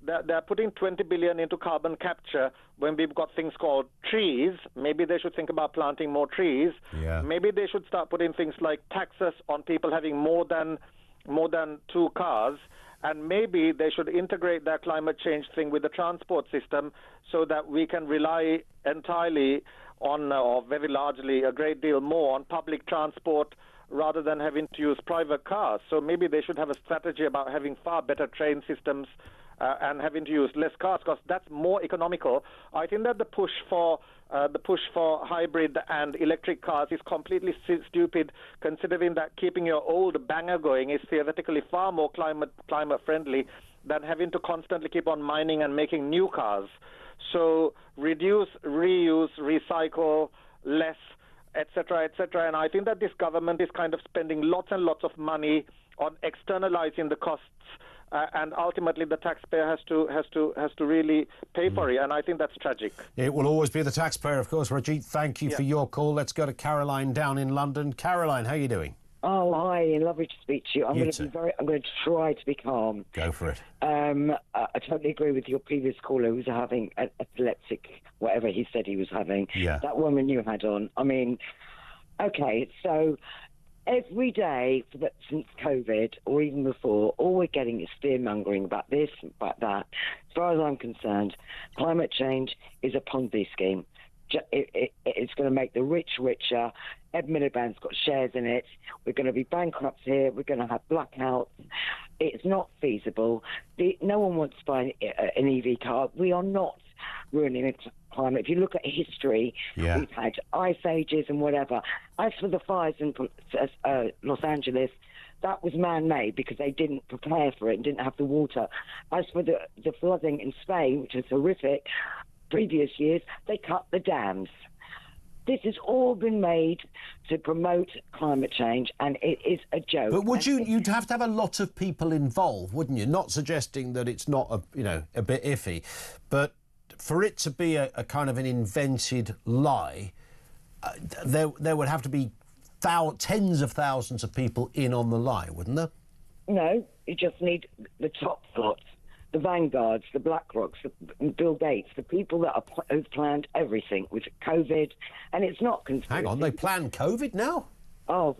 they're putting 20 billion into carbon capture when we've got things called trees. Maybe they should think about planting more trees. Yeah. Maybe they should start putting things like taxes on people having more than 2 cars. And maybe they should integrate their climate change thing with the transport system so that we can rely entirely on, or very largely, a great deal more on public transport rather than having to use private cars. So maybe they should have a strategy about having far better train systems and having to use less cars, because that's more economical. I think that the push for hybrid and electric cars is completely stupid, considering that keeping your old banger going is theoretically far more climate friendly than having to constantly keep on mining and making new cars. So reduce, reuse, recycle, less, etc., etc. And I think that this government is kind of spending lots and lots of money on externalizing the costs. And ultimately, the taxpayer has to really pay for it, and I think that's tragic. It will always be the taxpayer, of course. Rajit, thank you for your call. Let's go to Caroline down in London. Caroline, how are you doing? Oh, hi, lovely to speak to you. I'm going to try to be calm. Go for it. I totally agree with your previous caller who was having an epileptic, whatever he said he was having. Yeah. That woman you had on. I mean, okay, so every day since COVID or even before, all we're getting is fear-mongering about this, about that. As far as I'm concerned, climate change is a Ponzi scheme. It's going to make the rich richer. Ed Miliband's got shares in it. We're going to be bankrupt here. We're going to have blackouts. It's not feasible. No one wants to buy an EV car. We are not ruining the climate. If you look at history, we've had ice ages and whatever. As for the fires in Los Angeles, that was man-made because they didn't prepare for it and didn't have the water. As for the flooding in Spain, which is horrific, previous years, they cut the dams. This has all been made to promote climate change, and it is a joke. But you'd have to have a lot of people involved, wouldn't you? Not suggesting that it's not a bit iffy, but for it to be a kind of an invented lie, there would have to be tens of thousands of people in on the lie, wouldn't there? No, you just need the top lot, the Vanguards, the BlackRocks, the Bill Gates, the people that who've planned everything with COVID, and it's not conspiracy. Hang on, they planned COVID now? Oh,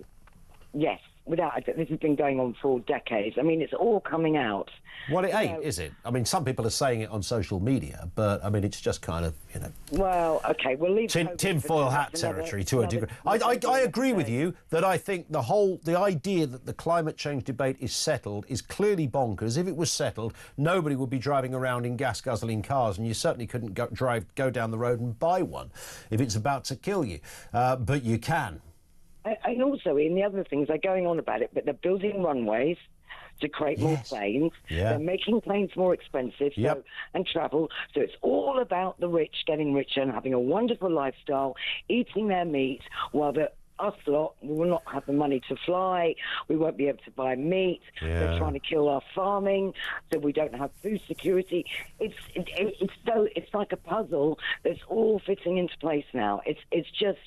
yes. This has been going on for decades. I mean, it's all coming out. Well, it ain't, is it? I mean, some people are saying it on social media, but I mean, it's just kind of, Well, okay, we'll leave tinfoil hat territory to a degree. I agree with you that I think the idea that the climate change debate is settled is clearly bonkers. If it was settled, nobody would be driving around in gas-guzzling cars, and you certainly couldn't go down the road and buy one if it's about to kill you. But you can. And also, in the other things, they're going on about it, but they're building runways to create more planes. Yeah. They're making planes more expensive and travel. So it's all about the rich getting richer and having a wonderful lifestyle, eating their meat, while the us lot, we will not have the money to fly. We won't be able to buy meat. They're trying to kill our farming, so we don't have food security. It's like a puzzle that's all fitting into place now. It's just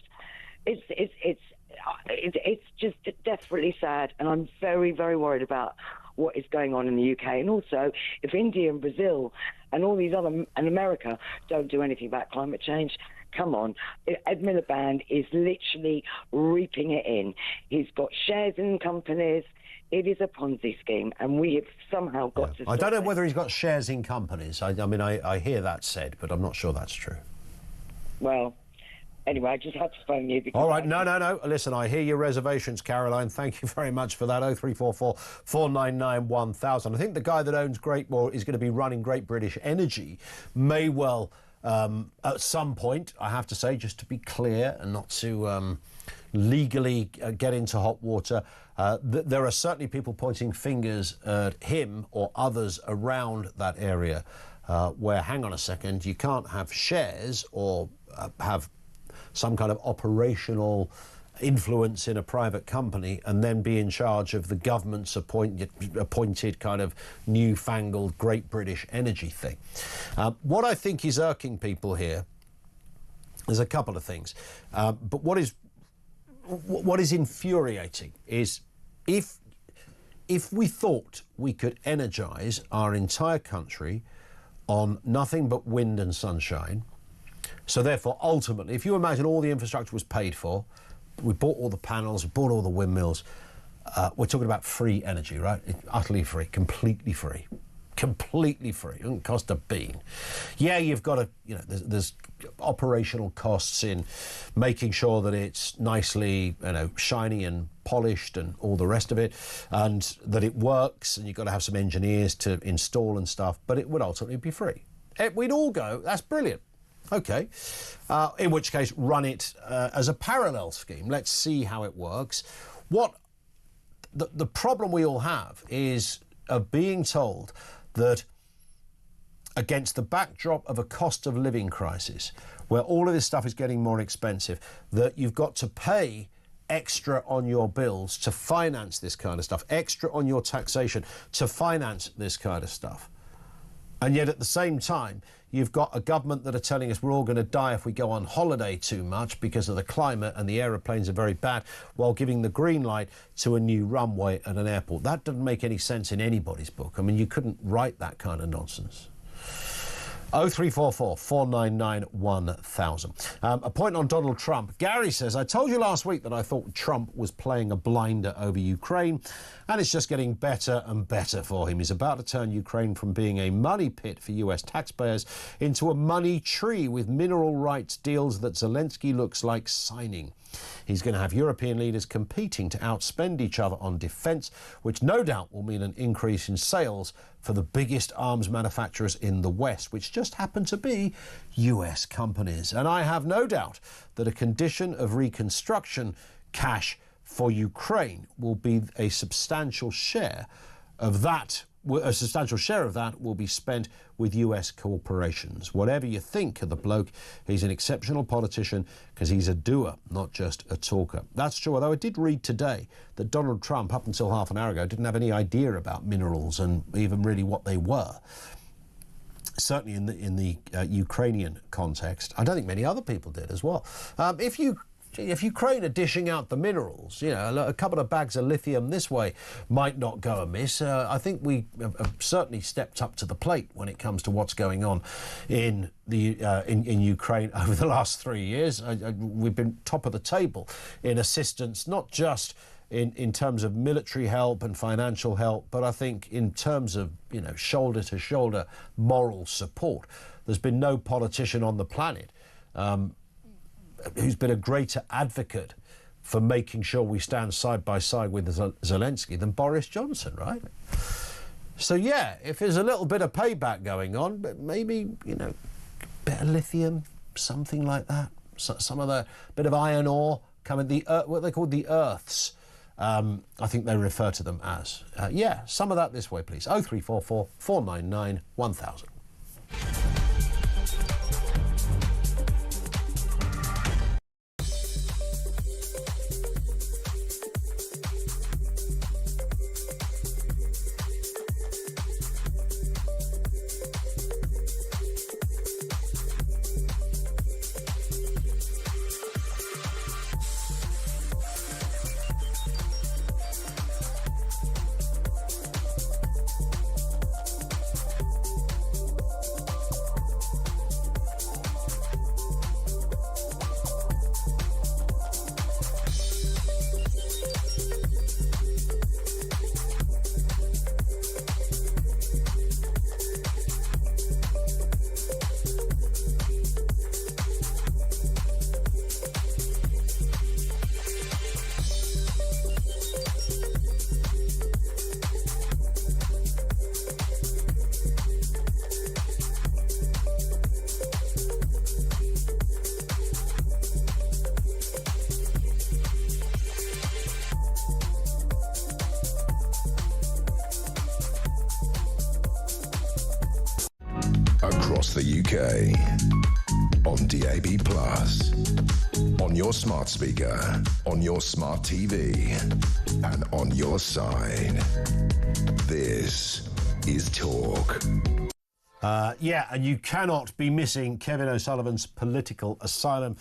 desperately sad, and I'm very, very worried about what is going on in the UK. And also, if India and Brazil and all these other, and America, don't do anything about climate change, come on. Ed Miliband is literally reaping it in. He's got shares in companies. It is a Ponzi scheme, and we have somehow got to stop I don't know it. whether he's got shares in companies. I mean, I hear that said, but I'm not sure that's true. Well, anyway, I just had to phone you because... All right, no. Listen, I hear your reservations, Caroline. Thank you very much for that. 0344 499 1000. I think the guy that owns is going to be running Great British Energy may well, at some point, I have to say, just to be clear and not to legally get into hot water, there are certainly people pointing fingers at him or others around that area where, hang on a second, you can't have shares or have some kind of operational influence in a private company and then be in charge of the government's appointed kind of newfangled Great British Energy thing. What I think is irking people here, there's a couple of things, but what is infuriating is if we thought we could energise our entire country on nothing but wind and sunshine. So therefore, ultimately, if you imagine all the infrastructure was paid for, we bought all the panels, we bought all the windmills, we're talking about free energy, right? Utterly free, completely free. Completely free. It doesn't cost a bean. Yeah, you've got to, there's operational costs in making sure that it's nicely, shiny and polished and all the rest of it, and that it works, and you've got to have some engineers to install and stuff, but it would ultimately be free. We'd all go, that's brilliant. OK, in which case run it as a parallel scheme. Let's see how it works. The problem we all have is being told that against the backdrop of a cost of living crisis, where all of this stuff is getting more expensive, that you've got to pay extra on your bills to finance this kind of stuff, extra on your taxation to finance this kind of stuff. And yet at the same time, you've got a government that are telling us we're all going to die if we go on holiday too much because of the climate and the aeroplanes are very bad, while giving the green light to a new runway at an airport. That doesn't make any sense in anybody's book. I mean, you couldn't write that kind of nonsense. 0344 499 1000. A point on Donald Trump. Gary says, I told you last week that I thought Trump was playing a blinder over Ukraine, and it's just getting better and better for him. He's about to turn Ukraine from being a money pit for US taxpayers into a money tree with mineral rights deals that Zelensky looks like signing. He's going to have European leaders competing to outspend each other on defence, which no doubt will mean an increase in sales for the biggest arms manufacturers in the West, which just happen to be US companies. And I have no doubt that a condition of reconstruction cash for Ukraine will be a substantial share of that. A substantial share of that will be spent with US corporations. Whatever you think of the bloke, he's an exceptional politician because he's a doer, not just a talker. That's true, although I did read today that Donald Trump, up until half an hour ago, didn't have any idea about minerals and even really what they were. Certainly in the Ukrainian context. I don't think many other people did as well. If Ukraine are dishing out the minerals, a couple of bags of lithium this way might not go amiss. I think we have certainly stepped up to the plate when it comes to what's going on in Ukraine over the last 3 years. We've been top of the table in assistance, not just in terms of military help and financial help, but I think in terms of shoulder to shoulder moral support. There's been no politician on the planet who's been a greater advocate for making sure we stand side by side with Zelensky than Boris Johnson, right? So, yeah, if there's a little bit of payback going on, but maybe, bit of lithium, something like that, some of the bit of iron ore, what they call the earths, I think they refer to them as. Some of that this way, please. 0344 499 1000. the UK. On DAB+, on your smart speaker, on your smart TV, and on your side. This is Talk. Yeah, and you cannot be missing Kevin O'Sullivan's Political Asylum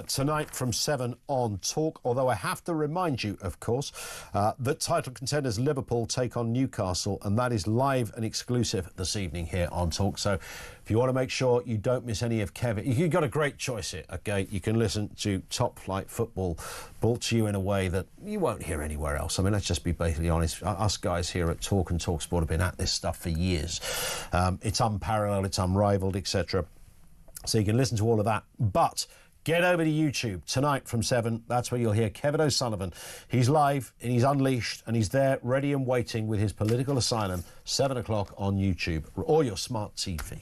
tonight from 7 on Talk, although I have to remind you, of course, that title contenders Liverpool take on Newcastle, and that is live and exclusive this evening here on Talk. So if you want to make sure you don't miss any of Kevin, you've got a great choice here, OK? You can listen to top-flight football brought to you in a way that you won't hear anywhere else. I mean, let's just be basically honest. Us guys here at Talk and Talk Sport have been at this stuff for years. It's unparalleled, it's unrivaled, etc. So you can listen to all of that. But get over to YouTube tonight from 7. That's where you'll hear Kevin O'Sullivan. He's live and he's unleashed and he's there ready and waiting with his Political Asylum, 7 o'clock on YouTube or your smart TV.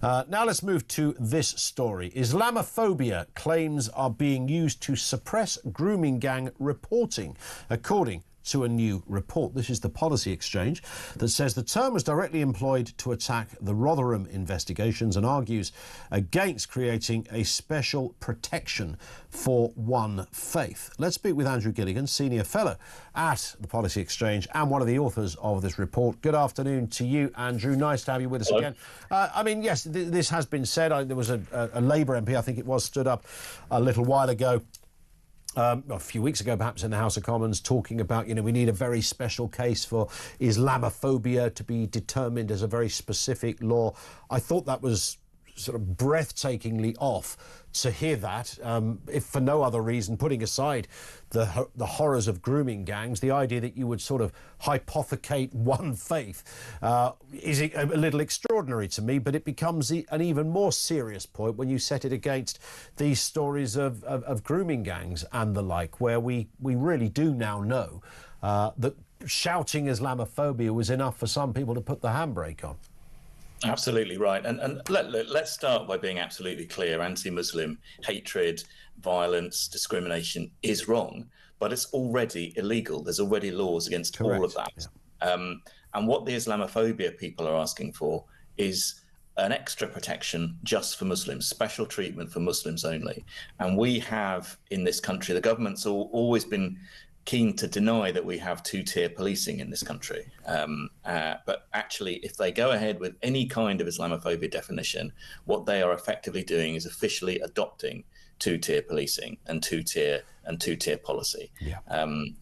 Now let's move to this story. Islamophobia claims are being used to suppress grooming gang reporting, according to a new report. This is the Policy Exchange that says the term was directly employed to attack the Rotherham investigations and argues against creating a special protection for one faith. Let's speak with Andrew Gilligan, Senior Fellow at the Policy Exchange and one of the authors of this report. Good afternoon to you, Andrew. Nice to have you with us again. I mean, yes, this has been said. There was a Labour MP, I think it was, stood up a little while ago, a few weeks ago, perhaps, in the House of Commons, talking about, we need a very special case for Islamophobia to be determined as a very specific law. I thought that was sort of breathtakingly off to hear that, if for no other reason, putting aside the horrors of grooming gangs, the idea that you would sort of hypothecate one faith is a little extraordinary to me, but it becomes an even more serious point when you set it against these stories of grooming gangs and the like, where we really do now know that shouting Islamophobia was enough for some people to put the handbrake on. Absolutely right. And let's start by being absolutely clear. Anti-Muslim hatred, violence, discrimination is wrong, but it's already illegal. There's already laws against all of that. Yeah. And what the Islamophobia people are asking for is an extra protection just for Muslims, special treatment for Muslims only. And we have in this country, the government's always been keen to deny that we have two-tier policing in this country. But actually, if they go ahead with any kind of Islamophobia definition, what they are effectively doing is officially adopting two-tier policing and two-tier policy. Yeah.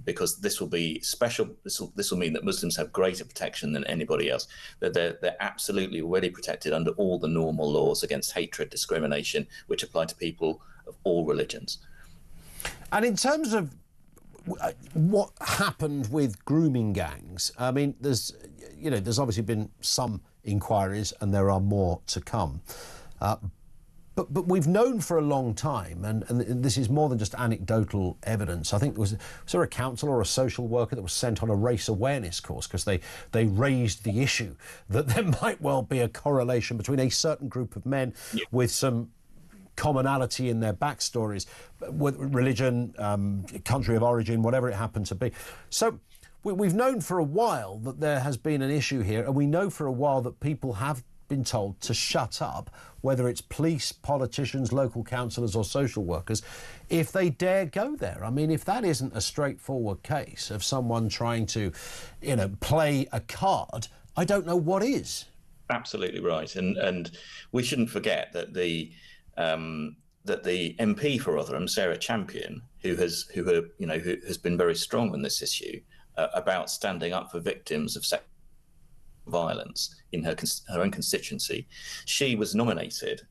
Because this will be special. This will mean that Muslims have greater protection than anybody else. That they're absolutely already protected under all the normal laws against hatred, discrimination, which apply to people of all religions. And in terms of what happened with grooming gangs, I mean, there's obviously been some inquiries and there are more to come. But we've known for a long time, and this is more than just anecdotal evidence. I think was there a counsellor or a social worker that was sent on a race awareness course because they raised the issue that there might well be a correlation between a certain group of men with some commonality in their backstories, with religion, country of origin, whatever it happened to be. So we've known for a while that there has been an issue here, and we know for a while that people have been told to shut up, whether it's police, politicians, local councillors or social workers, if they dare go there. I mean, if that isn't a straightforward case of someone trying to, play a card, I don't know what is. Absolutely right. And we shouldn't forget that the MP for Rotherham, Sarah Champion, who has been very strong on this issue about standing up for victims of sexual violence in her own constituency, she was nominated,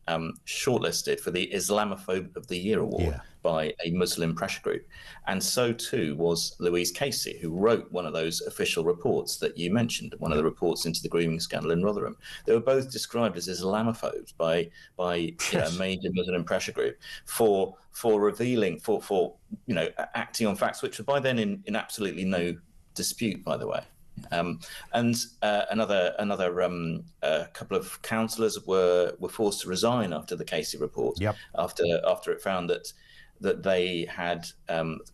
shortlisted for the Islamophobe of the Year award by a Muslim pressure group, and so too was Louise Casey, who wrote one of those official reports that you mentioned, one of the reports into the grooming scandal in Rotherham. They were both described as Islamophobes by a major Muslim pressure group for revealing for acting on facts which were by then in absolutely no dispute, by the way. Another couple of councillors were forced to resign after the Casey report, after it found that that they had,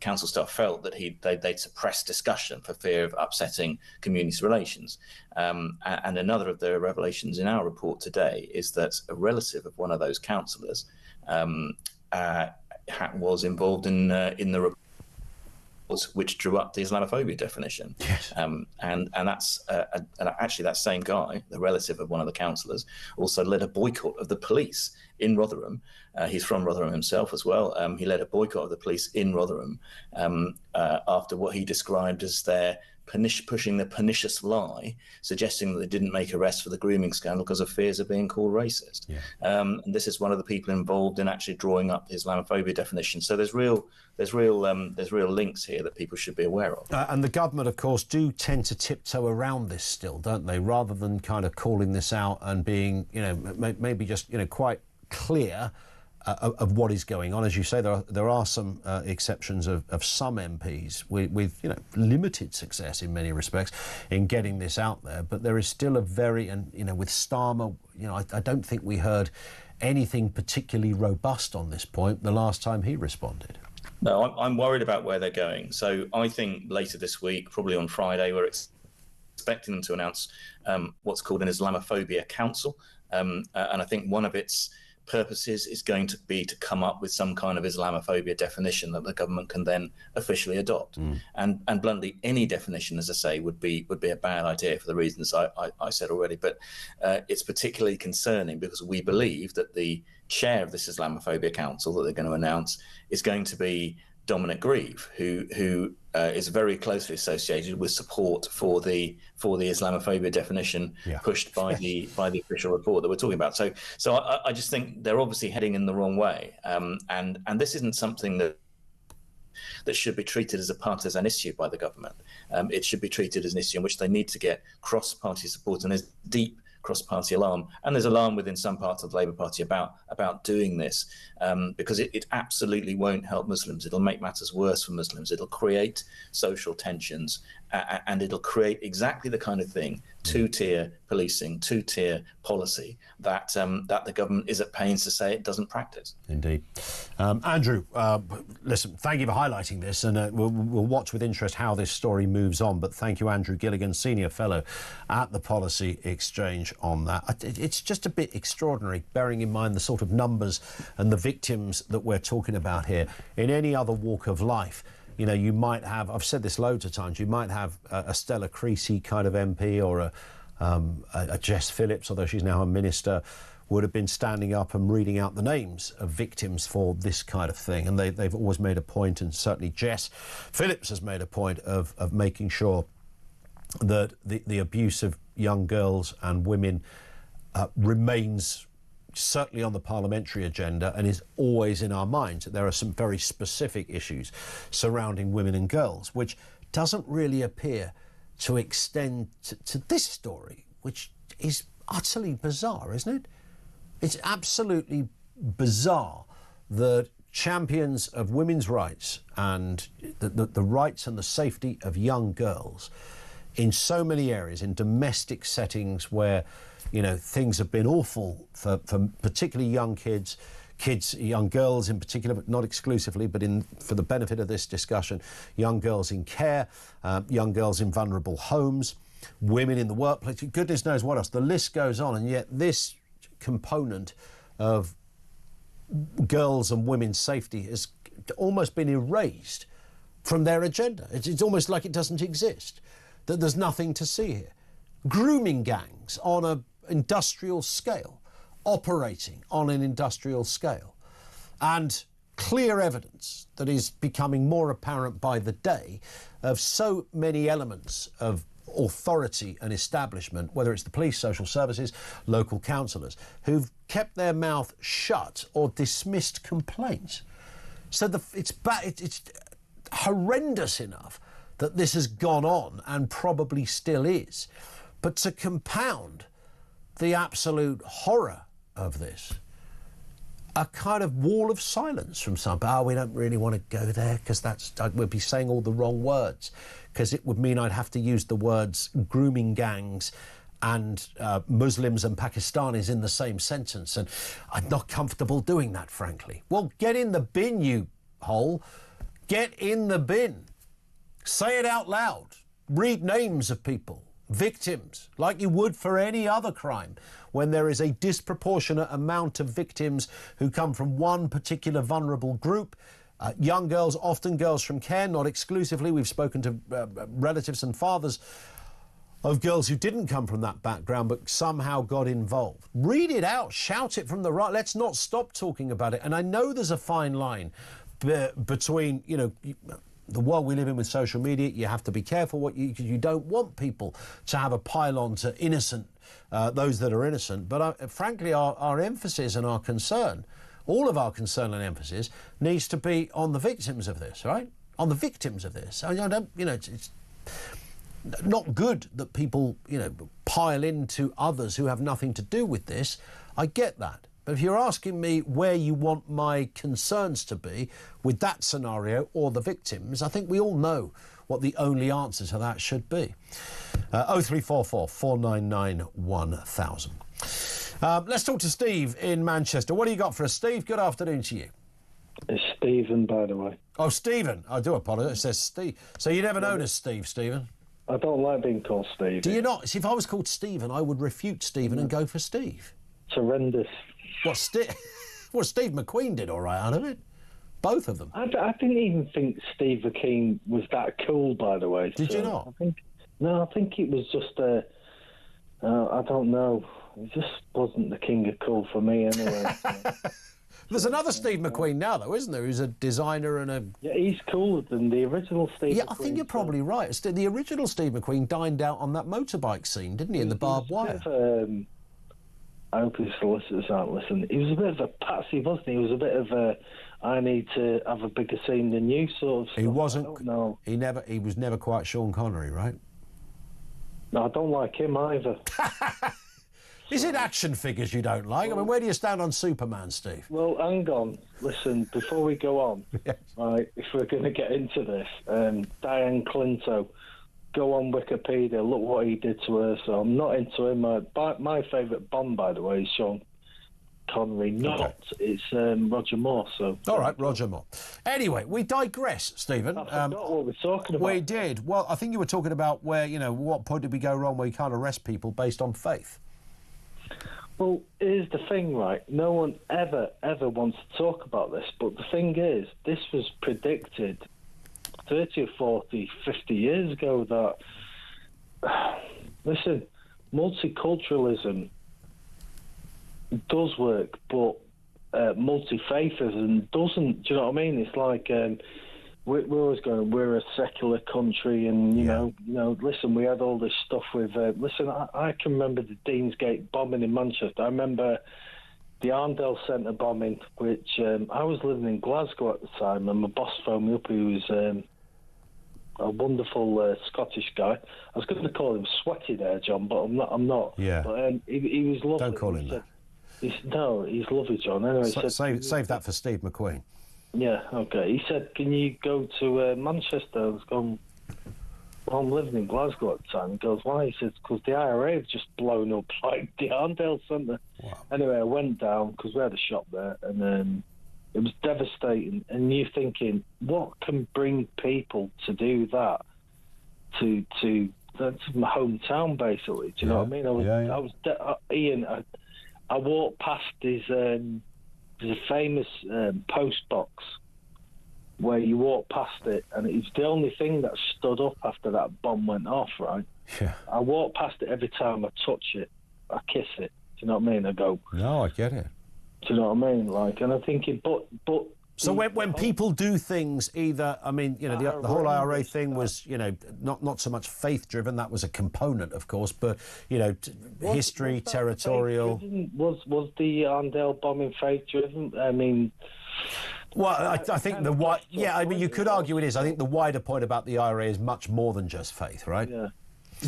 council staff felt that they'd suppressed discussion for fear of upsetting community relations. And another of the revelations in our report today is that a relative of one of those councillors was involved in the report which drew up the Islamophobia definition. Yes. And that's actually that same guy, the relative of one of the councillors, also led a boycott of the police in Rotherham. He's from Rotherham himself as well. He led a boycott of the police in Rotherham after what he described as their pushing the pernicious lie, suggesting that they didn't make arrests for the grooming scandal because of fears of being called racist. Yeah. And this is one of the people involved in actually drawing up the Islamophobia definition. So there's real links here that people should be aware of. And the government, of course, do tend to tiptoe around this still, don't they? Rather than kind of calling this out and being, maybe just, quite clear of what is going on. As you say, there are some exceptions of some MPs with limited success in many respects in getting this out there, but there is still a very, and with Starmer, I don't think we heard anything particularly robust on this point the last time he responded. No, I'm worried about where they're going. So I think later this week, probably on Friday, we're expecting them to announce what's called an Islamophobia Council, and I think one of its purposes is going to be to come up with some kind of Islamophobia definition that the government can then officially adopt. And bluntly, any definition, as I say, would be a bad idea for the reasons I said already. But it's particularly concerning because we believe that the chair of this Islamophobia Council that they're going to announce is going to be Dominic Grieve, who is very closely associated with support for the Islamophobia definition pushed by the official report that we're talking about. So I just think they're obviously heading in the wrong way, and this isn't something that should be treated as a partisan issue by the government. It should be treated as an issue in which they need to get cross-party support, and there's deep cross-party alarm, and there's alarm within some parts of the Labour Party about doing this, because it absolutely won't help Muslims. It'll make matters worse for Muslims. It'll create social tensions, and it'll create exactly the kind of thing, two-tier policing, two-tier policy that the government is at pains to say it doesn't practice. Indeed. Andrew, listen, thank you for highlighting this, and we'll watch with interest how this story moves on. But thank you, Andrew Gilligan, Senior Fellow at the Policy Exchange, on that. It's just a bit extraordinary, bearing in mind the sort of numbers and the victims that we're talking about here. In any other walk of life, you might have, I've said this loads of times, you might have a Stella Creasy kind of MP or a Jess Phillips, although she's now a minister, would have been standing up and reading out the names of victims for this kind of thing. And they've always made a point, and certainly Jess Phillips has made a point of making sure that the abuse of young girls and women remains certainly on the parliamentary agenda and is always in our minds. There are some very specific issues surrounding women and girls, which doesn't really appear to extend to this story, which is utterly bizarre, isn't it? It's absolutely bizarre that champions of women's rights and the rights and the safety of young girls in so many areas, in domestic settings where things have been awful for particularly young kids, young girls in particular, but not exclusively, but for the benefit of this discussion, young girls in care, young girls in vulnerable homes, women in the workplace, goodness knows what else. The list goes on, and yet this component of girls' and women's safety has almost been erased from their agenda. It's almost like it doesn't exist, that there's nothing to see here. Grooming gangs on an industrial scale, operating on an industrial scale, and clear evidence that is becoming more apparent by the day of so many elements of authority and establishment, whether it's the police, social services, local councillors, who've kept their mouth shut or dismissed complaints. So it's horrendous enough that this has gone on and probably still is. But to compound the absolute horror of this, a kind of wall of silence from some. We don't really want to go there because we'd be saying all the wrong words, because it would mean I'd have to use the words grooming gangs and Muslims and Pakistanis in the same sentence, and I'm not comfortable doing that, frankly. Well, get in the bin, you hole, get in the bin. Say it out loud. Read names of people, victims, like you would for any other crime, when there is a disproportionate amount of victims who come from one particular vulnerable group. Young girls, often girls from care, not exclusively. We've spoken to relatives and fathers of girls who didn't come from that background but somehow got involved. Read it out, shout it from the right. Let's not stop talking about it. And I know there's a fine line between, you know, the world we live in with social media. You have to be careful what you don't want people to have a pile-on to innocent, those that are innocent. But frankly, our emphasis and our concern, all of our concern and emphasis, needs to be on the victims of this, right? On the victims of this. I don't, you know, it's not good that people, you know, pile into others who have nothing to do with this. I get that. But if you're asking me where you want my concerns to be with that scenario or the victims, I think we all know what the only answer to that should be. 0344 499 1000. Let's talk to Steve in Manchester. What do you got for us, Steve? Good afternoon to you. It's Stephen, by the way. Oh, Stephen. I do apologise. It says Steve. So you never known as Steve, Stephen? I don't like being called Steve. Do you not? See, if I was called Stephen, I would refute Stephen and go for Steve. It's horrendous. What, Steve McQueen did all right out of it. Both of them. I didn't even think Steve McQueen was that cool, by the way. Did you not? I think it was just I don't know. He just wasn't the king of cool for me anyway. There's another Steve McQueen now, though, isn't there? Who's a designer and a... Yeah, he's cooler than the original Steve McQueen. Yeah, I think you're probably right. The original Steve McQueen dined out on that motorbike scene, didn't he, in the barbed wire? I hope his solicitors aren't listening. He was a bit of a patsy, wasn't he? He was a bit of a, I need to have a bigger scene than you sort of stuff. He wasn't... No. He was never quite Sean Connery, right? No, I don't like him either. Is it action figures you don't like? I mean, where do you stand on Superman, Steve? Well, hang on. Listen, before we go on, right, if we're going to get into this, Diane Clinto, go on Wikipedia, look what he did to her. So I'm not into him. My favourite Bond, by the way, is Sean Connery. It's Roger Moore. So all right, Roger Moore. Anyway, we digress, Stephen. I forgot what we're talking about. We did. Well, I think you were talking about where, you know, what point did we go wrong where you can't arrest people based on faith? Well, here's the thing, right? No one ever wants to talk about this, but the thing is, this was predicted 30 or 40, 50 years ago that, listen, multiculturalism does work, but multi-faithism doesn't. Do you know what I mean? It's like we're always going, we're a secular country, and you know, listen, we had all this stuff with. Listen, I can remember the Deansgate bombing in Manchester. I remember the Arndale Centre bombing, which I was living in Glasgow at the time, and my boss phoned me up, who was a wonderful Scottish guy. I was going to call him Sweaty there, John, but I'm not. Yeah. But he was lovely. Don't call him that. He's lovely, John. Anyway, save that for Steve McQueen. Yeah, okay. He said, can you go to Manchester? I was going, well, I'm living in Glasgow at the time. He goes, why? He says, because the IRA have just blown up like the Arndale Centre. Wow. Anyway, I went down because we had a shop there, and it was devastating. And you're thinking, what can bring people to do that? That's my hometown, basically. Do you know what I mean? Ian, I walked past his... there's a famous post box where you walk past it, and it's the only thing that stood up after that bomb went off, right? Yeah. I walk past it every time I touch it. I kiss it. Do you know what I mean? I go... No, I get it. Do you know what I mean? Like, and I'm thinking, but... So when people do things, either, I mean, you know, the whole IRA thing was, you know, not so much faith-driven. That was a component, of course, but, you know, history, territorial... Was the Arndale bombing faith-driven? I mean... Well, I think I mean, you could argue it is. I think the wider point about the IRA is much more than just faith, right? Yeah.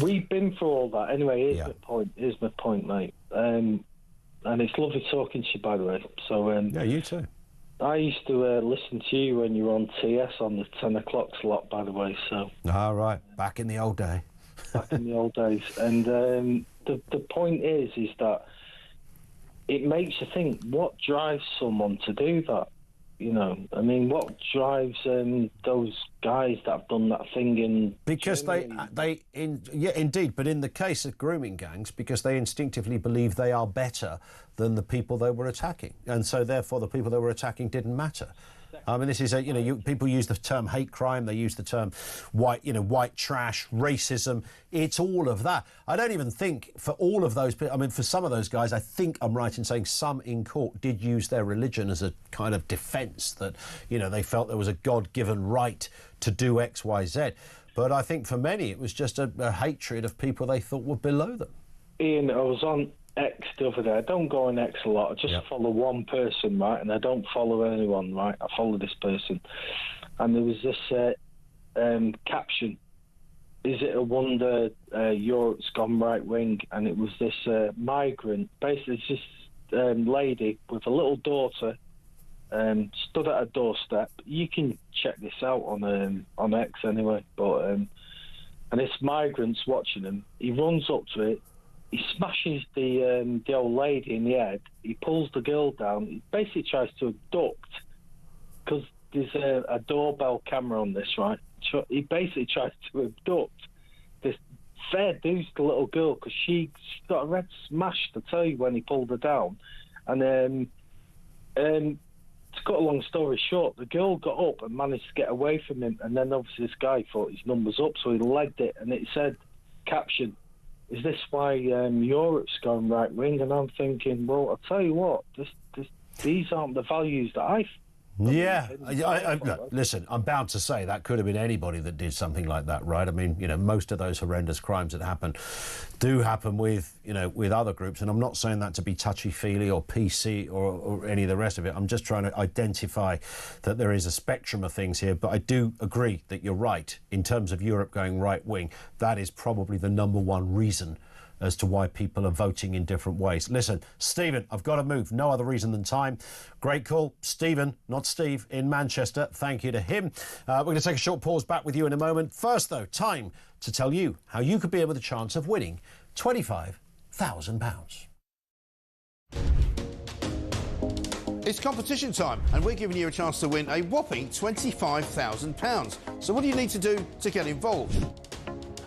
We've been through all that. Anyway, here's my point, mate. And it's lovely talking to you, by the way. So yeah, you too. I used to listen to you when you were on TS on the 10 o'clock slot, by the way. So. All right, back in the old day. Back in the old days, and the point is that it makes you think: what drives someone to do that? You know, I mean, what drives those guys that have done that thing in because Germany? Indeed, but in the case of grooming gangs, because they instinctively believe they are better than the people they were attacking, and so therefore the people they were attacking didn't matter. I mean, this is people use the term hate crime, they use the term white trash, racism. It's all of that. I don't even think for all of those people, I mean, for some of those guys, I think I'm right in saying some in court did use their religion as a kind of defence that, they felt there was a God-given right to do X, Y, Z. But I think for many, it was just a hatred of people they thought were below them. Ian, I was on X the other day. I don't go on X a lot. I just follow one person, right? And I don't follow anyone, right? I follow this person. And there was this caption, "Is it a wonder Europe's gone right wing?" And it was this migrant, basically it's this lady with a little daughter, stood at a doorstep. You can check this out on X anyway. But and this migrant's watching him. He runs up to it. He smashes the old lady in the head. He pulls the girl down. He basically tries to abduct, because there's a doorbell camera on this, right? He basically tries to abduct this fair dues the little girl, because she got her head smashed, I tell you, when he pulled her down. And to cut a long story short, the girl got up and managed to get away from him. And then obviously this guy thought his number's up, so he legged it. And it said, caption, "Is this why Europe's going right wing?" And I'm thinking, well, I'll tell you what, these aren't the values that I look, listen, I'm bound to say that could have been anybody that did something like that, right? I mean, most of those horrendous crimes that happen do happen with other groups, and I'm not saying that to be touchy-feely or PC or any of the rest of it. I'm just trying to identify that there is a spectrum of things here, but I do agree that you're right. In terms of Europe going right-wing, that is probably the number one reason as to why people are voting in different ways. Listen, Stephen, I've got to move. No other reason than time. Great call. Stephen, not Steve, in Manchester. Thank you to him. We're going to take a short pause, back with you in a moment. First, though, time to tell you how you could be in with a chance of winning £25,000. It's competition time, and we're giving you a chance to win a whopping £25,000. So what do you need to do to get involved?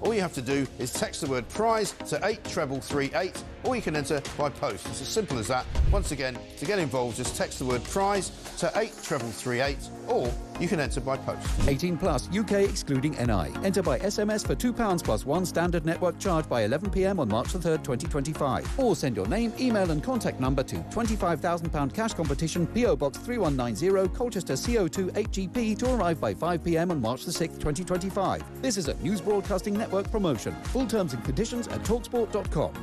All you have to do is text the word prize to 83338, or you can enter by post. It's as simple as that. Once again, to get involved, just text the word prize to 83338, or you can enter by post. 18 plus, UK excluding NI. Enter by SMS for £2 plus one standard network charge by 11 p.m. on March the 3rd, 2025. Or send your name, email and contact number to £25,000 cash competition, PO Box 3190, Colchester CO2 8GP, to arrive by 5 p.m. on March the 6th, 2025. This is a News Broadcasting Network promotion. Full terms and conditions at talksport.com.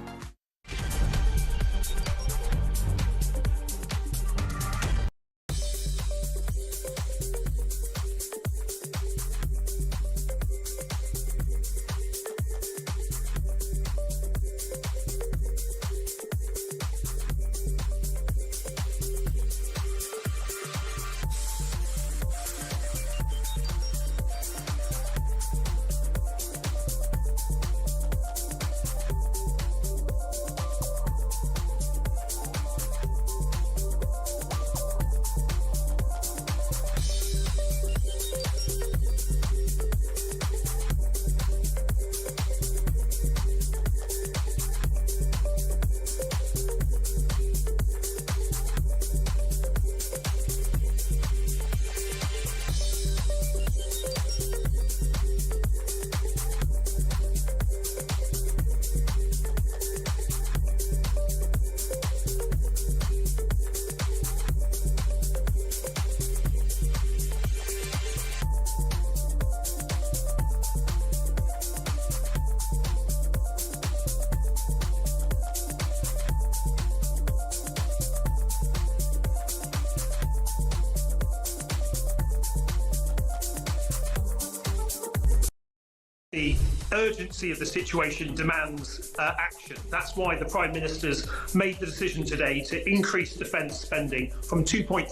urgency of the situation demands action. That's why the Prime Minister's made the decision today to increase defence spending from 2.3%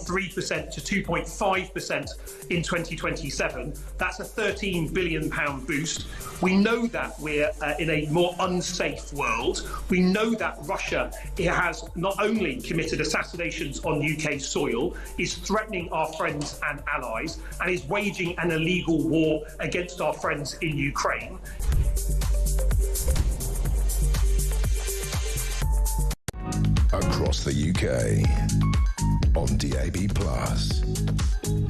to 2.5% in 2027. That's a £13 billion boost. We know that we're in a more unsafe world. We know that Russia has not only committed assassinations on UK soil, is threatening our friends and allies, and is waging an illegal war against our friends in Ukraine. Across the UK, on DAB+,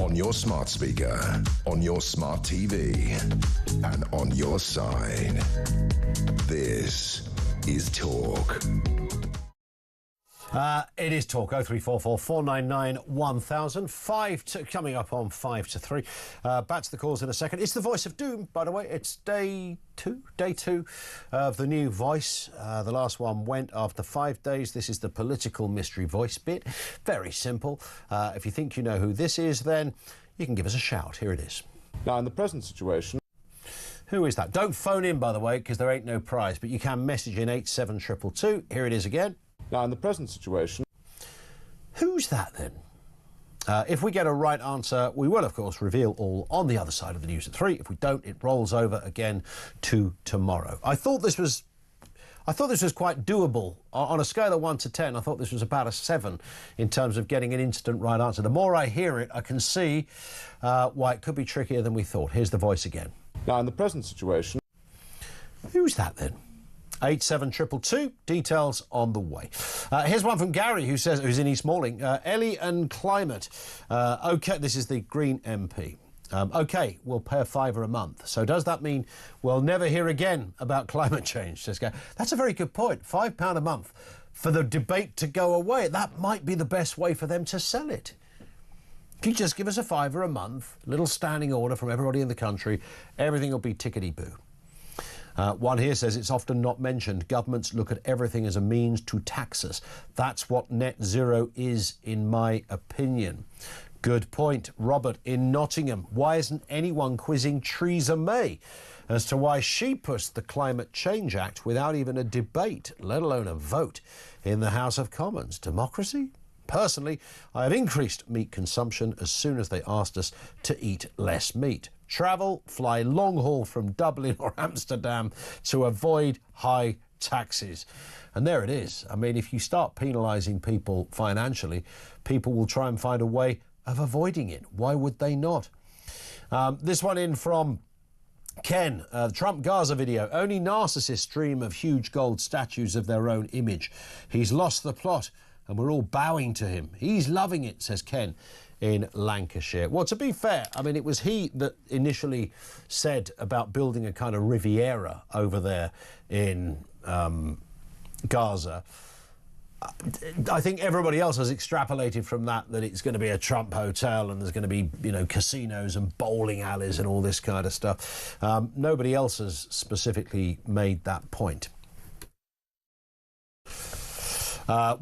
on your smart speaker, on your smart TV, and on your side. This is Talk. It is Talk. 0344 499 1000. Coming up on 5 to 3. Back to the calls in a second. It's the voice of doom, by the way. It's day two of the new voice. The last one went after 5 days. This is the political mystery voice bit. Very simple. If you think you know who this is, then you can give us a shout. Here it is. Now, in the present situation... Who is that? Don't phone in, by the way, because there ain't no prize, but you can message in 87222. Here it is again. Now, in the present situation... Who's that, then? If we get a right answer, we will, of course, reveal all on the other side of the news at 3. If we don't, it rolls over again to tomorrow. I thought this was quite doable. On a scale of 1 to 10, I thought this was about a 7 in terms of getting an instant right answer. The more I hear it, I can see why it could be trickier than we thought. Here's the voice again. Now, in the present situation... Who's that, then? 87222, details on the way. Here's one from Gary, who's in East Malling. Ellie and climate. OK, this is the Green MP. OK, we'll pay a £5 a month. So does that mean we'll never hear again about climate change, says Gary. That's a very good point. £5 a month for the debate to go away. That might be the best way for them to sell it. If you just give us a £5 a month, little standing order from everybody in the country, everything will be tickety-boo. One here says it's often not mentioned. Governments look at everything as a means to tax us. That's what net zero is, in my opinion. Good point. Robert in Nottingham. Why isn't anyone quizzing Theresa May as to why she pushed the Climate Change Act without even a debate, let alone a vote, in the House of Commons? Democracy? Personally, I have increased meat consumption as soon as they asked us to eat less meat. Travel, fly long haul from Dublin or Amsterdam to avoid high taxes. And there it is. I mean, if you start penalising people financially, people will try and find a way of avoiding it. Why would they not? This one in from Ken, Trump Gaza video. Only narcissists dream of huge gold statues of their own image. He's lost the plot and we're all bowing to him. He's loving it, says Ken in Lancashire. Well, to be fair, I mean, it was he that initially said about building a kind of Riviera over there in Gaza. I think everybody else has extrapolated from that it's going to be a Trump hotel and there's going to be, you know, casinos and bowling alleys and all this kind of stuff. Nobody else has specifically made that point.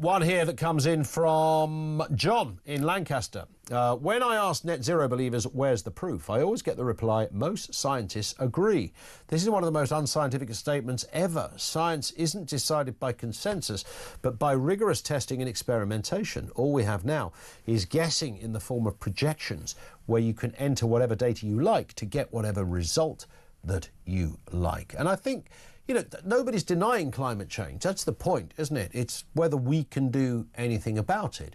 One here that comes in from John in Lancaster. When I ask net zero believers, where's the proof? I always get the reply, most scientists agree. This is one of the most unscientific statements ever. Science isn't decided by consensus, but by rigorous testing and experimentation. All we have now is guessing in the form of projections, where you can enter whatever data you like to get whatever result that you like. And I think, you know, nobody's denying climate change. That's the point, isn't it? It's whether we can do anything about it.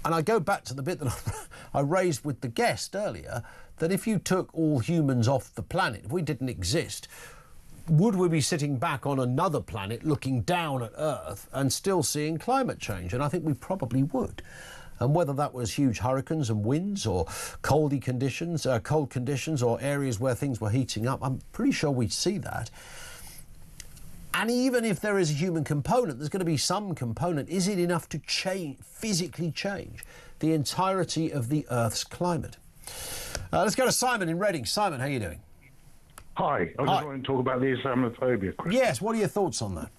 And I go back to the bit that I raised with the guest earlier, that if you took all humans off the planet, if we didn't exist, would we be sitting back on another planet looking down at Earth and still seeing climate change? And I think we probably would. And whether that was huge hurricanes and winds or cold conditions or areas where things were heating up, I'm pretty sure we'd see that. And even if there is a human component, there's going to be some component. Is it enough to physically change the entirety of the Earth's climate? Let's go to Simon in Reading. Simon, how are you doing? Hi. I just want to talk about the Islamophobia question. Yes, what are your thoughts on that?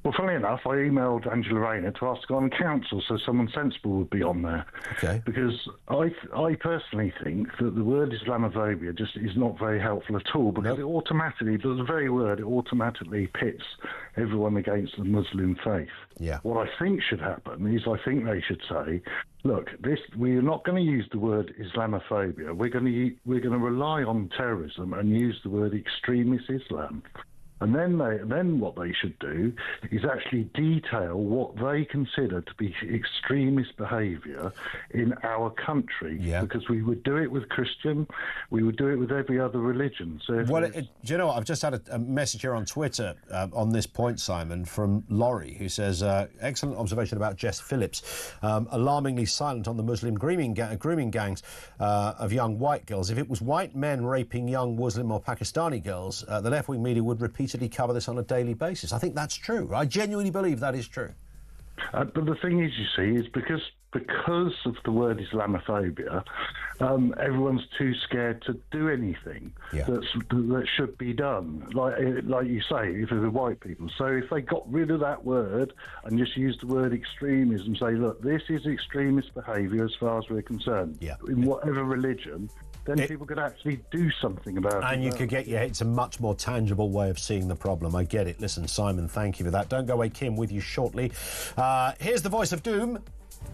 Well, funnily enough, I emailed Angela Rayner to ask to go on council so someone sensible would be on there. Okay. Because I personally think that the word Islamophobia just is not very helpful at all, because it automatically, the very word, it automatically pits everyone against the Muslim faith. Yeah. What I think should happen is I think they should say, look, we're not going to use the word Islamophobia. We're going to rely on terrorism and use the word extremist Islam. And then what they should do is actually detail what they consider to be extremist behaviour in our country. Yeah. Because we would do it with Christian, we would do it with every other religion. So do you know what? I've just had a message here on Twitter on this point, Simon, from Laurie, who says, excellent observation about Jess Phillips, alarmingly silent on the Muslim grooming gangs of young white girls. If it was white men raping young Muslim or Pakistani girls, the left-wing media would repeatedly cover this on a daily basis. I think that's true. I genuinely believe that is true. But the thing is, you see, is because of the word Islamophobia, everyone's too scared to do anything that should be done. Like you say, if they're white people. So if they got rid of that word and just used the word extremism, say, look, this is extremist behaviour as far as we're concerned, in whatever religion, then people could actually do something about it. And you could get, it's a much more tangible way of seeing the problem. I get it. Listen, Simon, thank you for that. Don't go away, Kim, with you shortly. Here's the voice of doom.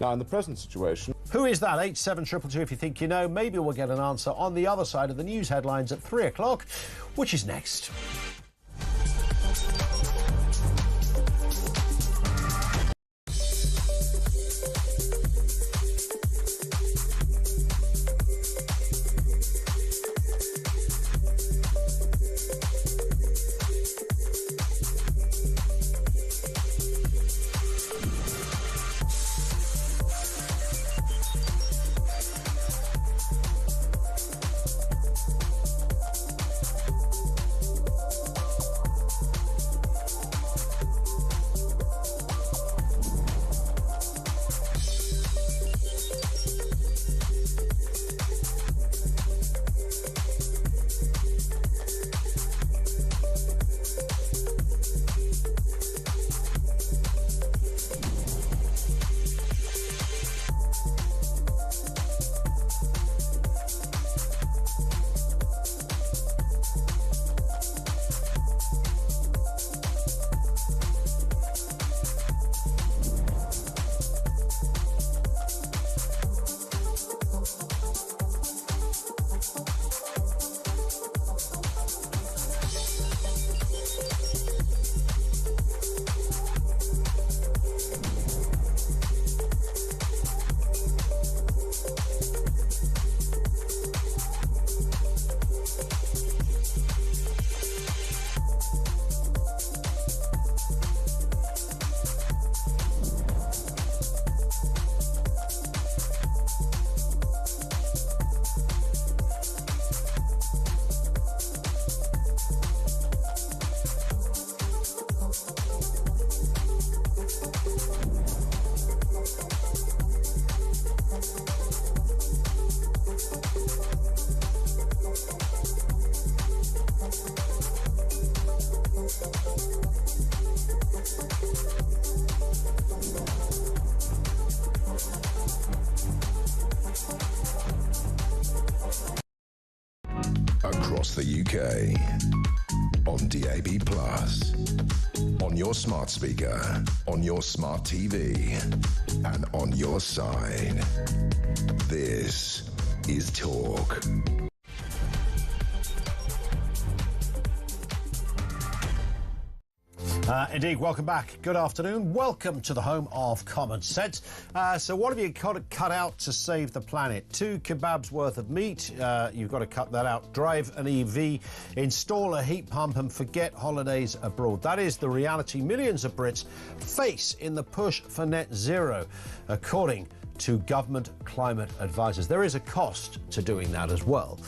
Now, in the present situation... Who is that? 87222 if you think you know. Maybe we'll get an answer on the other side of the news headlines at 3 o'clock, which is next. Across the UK, on DAB+, on your smart speaker, on your smart TV, and on your side. This is Talk. Indeed, welcome back. Good afternoon. Welcome to the home of common sense. So what have you got to cut out to save the planet? 2 kebabs worth of meat. You've got to cut that out. Drive an EV, install a heat pump and forget holidays abroad. That is the reality millions of Brits face in the push for net zero, according to government climate advisors. There is a cost to doing that as well.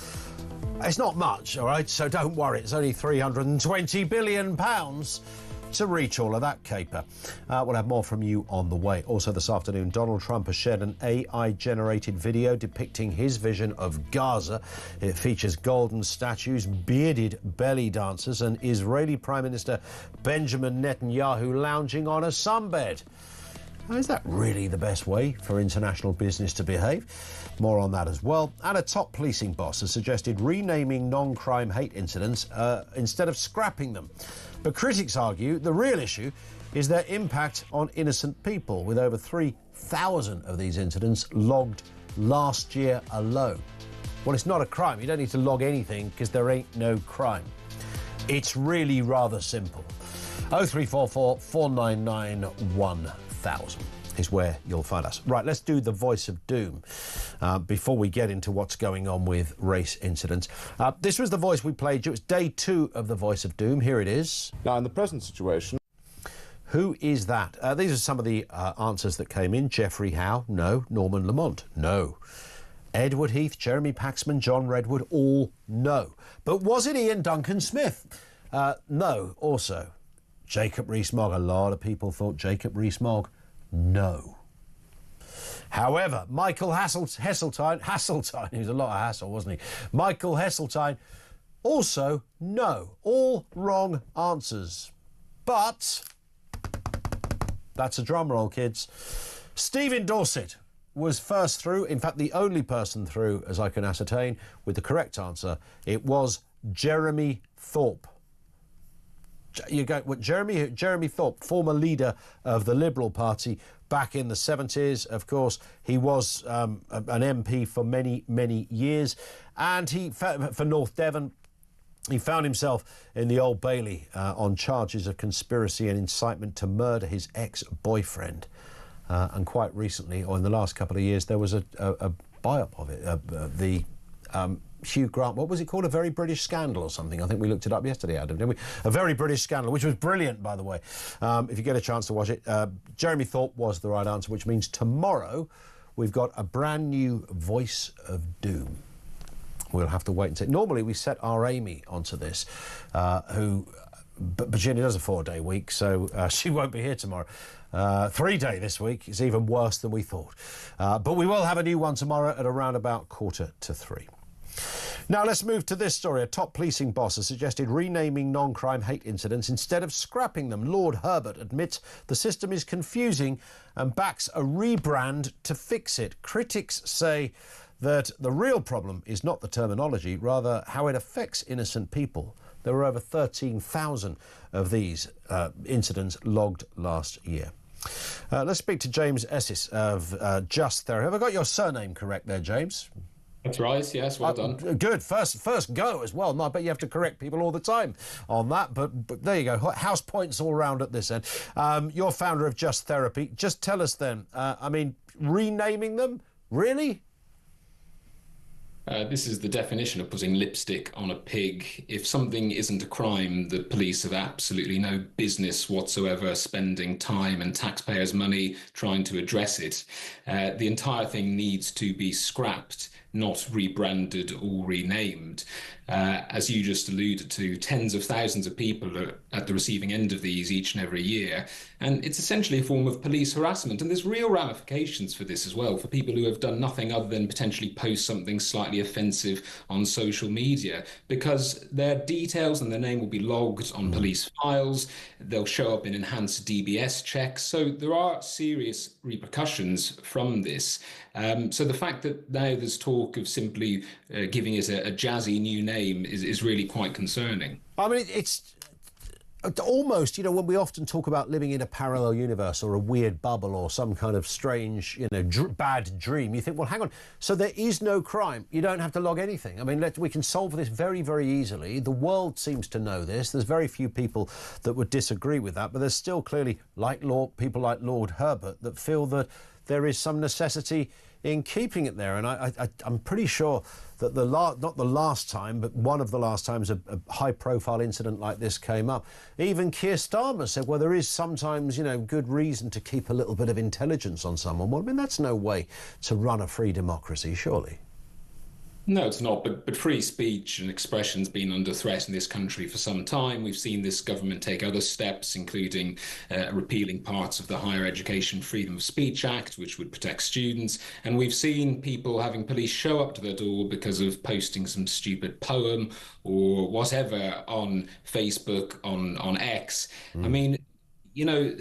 It's not much, all right, so don't worry. It's only £320 billion. to reach all of that caper. We'll have more from you on the way. Also this afternoon, Donald Trump has shared an AI-generated video depicting his vision of Gaza. It features golden statues, bearded belly dancers and Israeli Prime Minister Benjamin Netanyahu lounging on a sunbed. Is that really the best way for international business to behave? More on that as well. And a top policing boss has suggested renaming non-crime hate incidents instead of scrapping them. But critics argue the real issue is their impact on innocent people, with over 3,000 of these incidents logged last year alone. Well, it's not a crime. You don't need to log anything because there ain't no crime. It's really rather simple. 0344 499 1000 is where you'll find us. Right, let's do the voice of doom before we get into what's going on with race incidents. This was the voice we played you. It's day 2 of the voice of doom. Here it is. Now, in the present situation... Who is that? These are some of the answers that came in. Geoffrey Howe, no. Norman Lamont, no. Edward Heath, Jeremy Paxman, John Redwood, all no. But was it Ian Duncan Smith? No, also. Jacob Rees-Mogg, a lot of people thought Jacob Rees-Mogg, no. However, Michael Hasseltine, he was a lot of hassle, wasn't he? Michael Hasseltine, also no. All wrong answers. But that's a drum roll, kids. Stephen Dorset was first through, in fact the only person through, as I can ascertain, with the correct answer. It was Jeremy Thorpe. Jeremy Thorpe, former leader of the Liberal Party back in the 70s. Of course, he was an MP for many, many years. And he, for North Devon, he found himself in the Old Bailey on charges of conspiracy and incitement to murder his ex-boyfriend. And quite recently, or in the last couple of years, there was a biop of it. Hugh Grant, what was it called? A Very British Scandal or something? I think we looked it up yesterday, Adam, didn't we? A Very British Scandal, which was brilliant, by the way. If you get a chance to watch it. Jeremy Thorpe was the right answer, which means tomorrow we've got a brand new voice of doom. We'll have to wait and see. Normally we set our Amy onto this, but Jenny does a 4-day week, so she won't be here tomorrow. 3-day this week is even worse than we thought. But we will have a new one tomorrow at around about 2:45. Now let's move to this story. A top policing boss has suggested renaming non-crime hate incidents instead of scrapping them. Lord Herbert admits the system is confusing and backs a rebrand to fix it. Critics say that the real problem is not the terminology, rather how it affects innocent people. There were over 13,000 of these incidents logged last year. Let's speak to James Essis of Just Therapy. Have I got your surname correct there, James? That's right, yes, well done. Good, first go as well. No, I bet you have to correct people all the time on that, but there you go. House points all round at this end. You're founder of Just Therapy. Just tell us then, I mean, renaming them? Really? This is the definition of putting lipstick on a pig. If something isn't a crime, the police have absolutely no business whatsoever spending time and taxpayers' money trying to address it. The entire thing needs to be scrapped, not rebranded or renamed. As you just alluded to, tens of thousands of people are at the receiving end of these each and every year. And it's essentially a form of police harassment. And there's real ramifications for this as well, for people who have done nothing other than potentially post something slightly offensive on social media, because their details and their name will be logged on police files. They'll show up in enhanced DBS checks. So there are serious repercussions from this. So the fact that now there's talk of simply giving it a jazzy new name is really quite concerning. I mean, it's almost, you know, when we often talk about living in a parallel universe or a weird bubble or some kind of strange, you know, bad dream, you think, well, hang on, so there is no crime. You don't have to log anything. I mean, we can solve this very, very easily. The world seems to know this. There's very few people that would disagree with that, but there's still clearly, people like Lord Herbert, that feel that there is some necessity in keeping it there. And I'm pretty sure that not the last time, but one of the last times a high-profile incident like this came up, even Keir Starmer said, well, there is sometimes, you know, good reason to keep a little bit of intelligence on someone. Well, I mean, that's no way to run a free democracy, surely. No, it's not. But free speech and expression's been under threat in this country for some time. We've seen this government take other steps, including repealing parts of the Higher Education Freedom of Speech Act, which would protect students. And we've seen people having police show up to their door because of posting some stupid poem or whatever on Facebook, on X. I mean, you know,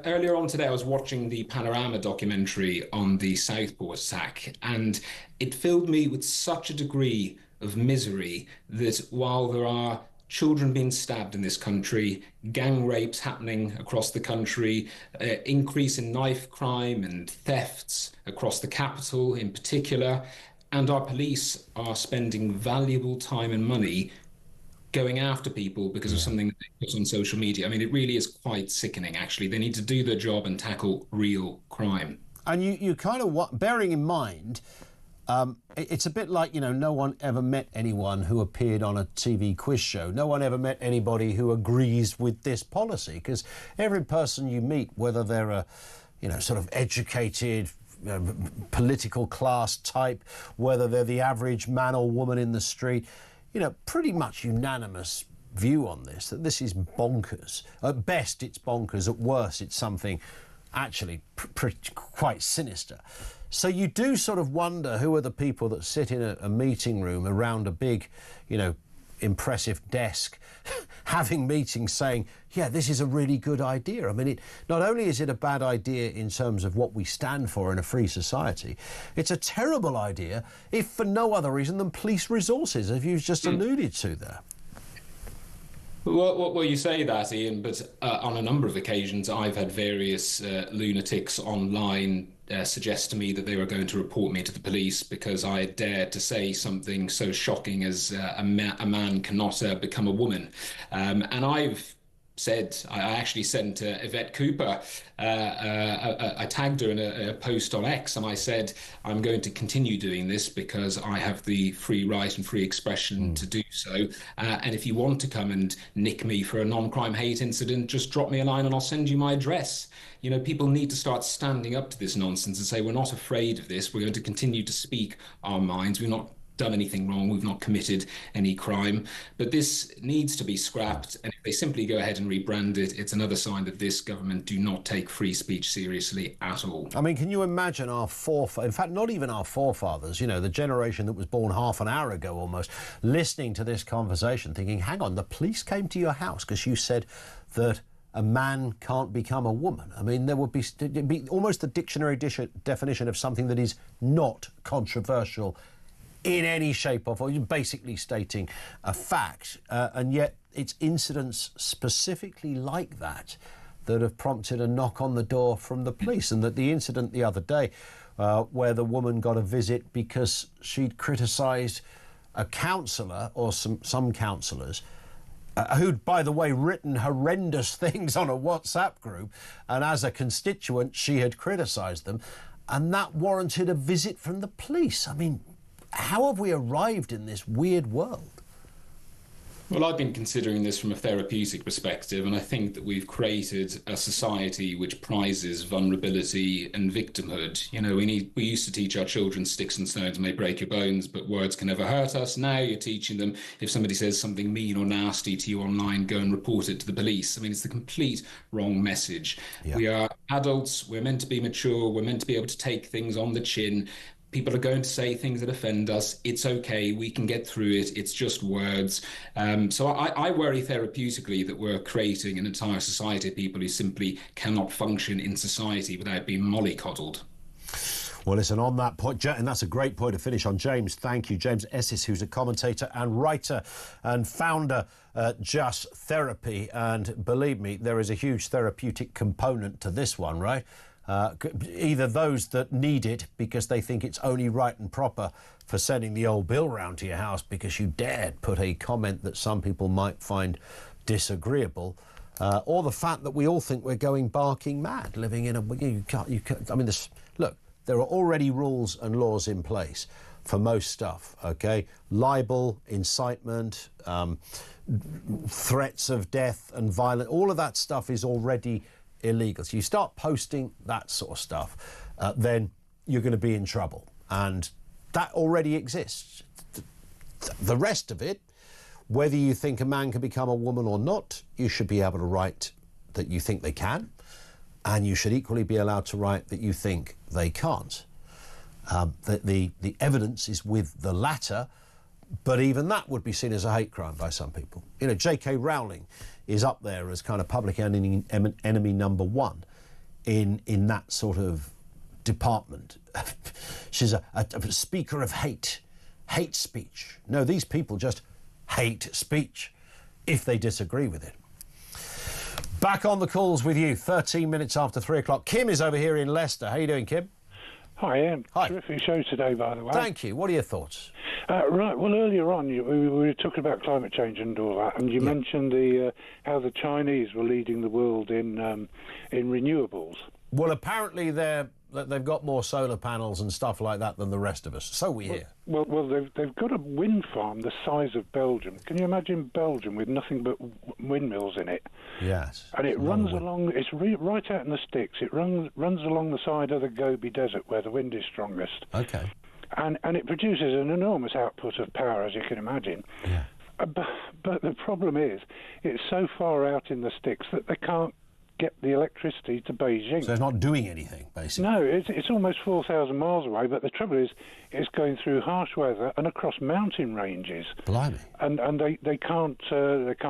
earlier on today, I was watching the Panorama documentary on the Southport attack, and it filled me with such a degree of misery that while there are children being stabbed in this country, gang rapes happening across the country, increase in knife crime and thefts across the capital in particular, and our police are spending valuable time and money going after people because of something that they put on social media. I mean, it really is quite sickening, actually. They need to do their job and tackle real crime. And you kind of, bearing in mind, it's a bit like, you know, no one ever met anyone who appeared on a TV quiz show. No one ever met anybody who agrees with this policy, because every person you meet, whether they're a, you know, sort of educated, political class type, whether they're the average man or woman in the street, you know, pretty much unanimous view on this, that this is bonkers. At best, it's bonkers. At worst, it's something actually quite sinister. So you do sort of wonder who are the people that sit in a meeting room around a big, you know, impressive desk having meetings saying, yeah, this is a really good idea. I mean, not only is it a bad idea in terms of what we stand for in a free society, it's a terrible idea if for no other reason than police resources, as you've just alluded to there. Well, you say that, Ian, but on a number of occasions I've had various lunatics online suggest to me that they were going to report me to the police because I had dared to say something so shocking as a man cannot become a woman. And I've said, I actually sent Yvette Cooper, I tagged her in a post on X, and I said, I'm going to continue doing this because I have the free right and free expression to do so. And if you want to come and nick me for a non-crime hate incident, just drop me a line and I'll send you my address. You know, people need to start standing up to this nonsense and say, we're not afraid of this. We're going to continue to speak our minds. We're not done anything wrong, we've not committed any crime, but this needs to be scrapped, and if they simply go ahead and rebrand it, it's another sign that this government do not take free speech seriously at all. I mean, can you imagine our forefathers, in fact not even our forefathers, you know, the generation that was born half an hour ago almost, listening to this conversation thinking, hang on, the police came to your house because you said that a man can't become a woman. I mean, there would be almost the dictionary definition of something that is not controversial in any shape or form, basically stating a fact, and yet it's incidents specifically like that that have prompted a knock on the door from the police. And that the incident the other day where the woman got a visit because she'd criticised a counsellor or some counsellors who'd, by the way, written horrendous things on a WhatsApp group, and as a constituent she had criticised them, and that warranted a visit from the police. I mean, how have we arrived in this weird world? Well, I've been considering this from a therapeutic perspective, and I think that we've created a society which prizes vulnerability and victimhood. You know, we used to teach our children sticks and stones may break your bones, but words can never hurt us. Now you're teaching them if somebody says something mean or nasty to you online, go and report it to the police. I mean, it's the complete wrong message. Yeah. We are adults, we're meant to be mature, we're meant to be able to take things on the chin. People are going to say things that offend us. It's okay. We can get through it. It's just words. So I worry therapeutically that we're creating an entire society of people who simply cannot function in society without being mollycoddled. Well, listen, on that point, and that's a great point to finish on, James. Thank you. James Essis, who's a commentator and writer and founder Just Therapy. And believe me, there is a huge therapeutic component to this one, right? Either those that need it because they think it's only right and proper for sending the old bill round to your house because you dared put a comment that some people might find disagreeable, or the fact that we all think we're going barking mad, living in a... You can't, I mean, look, there are already rules and laws in place for most stuff, OK? Libel, incitement, threats of death and violence, all of that stuff is already illegal. So you start posting that sort of stuff, then you're going to be in trouble. And That already exists. The rest of it, whether you think a man can become a woman or not, you should be able to write that you think they can, and you should equally be allowed to write that you think they can't. The evidence is with the latter, but even that would be seen as a hate crime by some people. You know, J.K. Rowling is up there as kind of public enemy number one in that sort of department. She's a speaker of hate speech. No, these people just hate speech if they disagree with it. Back on the calls with you, 13 minutes after 3 o'clock. Kim is over here in Leicester. How are you doing, Kim? Hi, Ian. Hi. Terrific show today, by the way. Thank you. What are your thoughts? Right. Well, earlier on, we were talking about climate change and all that, and you mentioned how the Chinese were leading the world in renewables. Well, apparently they've got more solar panels and stuff like that than the rest of us. So we hear. Well, they've got a wind farm the size of Belgium. Can you imagine Belgium with nothing but windmills in it? Yes. And it runs along. It's right out in the sticks. It runs along the side of the Gobi Desert where the wind is strongest. Okay. And it produces an enormous output of power, as you can imagine. Yeah. But the problem is, it's so far out in the sticks that they can't get the electricity to Beijing. So it's not doing anything, basically. No, it's almost 4,000 miles away, but the trouble is it's going through harsh weather and across mountain ranges. Blimey. And they can't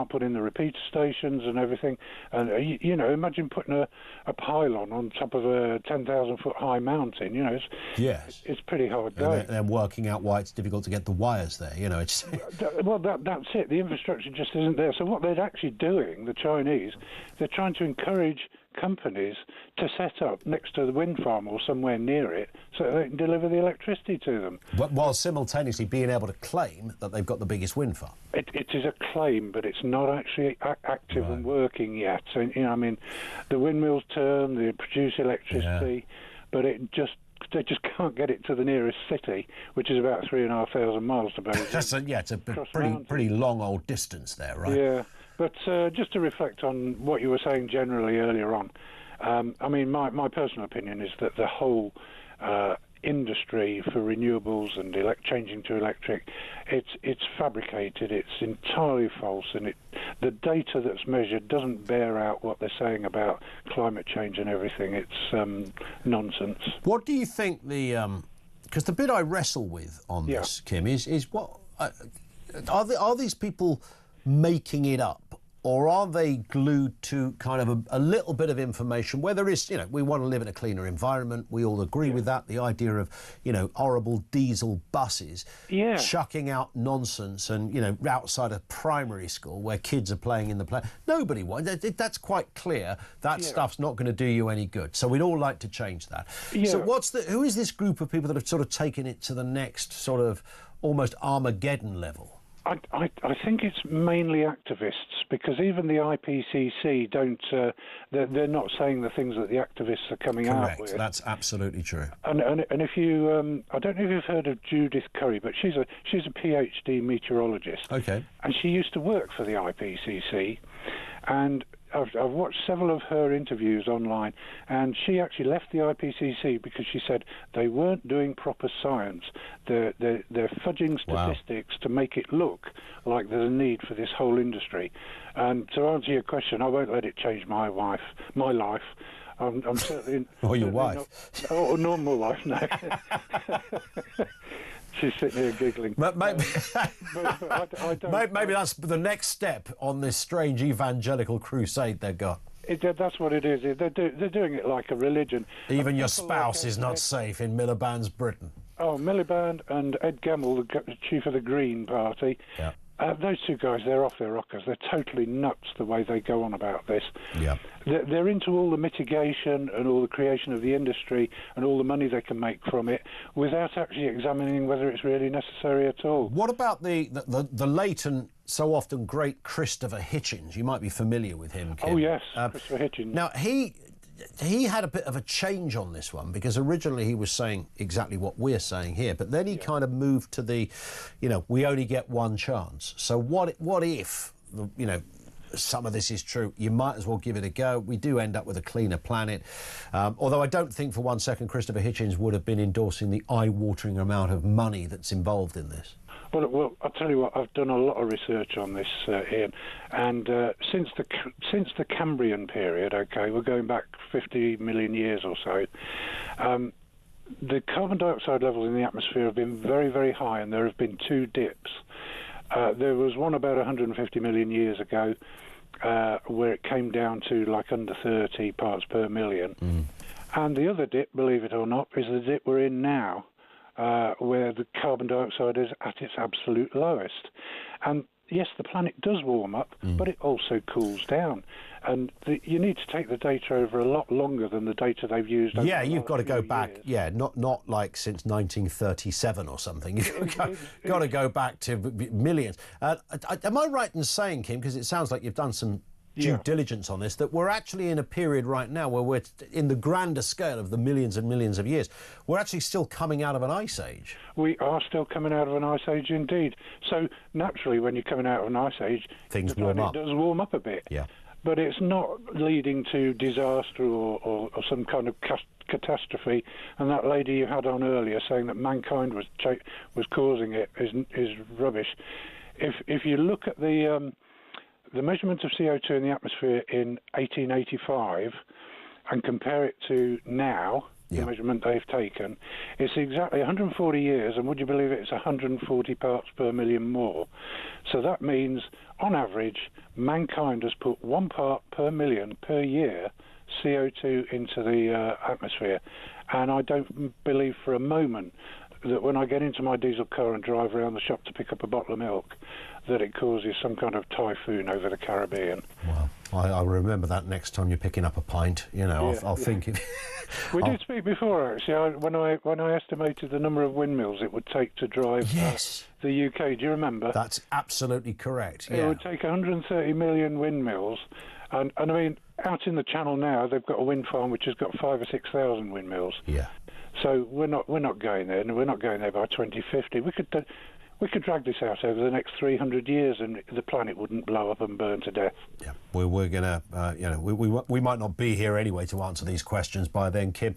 put in the repeater stations and everything. And you know, imagine putting a pylon on top of a 10,000 foot high mountain. You know, it's pretty hard going. And they're working out why it's difficult to get the wires there. You know, it's well, that's it. The infrastructure just isn't there. So what they're actually doing, the Chinese, they're trying to encourage companies to set up next to the wind farm or somewhere near it so they can deliver the electricity to them. While simultaneously being able to claim that they've got the biggest wind farm. It is a claim, but it's not actually active and working yet. So, you know, I mean, the windmills turn, they produce electricity, but they just can't get it to the nearest city, which is about 3,500 miles to Beijing. It's a pretty long old distance there, right? Yeah. But just to reflect on what you were saying generally earlier on, I mean, my personal opinion is that the whole industry for renewables and changing to electric, it's fabricated, it's entirely false, and the data that's measured doesn't bear out what they're saying about climate change and everything. It's nonsense. What do you think because the bit I wrestle with on this, Kim, is what are these people making it up, or are they glued to kind of a little bit of information where there is, you know, we want to live in a cleaner environment, we all agree with that, the idea of, you know, horrible diesel buses chucking out nonsense and, you know, outside of primary school where kids are playing in the play. Nobody wants, that's quite clear, that stuff's not going to do you any good, so we'd all like to change that. So who is this group of people that have sort of taken it to the next sort of almost Armageddon level? I think it's mainly activists, because even the IPCC don't. They're not saying the things that the activists are coming out with. That's absolutely true. And if you, I don't know if you've heard of Judith Curry, but she's a PhD meteorologist. Okay. And she used to work for the IPCC, and I've watched several of her interviews online, and she actually left the IPCC because she said they weren't doing proper science. They're fudging statistics to make it look like there's a need for this whole industry. And to answer your question, I won't let it change my life. I'm certainly... Or your wife. Not my wife, no. She's sitting here giggling. Maybe, maybe that's the next step on this strange evangelical crusade they've got. That's what it is. They're doing it like a religion. Even your spouse is not safe in Miliband's Britain. Oh, Miliband and Ed Gamble, the chief of the Green Party. Yeah. Those two guys, they're off their rockers. They're totally nuts the way they go on about this. Yeah. They're into all the mitigation and all the creation of the industry and all the money they can make from it without actually examining whether it's really necessary at all. What about the late and so often great Christopher Hitchens? You might be familiar with him, Kim. Oh, yes, Christopher Hitchens. Now, he had a bit of a change on this one, because originally he was saying exactly what we're saying here, but then he kind of moved to the, you know, we only get one chance. So what if, you know, some of this is true, you might as well give it a go. We do end up with a cleaner planet. Although I don't think for one second Christopher Hitchens would have been endorsing the eye-watering amount of money that's involved in this. Well, I'll tell you what. I've done a lot of research on this, Ian, and since the Cambrian period, okay, we're going back 50 million years or so. The carbon dioxide levels in the atmosphere have been very, very high, and there have been two dips. There was one about 150 million years ago, where it came down to like under 30 parts per million, and the other dip, believe it or not, is the dip we're in now. Where the carbon dioxide is at its absolute lowest. And yes, the planet does warm up, but it also cools down. And you need to take the data over a lot longer than the data they've used. Yeah, you've got to go back. Years. Yeah, not like since 1937 or something. You've got to go back to millions. Am I right in saying, Kim, because it sounds like you've done some due diligence on this, that we're actually in a period right now where we're in the grander scale of the millions and millions of years, we're actually still coming out of an ice age. We are still coming out of an ice age indeed. So naturally, when you're coming out of an ice age, things warm up. It does warm up a bit. Yeah. But it's not leading to disaster or some kind of catastrophe. And that lady you had on earlier saying that mankind was causing it is rubbish. If you look at the measurement of CO2 in the atmosphere in 1885 and compare it to now, the measurement they've taken, it's exactly 140 years, and would you believe it, it's 140 parts per million more. So that means, on average, mankind has put 1 part per million per year CO2 into the atmosphere. And I don't believe for a moment that when I get into my diesel car and drive around the shop to pick up a bottle of milk, that it causes some kind of typhoon over the Caribbean. Well, I'll remember that next time you're picking up a pint. You know, I'll think it. We did speak before, actually. When I estimated the number of windmills it would take to drive the UK. Do you remember? That's absolutely correct. It would take 130 million windmills, and I mean, out in the Channel now, they've got a wind farm which has got 5,000 or 6,000 windmills. Yeah. So we're not going there, and we're not going there by 2050. We could drag this out over the next 300 years, and the planet wouldn't blow up and burn to death. Yeah, we're gonna, we might not be here anyway to answer these questions by then, Kim.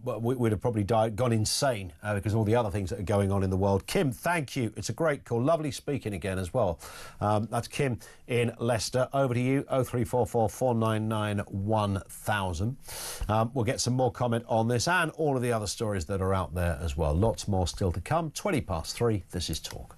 We'd have probably gone insane because of all the other things that are going on in the world. Kim, thank you. It's a great call. Lovely speaking again as well. That's Kim in Leicester. Over to you, 0344 499 1000. We'll get some more comment on this and all of the other stories that are out there as well. Lots more still to come. 3:20. This is Talk.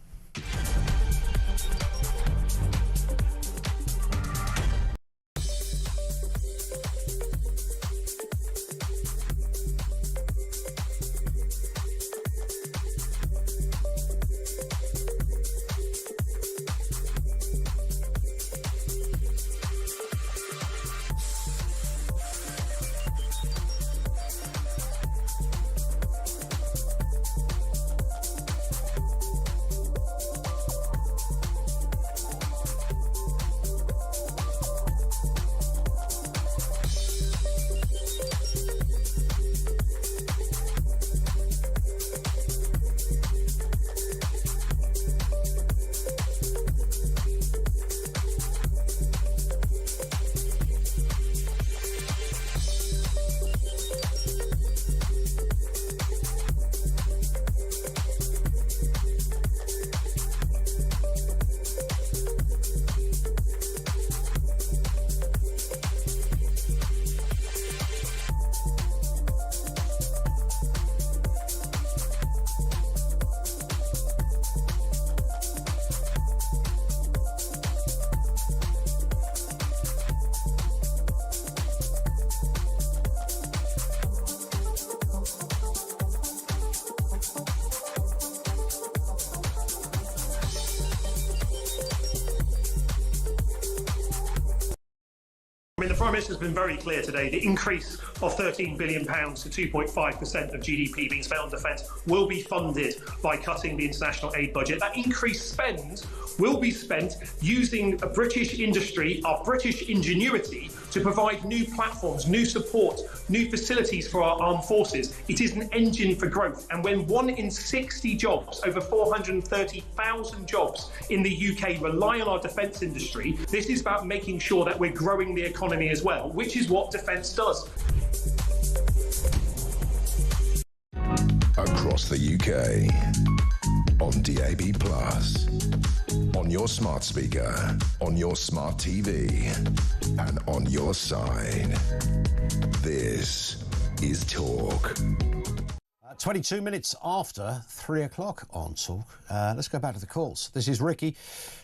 The Prime Minister has been very clear today. The increase of £13 billion to 2.5% of GDP being spent on defence will be funded by cutting the international aid budget. That increased spend will be spent using a British industry, our British ingenuity, to provide new platforms, new support, new facilities for our armed forces. It is an engine for growth. And when 1 in 60 jobs, over 430,000 jobs in the UK rely on our defence industry, this is about making sure that we're growing the economy as well, which is what defence does. Across the UK, on DAB+, on your smart speaker, on your smart TV, and on your side. This is Talk. 22 minutes after 3 o'clock on Talk. Let's go back to the calls. This is Ricky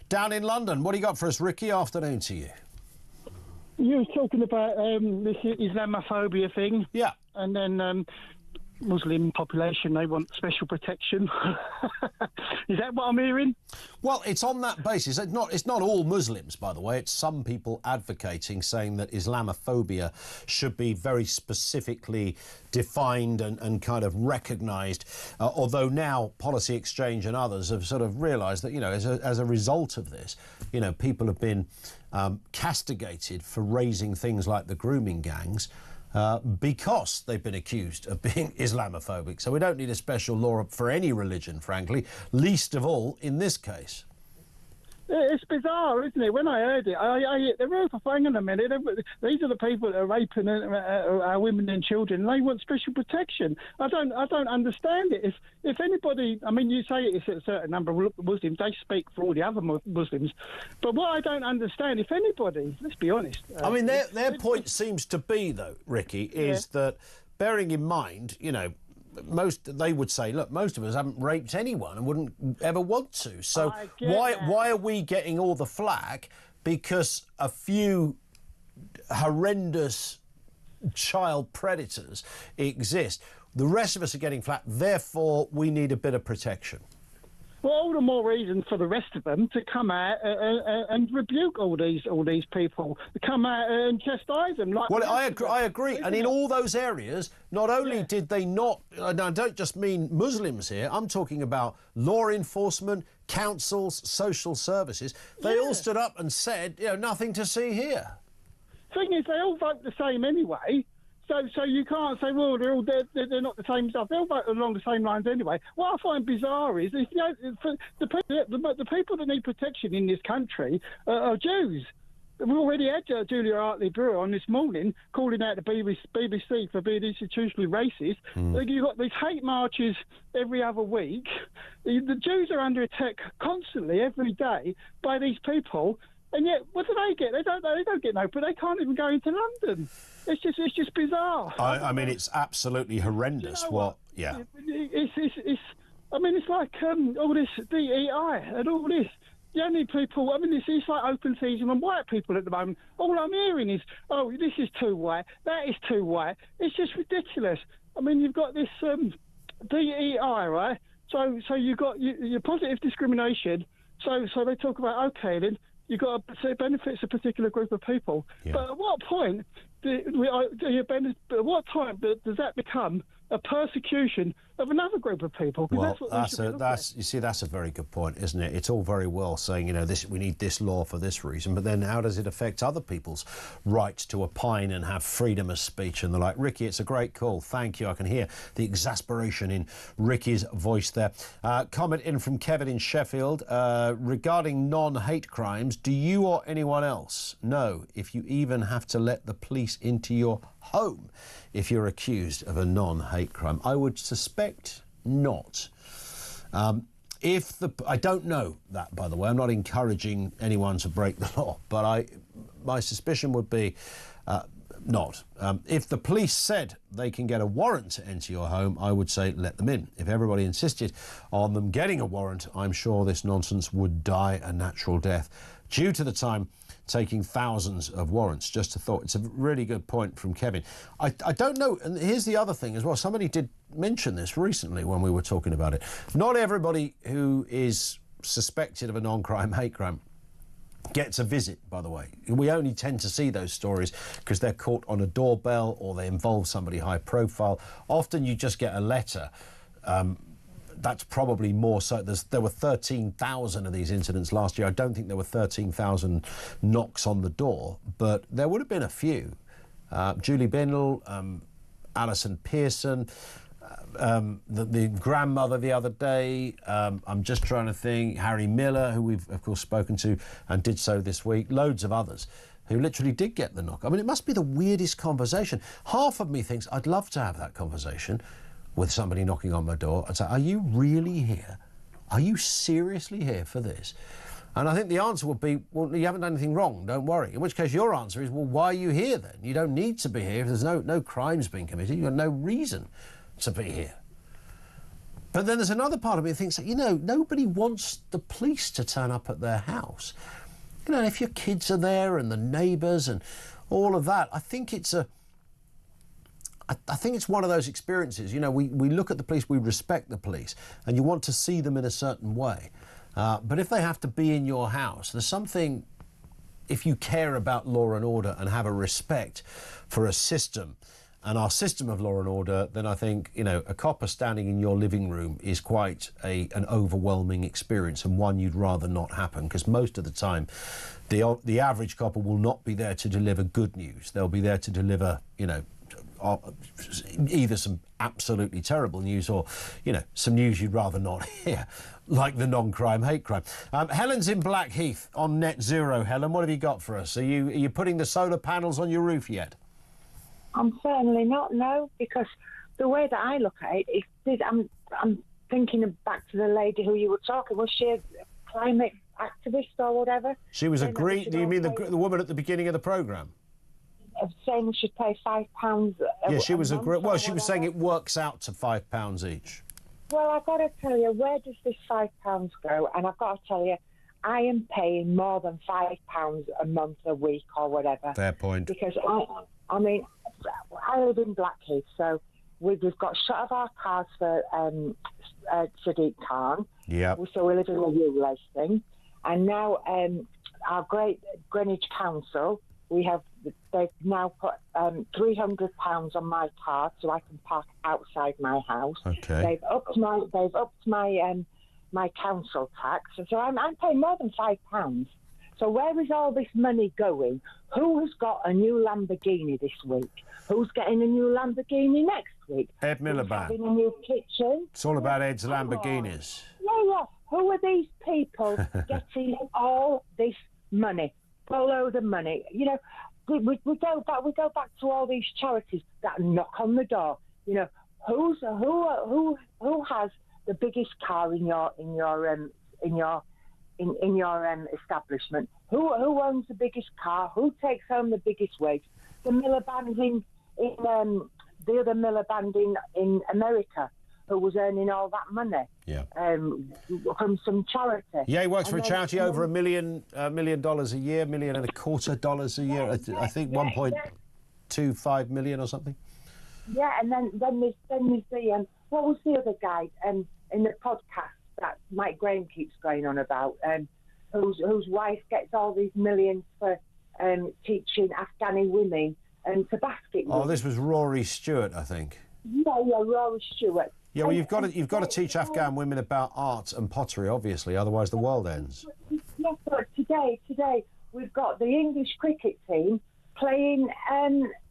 down in London. What do you got for us, Ricky? Afternoon to you. You were talking about this Islamophobia thing. Yeah. And then Muslim population, they want special protection. Is that what I'm hearing? Well, it's on that basis. It's not all Muslims, by the way. It's some people advocating, saying that Islamophobia should be very specifically defined and kind of recognised, although now Policy Exchange and others have sort of realised that, you know, as a result of this, you know, people have been castigated for raising things like the grooming gangs, because they've been accused of being Islamophobic. So we don't need a special law for any religion, frankly, least of all in this case. It's bizarre, isn't it? When I heard it, I hit the roof. Hang on a minute. These are the people that are raping our women and children. They want special protection. I don't understand it. If anybody, I mean, you say it's a certain number of Muslims. They speak for all the other Muslims. But what I don't understand, if anybody, let's be honest. I mean, their point seems to be, though, Ricky, is that bearing in mind, you know, they would say, look, most of us haven't raped anyone and wouldn't ever want to. So why are we getting all the flack because a few horrendous child predators exist? The rest of us are getting flack. Therefore, we need a bit of protection. Well, all the more reason for the rest of them to come out and rebuke all these people, to come out and chastise them. Well, I agree. And in all those areas, not only did they not, and I don't just mean Muslims here, I'm talking about law enforcement, councils, social services. They all stood up and said, you know, nothing to see here. Thing is, they all vote the same anyway. So you can't say, well, they're not the same stuff. They'll vote along the same lines anyway. What I find bizarre is you know, the people that need protection in this country are Jews. We already had Julia Hartley-Brewer on this morning calling out the BBC for being institutionally racist. You've got these hate marches every other week. The Jews are under attack constantly, every day, by these people. And yet, what do they get? They don't get no, but they can't even go into London. It's just bizarre. I mean, it's absolutely horrendous. You know Yeah. I mean, it's like all this DEI and all this. The only people, I mean, it's like open season on white people at the moment. All I'm hearing is, oh, this is too white, that is too white. It's just ridiculous. I mean, you've got this DEI, right? So you've got your positive discrimination. So they talk about, okay, then you've got to say benefits a particular group of people. Yeah. But at what point, at what time does that become a persecution of another group of people? Well, you see, that's a very good point, isn't it? It's all very well saying, you know, we need this law for this reason, but then how does it affect other people's rights to opine and have freedom of speech and the like? Ricky, it's a great call. Thank you. I can hear the exasperation in Ricky's voice there. Comment in from Kevin in Sheffield regarding non-hate crimes. Do you or anyone else know if you even have to let the police into your home if you're accused of a non-hate crime? I would suspect not. I don't know that, by the way. I'm not encouraging anyone to break the law, but my suspicion would be not. If the police said they can get a warrant to enter your home, I would say let them in. If everybody insisted on them getting a warrant, I'm sure this nonsense would die a natural death due to the time taking thousands of warrants. Just a thought. It's a really good point from Kevin. I don't know, and here's the other thing as well. Somebody did mention this recently when we were talking about it. Not everybody who is suspected of a non-crime hate crime gets a visit, by the way. We only tend to see those stories because they're caught on a doorbell or they involve somebody high profile. Often you just get a letter that's probably more so. There were 13,000 of these incidents last year. I don't think there were 13,000 knocks on the door, but there would have been a few. Julie Bindle, Alison Pearson, the grandmother the other day. I'm just trying to think. Harry Miller, who we've of course spoken to and did so this week. Loads of others who literally did get the knock. I mean, it must be the weirdest conversation. Half of me thinks I'd love to have that conversation with somebody knocking on my door and say, are you really here? Are you seriously here for this? And I think the answer would be, well, you haven't done anything wrong, don't worry. In which case your answer is, well, why are you here then? You don't need to be here. If there's no crimes being committed, you've got no reason to be here. But then there's another part of me that thinks, you know, nobody wants the police to turn up at their house. You know, if your kids are there and the neighbours and all of that, I think it's one of those experiences. You know, we look at the police, we respect the police, and you want to see them in a certain way. But if they have to be in your house, there's something, if you care about law and order and have a respect for a system and our system of law and order, then I think, you know, a copper standing in your living room is quite an overwhelming experience, and one you'd rather not happen, because most of the time the average copper will not be there to deliver good news. They'll be there to deliver, you know, either some absolutely terrible news or, you know, some news you'd rather not hear, like the non-crime hate crime. Helen's in Blackheath on net zero. Helen, what have you got for us? Are you putting the solar panels on your roof yet? I'm certainly not, no, because the way that I look at it is I'm thinking back to the lady who you were talking. Was she a climate activist or whatever? She was a green. Do you mean the woman at the beginning of the programme? Saying we should pay £5. Yeah, she was well, she was saying it works out to £5 each. Well, I've got to tell you, where does this £5 go? And I've got to tell you, I am paying more than £5 a month, a week, or whatever. Fair point. Because I mean, I live in Blackheath, so we've got shut of our cars for Sadiq Khan. Yeah. So we live in a ULEZ thing, and now our great Greenwich Council. They've now put £300 on my card so I can park outside my house. Okay. They've upped my council tax, so I'm paying more than £5. So where is all this money going? Who has got a new Lamborghini this week? Who's getting a new Lamborghini next week? Ed Miliband. Having a new kitchen. It's all about Ed's Lamborghinis. Yeah. Who are these people getting all this money? Follow the money. You know, we go back to all these charities that knock on the door. You know, who has the biggest car in your establishment? Who owns the biggest car? Who takes home the biggest wage? The Miliband the other Miliband in America, who was earning all that money. Yeah. From some charity. Yeah, he works for a charity over $1 million a year, $1.25 million a year. I think 1.25 million or something. Yeah, and then there's the what was the other guy in the podcast that Mike Graham keeps going on about, whose wife gets all these millions for teaching Afghani women to basket. Oh, this was Rory Stewart, I think. Yeah, Rory Stewart. Yeah, well, you've got to teach Afghan women about art and pottery, obviously, otherwise the world ends. Yes, but today we've got the English cricket team playing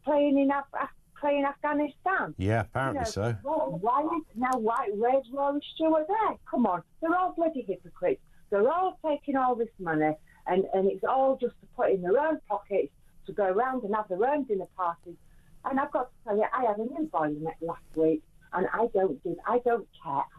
Afghanistan. Yeah, apparently so. Where's Rory Stewart there? Come on, they're all bloody hypocrites. They're all taking all this money, and it's all just to put in their own pockets to go around and have their own dinner parties. And I've got to tell you, I had a new boiler last week, and I don't care. I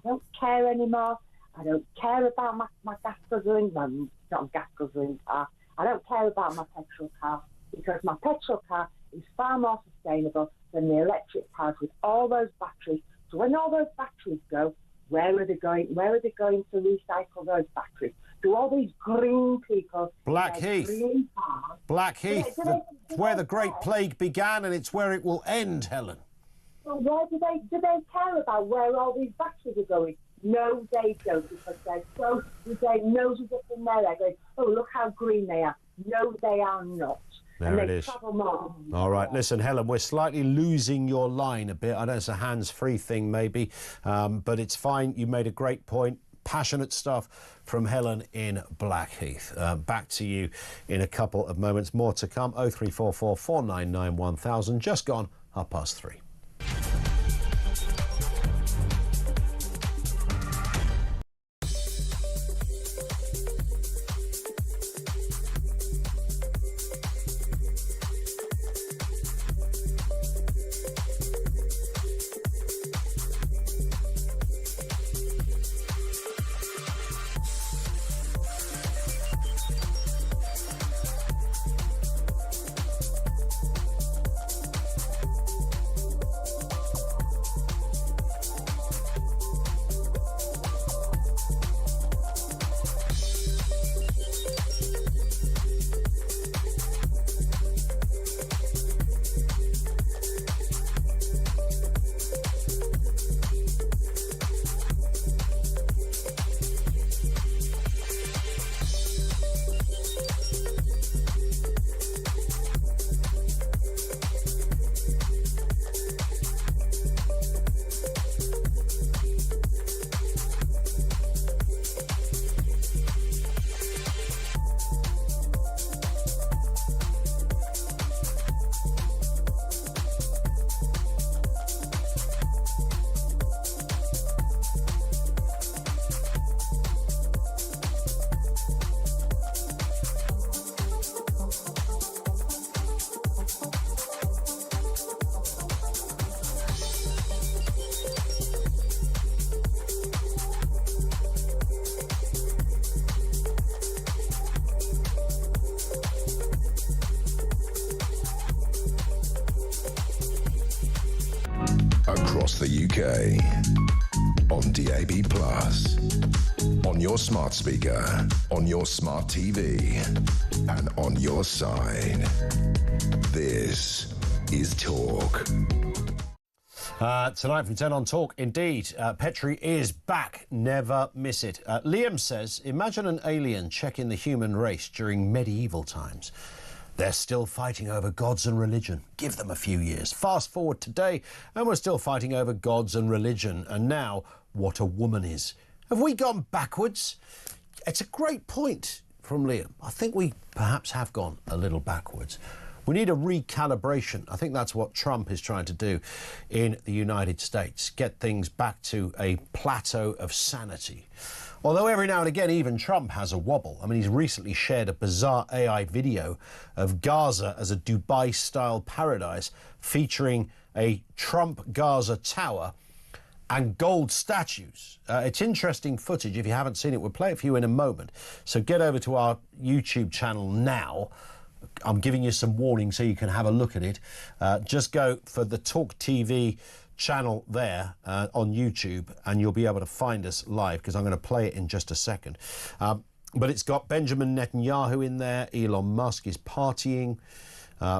don't care anymore. I don't care about my gas guzzling, well, not a gas guzzling car. I don't care about my petrol car, because my petrol car is far more sustainable than the electric cars with all those batteries. So when all those batteries go, where are they going? Where are they going to recycle those batteries? Do all these green people... Blackheath. Blackheath, where the Great Plague began, and it's where it will end, Helen. Well, where do they care about where all these batteries are going? No, they don't, because they're so with their noses up in their head going, oh, look how green they are. No, they are not. There and it is. travel more. All right, listen, Helen, we're slightly losing your line a bit. I know it's a hands-free thing, maybe, but it's fine. You made a great point. Passionate stuff from Helen in Blackheath. Back to you in a couple of moments. More to come. 0344 499 1000. Just gone 3:30. Across the UK, on DAB+, on your smart speaker, on your smart TV, and on your side. This is Talk. Tonight from 10 on Talk, indeed, Petrie is back. Never miss it. Liam says, imagine an alien checking the human race during medieval times. They're still fighting over gods and religion. Give them a few years. Fast forward today, and we're still fighting over gods and religion. And now, what a woman is. Have we gone backwards? It's a great point from Liam. I think we perhaps have gone a little backwards. We need a recalibration. I think that's what Trump is trying to do in the United States. Get things back to a plateau of sanity. Although every now and again, even Trump has a wobble. I mean, he's recently shared a bizarre AI video of Gaza as a Dubai-style paradise featuring a Trump Gaza tower and gold statues. It's interesting footage. If you haven't seen it, we'll play it for you in a moment. So get over to our YouTube channel now. I'm giving you some warning so you can have a look at it. Just go for the talkTV channel there on YouTube and you'll be able to find us live because I'm going to play it in just a second. But it's got Benjamin Netanyahu in there. Elon Musk is partying,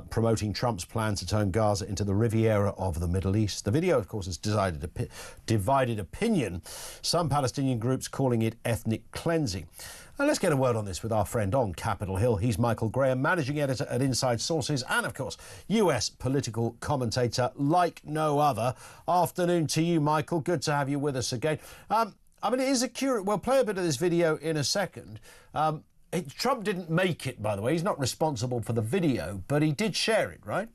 promoting Trump's plan to turn Gaza into the Riviera of the Middle East. The video, of course, has divided opinion. Some Palestinian groups calling it ethnic cleansing. And let's get a word on this with our friend on Capitol Hill. He's Michael Graham, managing editor at Inside Sources and, of course, US political commentator like no other. Afternoon to you, Michael. Good to have you with us again. I mean, it is a curious... We'll play a bit of this video in a second. Trump didn't make it, by the way. He's not responsible for the video, but he did share it, right?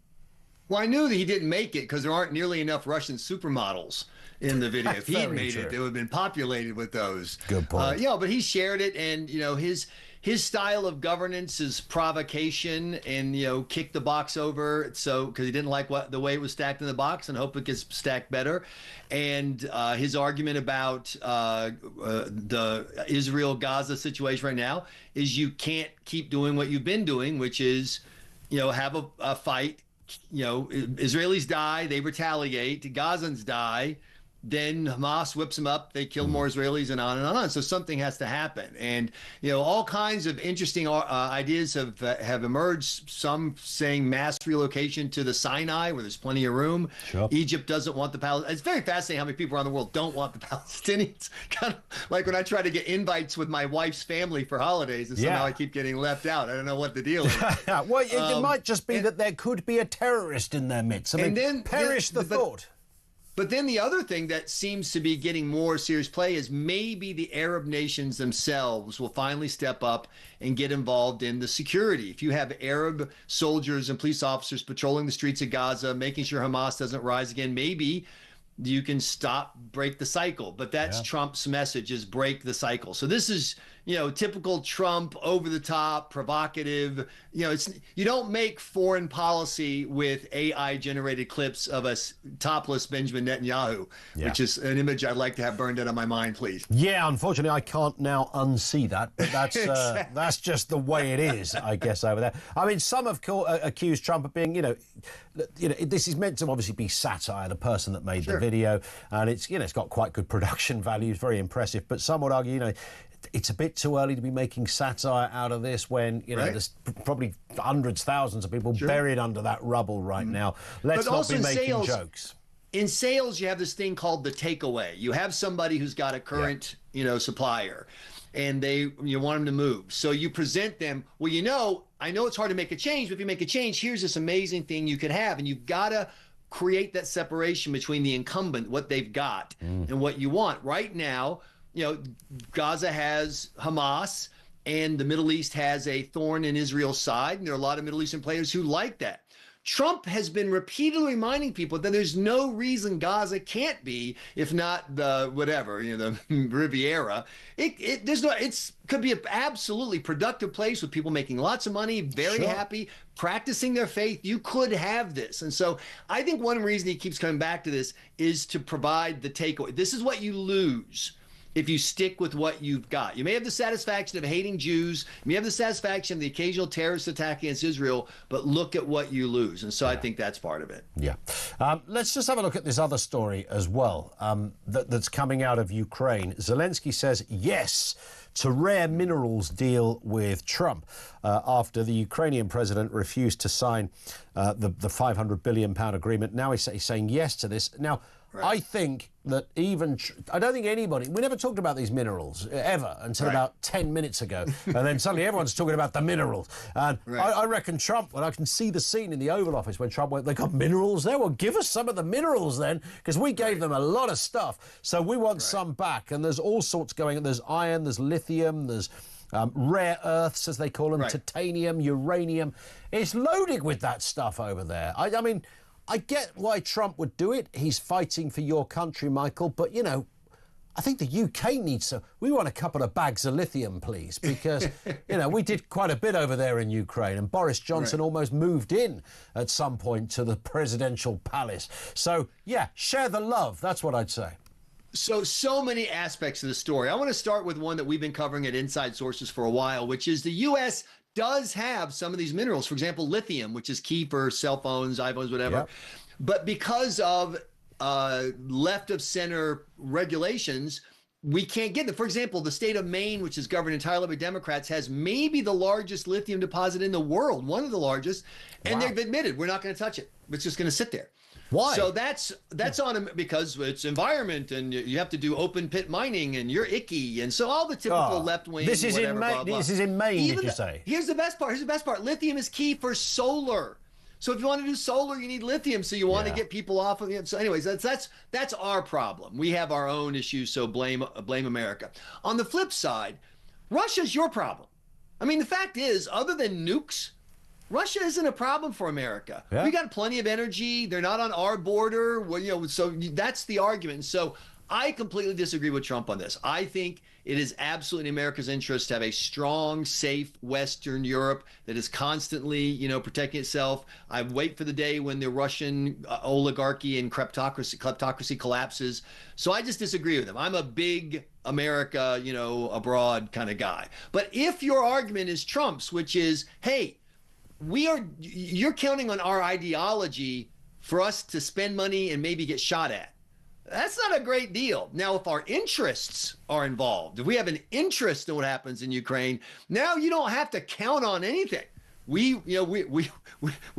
Well, I knew that he didn't make it because there aren't nearly enough Russian supermodels in the video. If he had made it, it would have been populated with those. Good point. Yeah, but he shared it, and you know his style of governance is provocation, and you know kick the box over, so because he didn't like the way it was stacked in the box, and hope it gets stacked better. And his argument about the Israel-Gaza situation right now is you can't keep doing what you've been doing, which is, you know, have a fight. You know, Israelis die, they retaliate. Gazans die, then Hamas whips them up, they kill more Israelis, and on and on. So something has to happen. And, all kinds of interesting ideas have emerged, some saying mass relocation to the Sinai, where there's plenty of room. Sure. Egypt doesn't want the Palestinians. It's very fascinating how many people around the world don't want the Palestinians. Kind of like when I try to get invites with my wife's family for holidays, and somehow I keep getting left out. I don't know what the deal is. Well, it might just be that there could be a terrorist in their midst. I mean, and then perish the thought. But then the other thing that seems to be getting more serious play is maybe the Arab nations themselves will finally step up and get involved in the security. If you have Arab soldiers and police officers patrolling the streets of Gaza, making sure Hamas doesn't rise again, maybe you can break the cycle. But that's Trump's message, is break the cycle. So this is, typical Trump, over the top, provocative. You don't make foreign policy with AI generated clips of a topless Benjamin Netanyahu, which is an image I'd like to have burned out of my mind, please. Yeah, unfortunately, I can't now unsee that. But that's that's just the way it is, I guess, over there. I mean, some have accused Trump of being, this is meant to obviously be satire, the person that made the video, and it's got quite good production values, very impressive. But some would argue, it's a bit too early to be making satire out of this when, there's probably hundreds, thousands of people buried under that rubble right now. Let's not be making jokes. In sales, you have this thing called the takeaway. You have somebody who's got a current, supplier, and you want them to move. So you present them, I know it's hard to make a change, but if you make a change, here's this amazing thing you could have. And you've got to create that separation between the incumbent, what they've got, and what you want. Right now, Gaza has Hamas, and the Middle East has a thorn in Israel's side, and there are a lot of Middle Eastern players who like that. Trump has been repeatedly reminding people that there's no reason Gaza can't be, if not the the Riviera. It could be an absolutely productive place with people making lots of money, very happy, practicing their faith. You could have this. And so I think one reason he keeps coming back to this is to provide the takeaway. This is what you lose if you stick with what you've got. You may have the satisfaction of hating Jews, you may have the satisfaction of the occasional terrorist attack against Israel, but look at what you lose. And so I think that's part of it. Yeah. Let's just have a look at this other story as well, that's coming out of Ukraine. Zelensky says yes to rare minerals deal with Trump after the Ukrainian president refused to sign the £500 billion agreement. Now he's saying yes to this. Now, I think that I don't think anybody, we never talked about these minerals ever until about 10 minutes ago. And then suddenly everyone's talking about the minerals. And I reckon Trump, when I can see the scene in the Oval Office when Trump went, they got minerals there? Well, give us some of the minerals then, because we gave them a lot of stuff. So we want some back. And there's all sorts going on. There's iron, there's lithium, there's rare earths, as they call them, titanium, uranium. It's loaded with that stuff over there. I mean, I get why Trump would do it. He's fighting for your country, Michael. But, I think the UK needs we want a couple of bags of lithium, please, because, we did quite a bit over there in Ukraine, and Boris Johnson almost moved in at some point to the presidential palace. So, yeah, share the love. That's what I'd say. So many aspects of the story. I want to start with one that we've been covering at Inside Sources for a while, which is the U.S. does have some of these minerals. For example, lithium, which is key for cell phones, iPhones, whatever. Yep. But because of left of center regulations, we can't get them. For example, the state of Maine, which is governed entirely by Democrats, has maybe the largest lithium deposit in the world, one of the largest, and they've admitted we're not going to touch it. It's just going to sit there. Why? So that's on them because it's environment, and you have to do open pit mining, and you're icky, and so all the typical left wing. This is in Maine. Blah, blah. This is in Maine. Did you say? Here's the best part. Lithium is key for solar. So if you want to do solar, you need lithium. So you want to get people off of it. So anyways, that's our problem. We have our own issues. So blame America. On the flip side, Russia's your problem. I mean, the fact is, other than nukes, Russia isn't a problem for America. Yeah. We got plenty of energy. They're not on our border. Well, so that's the argument. So I completely disagree with Trump on this. I think it is absolutely in America's interest to have a strong, safe Western Europe that is constantly, protecting itself. I wait for the day when the Russian oligarchy and kleptocracy collapses. So I just disagree with him. I'm a big America, abroad kind of guy. But if your argument is Trump's, which is, hey, you're counting on our ideology for us to spend money and maybe get shot at. That's not a great deal. Now, if our interests are involved, if we have an interest in what happens in Ukraine, now you don't have to count on anything. We're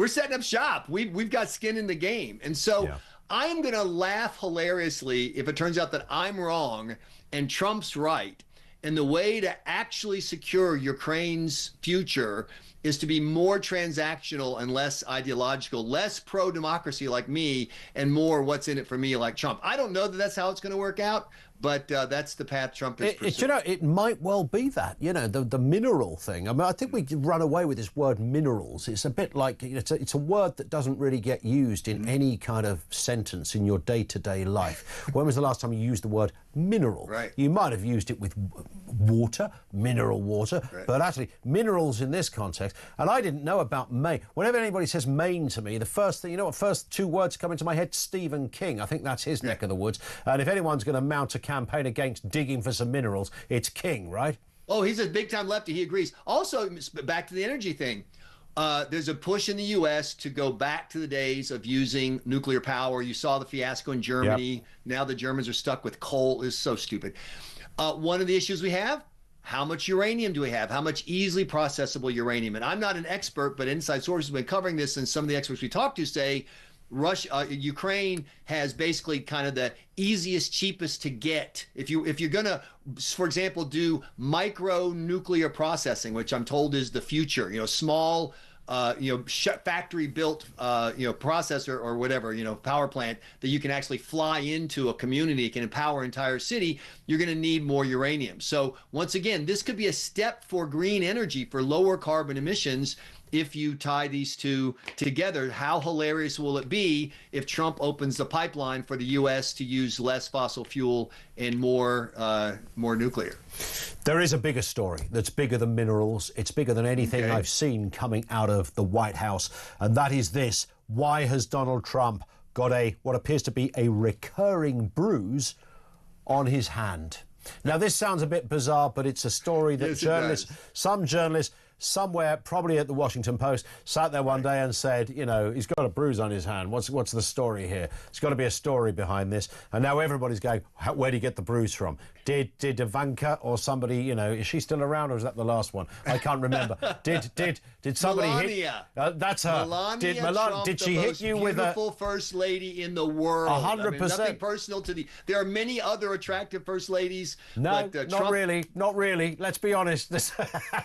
setting up shop. We've got skin in the game. And so I'm going to laugh hilariously if it turns out that I'm wrong and Trump's right. And the way to actually secure Ukraine's future is to be more transactional and less ideological, less pro-democracy like me, and more what's in it for me like Trump. I don't know that that's how it's going to work out, but that's the path Trump is pursuing. It might well be that, the mineral thing. I mean, I think we run away with this word minerals. It's a bit like, it's a word that doesn't really get used in any kind of sentence in your day-to-day life. When was the last time you used the word mineral? Right. You might have used it with water, mineral water, but actually minerals in this context, and I didn't know about Maine. Whenever anybody says Maine to me, the first thing, first two words come into my head? Stephen King. I think that's his neck of the woods. And if anyone's going to mount a campaign against digging for some minerals, it's King, right? Oh, he's a big-time lefty. He agrees. Also, back to the energy thing, there's a push in the U.S. to go back to the days of using nuclear power. You saw the fiasco in Germany. Yep. Now the Germans are stuck with coal. It's so stupid. One of the issues we have, how much uranium do we have? How much easily processable uranium? And I'm not an expert, but inside sources have been covering this, and some of the experts we talked to say Ukraine has basically kind of the easiest, cheapest to get. If you're going to, for example, do micro nuclear processing, which I'm told is the future, small, factory built, processor or whatever, power plant that you can actually fly into a community, can empower an entire city, you're going to need more uranium. So once again, this could be a step for green energy, for lower carbon emissions. If you tie these two together, how hilarious will it be if Trump opens the pipeline for the U.S. to use less fossil fuel and more nuclear? There is a bigger story that's bigger than minerals. It's bigger than anything I've seen coming out of the White House, and that is this. Why has Donald Trump got what appears to be a recurring bruise on his hand? Now, this sounds a bit bizarre, but it's a story that some journalists somewhere, probably at the Washington Post, sat there one day and said, he's got a bruise on his hand. What's the story here? There's got to be a story behind this. And now everybody's going, where do you get the bruise from? Did Ivanka or somebody, is she still around, or is that the last one? I can't remember. Did somebody Melania. hit? That's her. Melania did she hit you with a beautiful first lady in the world? 100%. Nothing personal to there are many other attractive first ladies. No, but, not really. Let's be honest.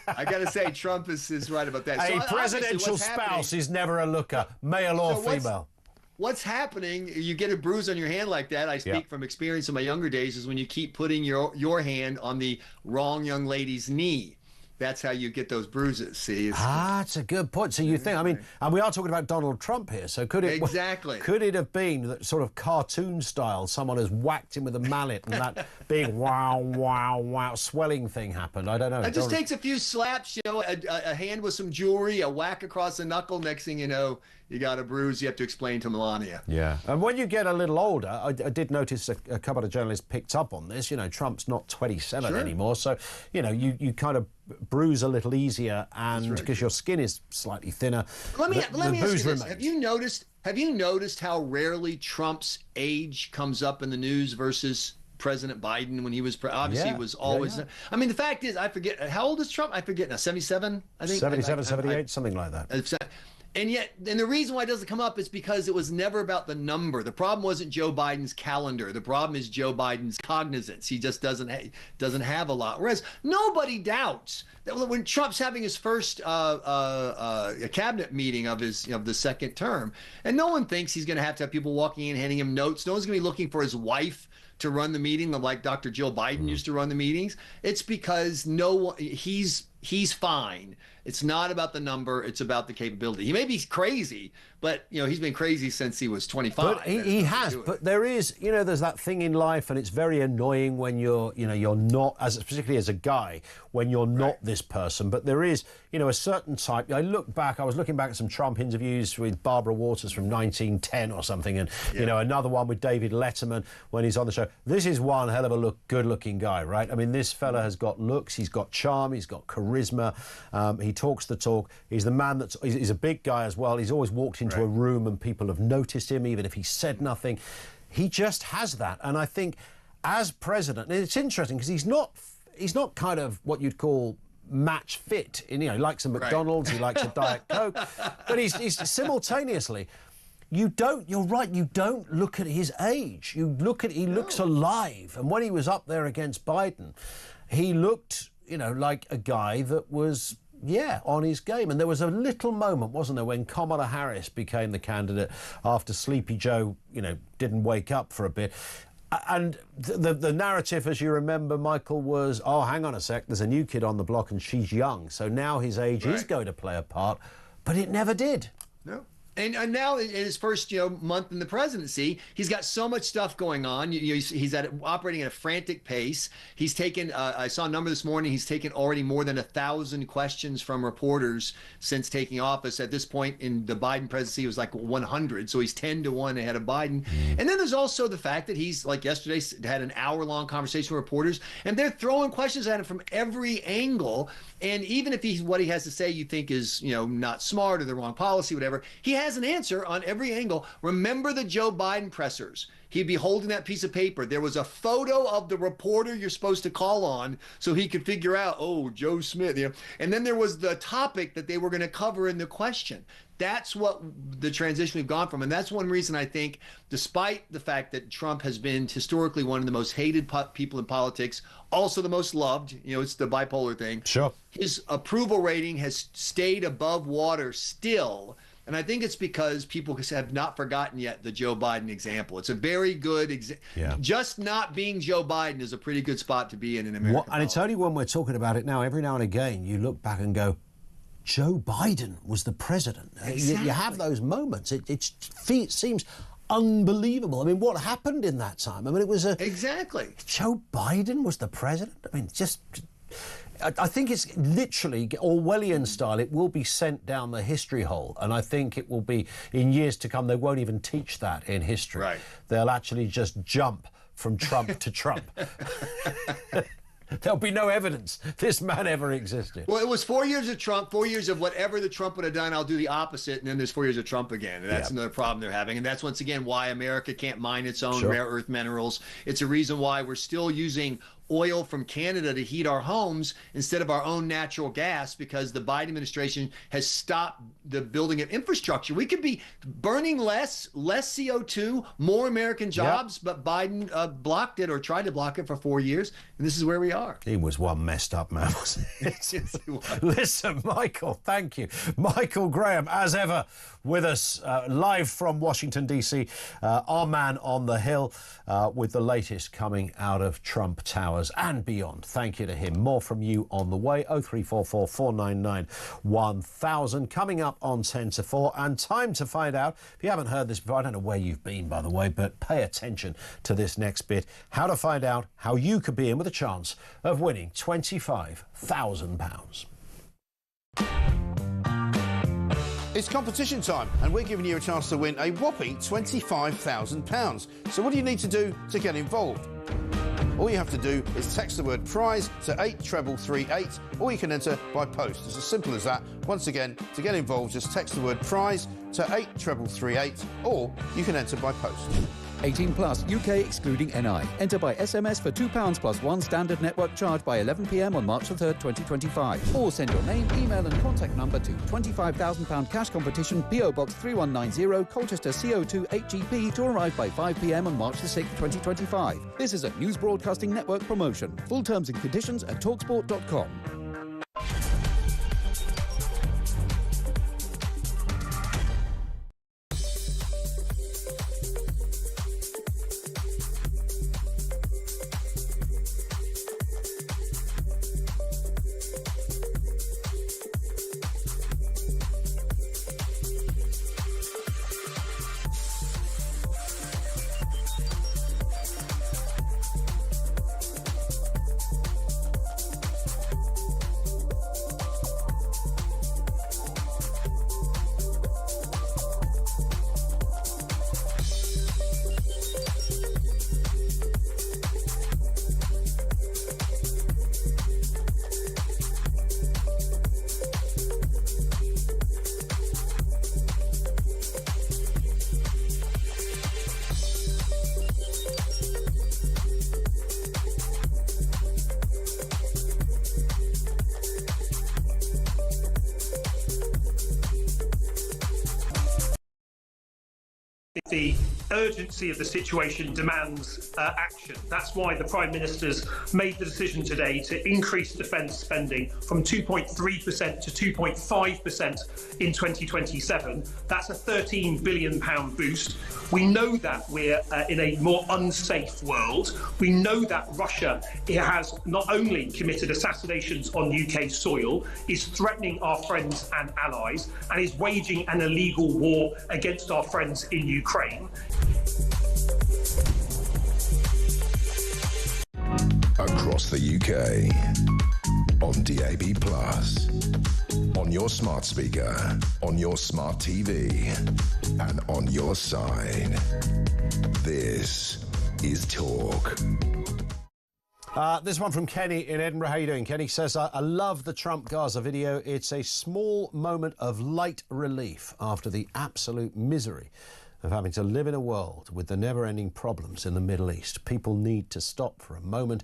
I got to say, Trump is right about that. A presidential spouse is never a looker, male or female. What's happening, you get a bruise on your hand like that, I speak from experience in my younger days, is when you keep putting your hand on the wrong young lady's knee. That's how you get those bruises, see? That's a good point. So you think, and we are talking about Donald Trump here, so could it could it have been that sort of cartoon style, someone has whacked him with a mallet and that big wow swelling thing happened? I don't know. It just takes a few slaps, a hand with some jewelry, a whack across the knuckle, next thing you know, you got a bruise you have to explain to Melania. Yeah. And when you get a little older, I did notice a couple of journalists picked up on this. Trump's not 27 anymore, so, you kind of bruise a little easier, and because your skin is slightly thinner. Let me ask you this. Have you noticed how rarely Trump's age comes up in the news versus President Biden when he was obviously was always. I mean, the fact is, I forget, how old is Trump? I forget now. 77, I think. 77, 78, something like that. And the reason why it doesn't come up is because it was never about the number. The problem wasn't Joe Biden's calendar. The problem is Joe Biden's cognizance. He just doesn't have a lot. Whereas nobody doubts that when Trump's having his first cabinet meeting of the second term, and no one thinks he's going to have people walking in handing him notes. No one's going to be looking for his wife to run the meeting like Dr. Jill Biden used to run the meetings. It's because he's fine. It's not about the number. It's about the capability. He may be crazy, but, he's been crazy since he was 25. But he has. But there is, there's that thing in life, and it's very annoying when you're not, particularly as a guy, when you're not this person. But there is, a certain type. I was looking back at some Trump interviews with Barbara Walters from 1910 or something, and, another one with David Letterman when he's on the show. This is one hell of a good-looking guy, right? I mean, this fella has got looks, he's got charm, he's got charisma, he talks the talk. He's the man he's a big guy as well. He's always walked into a room and people have noticed him, even if he said nothing. he just has that. And I think as president, and it's interesting because he's not kind of what you'd call match fit. He likes a McDonald's, he likes a Diet Coke, but he's simultaneously. You're right, you don't look at his age. You look at, he looks alive. And when he was up there against Biden, he looked, like a guy that was, on his game. And there was a little moment, wasn't there, when Kamala Harris became the candidate after Sleepy Joe, didn't wake up for a bit. And the narrative, as you remember, Michael, was, oh, hang on a sec, there's a new kid on the block and she's young. So now his age is going to play a part. But it never did. No. And now in his first month in the presidency, he's got so much stuff going on. He's operating at a frantic pace. He's taken, I saw a number this morning, he's taken already more than 1,000 questions from reporters since taking office. At this point in the Biden presidency, it was like 100. So he's 10-1 ahead of Biden. And then there's also the fact that he's, like yesterday, had an hour-long conversation with reporters, and they're throwing questions at him from every angle. And even if what he has to say you think is, not smart or the wrong policy, whatever, he has an answer on every angle. Remember the Joe Biden pressers. He'd be holding that piece of paper. There was a photo of the reporter you're supposed to call on so he could figure out, oh, Joe Smith. And then there was the topic that they were going to cover in the question. That's what the transition we've gone from. And that's one reason I think, despite the fact that Trump has been historically one of the most hated people in politics, also the most loved, it's the bipolar thing. Sure. His approval rating has stayed above water still. And I think it's because people have not forgotten yet the Joe Biden example. It's a very good example. Yeah. Just not being Joe Biden is a pretty good spot to be in America. And it's only when we're talking about it now, every now and again, you look back and go, Joe Biden was the president. Exactly. You have those moments. It seems unbelievable. I mean, what happened in that time? I mean, it was Exactly. Joe Biden was the president? I mean, I think it's literally Orwellian style. It will be sent down the history hole. And I think it will be, in years to come, they won't even teach that in history. Right. They'll actually just jump from Trump to Trump. There'll be no evidence this man ever existed. Well, it was 4 years of Trump, 4 years of whatever the Trump would have done, I'll do the opposite, and then there's 4 years of Trump again. And that's another problem they're having. And that's, once again, why America can't mine its own rare earth minerals. It's a reason why we're still using oil from Canada to heat our homes instead of our own natural gas, because the Biden administration has stopped the building of infrastructure. We could be burning less CO2, more American jobs, but Biden blocked it or tried to block it for 4 years, and this is where we are. He was one messed up man, wasn't he? Listen, Michael, thank you. Michael Graham, as ever, with us live from Washington, D.C., our man on the Hill with the latest coming out of Trump Towers and beyond. Thank you to him. More from you on the way. 0344 499 1000 coming up on 10 to 4. And time to find out, if you haven't heard this before, I don't know where you've been, by the way, but pay attention to this next bit. How to find out how you could be in with a chance of winning £25,000. It's competition time, and we're giving you a chance to win a whopping £25,000. So what do you need to do to get involved? All you have to do is text the word prize to 83338, or you can enter by post. It's as simple as that. Once again, to get involved, just text the word prize to 83338, or you can enter by post. 18 plus, UK excluding NI. Enter by SMS for £2 plus one standard network charge by 11 p.m. on March the 3rd, 2025. Or send your name, email and contact number to £25,000 cash competition, PO Box 3190, Colchester CO2 8GP, to arrive by 5 p.m. on March the 6th, 2025. This is a News Broadcasting Network promotion. Full terms and conditions at talksport.com. The urgency of the situation demands action. That's why the Prime Minister's made the decision today to increase defence spending from 2.3% to 2.5% in 2027. That's a £13 billion boost. We know that we're in a more unsafe world. We know that Russia has not only committed assassinations on UK soil, is threatening our friends and allies, and is waging an illegal war against our friends in Ukraine. Across the UK, on DAB+, on your smart speaker, on your smart TV, and on your side. This is Talk. This one from Kenny in Edinburgh. How you doing? Kenny says, I love the Trump Gaza video. It's a small moment of light relief after the absolute misery of having to live in a world with the never-ending problems in the Middle East. People need to stop for a moment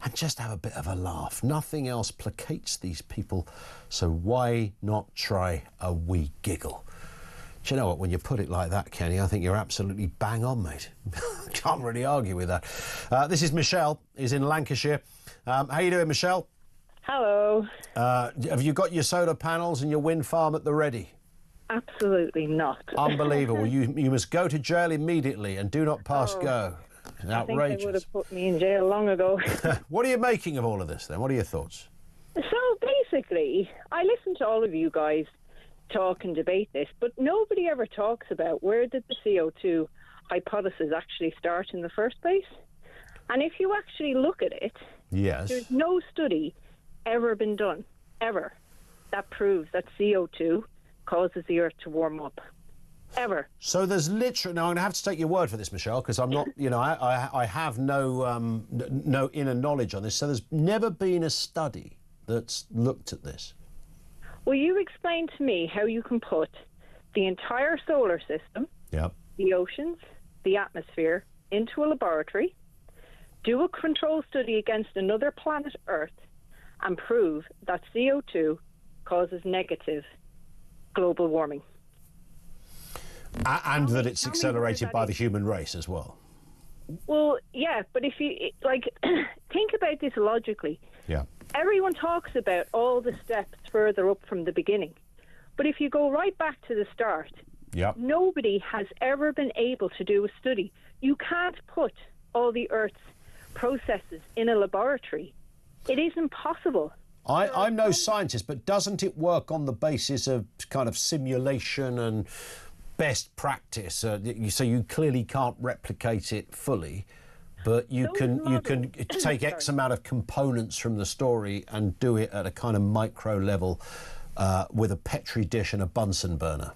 and just have a bit of a laugh. Nothing else placates these people, so why not try a wee giggle? Do you know what, when you put it like that, Kenny, I think you're absolutely bang on, mate. Can't really argue with that. This is Michelle, is in Lancashire. How you doing, Michelle? Hello. Have you got your solar panels and your wind farm at the ready? Absolutely not. Unbelievable. You must go to jail immediately and do not pass go. Outrageous. I think they would have put me in jail long ago. What are you making of all of this, then? What are your thoughts? So, basically, I listen to all of you guys talk and debate this, but nobody ever talks about where did the CO2 hypothesis actually start in the first place. And if you actually look at it, yes, there's no study ever been done, ever, that proves that CO2 causes the Earth to warm up. Ever. So there's literally... Now, I'm going to have to take your word for this, Michelle, because I'm not... You know, I have no inner knowledge on this. So there's never been a study that's looked at this. Well, you explain to me how you can put the entire solar system, yep, the oceans, the atmosphere, into a laboratory, do a control study against another planet Earth, and prove that CO2 causes negative global warming. And that it's accelerated by the human race as well. Well, yeah, but if you, think about this logically. Yeah. Everyone talks about all the steps further up from the beginning. But if you go right back to the start, yep, nobody has ever been able to do a study. You can't put all the Earth's processes in a laboratory. It is impossible. I'm no scientist, but doesn't it work on the basis of kind of simulation and best practice? So you clearly can't replicate it fully, but you can take X amount of components from the story and do it at a kind of micro level with a Petri dish and a Bunsen burner.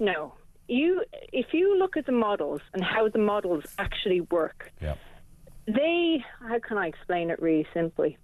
No. If you look at the models and how the models actually work, yep, how can I explain it really simply?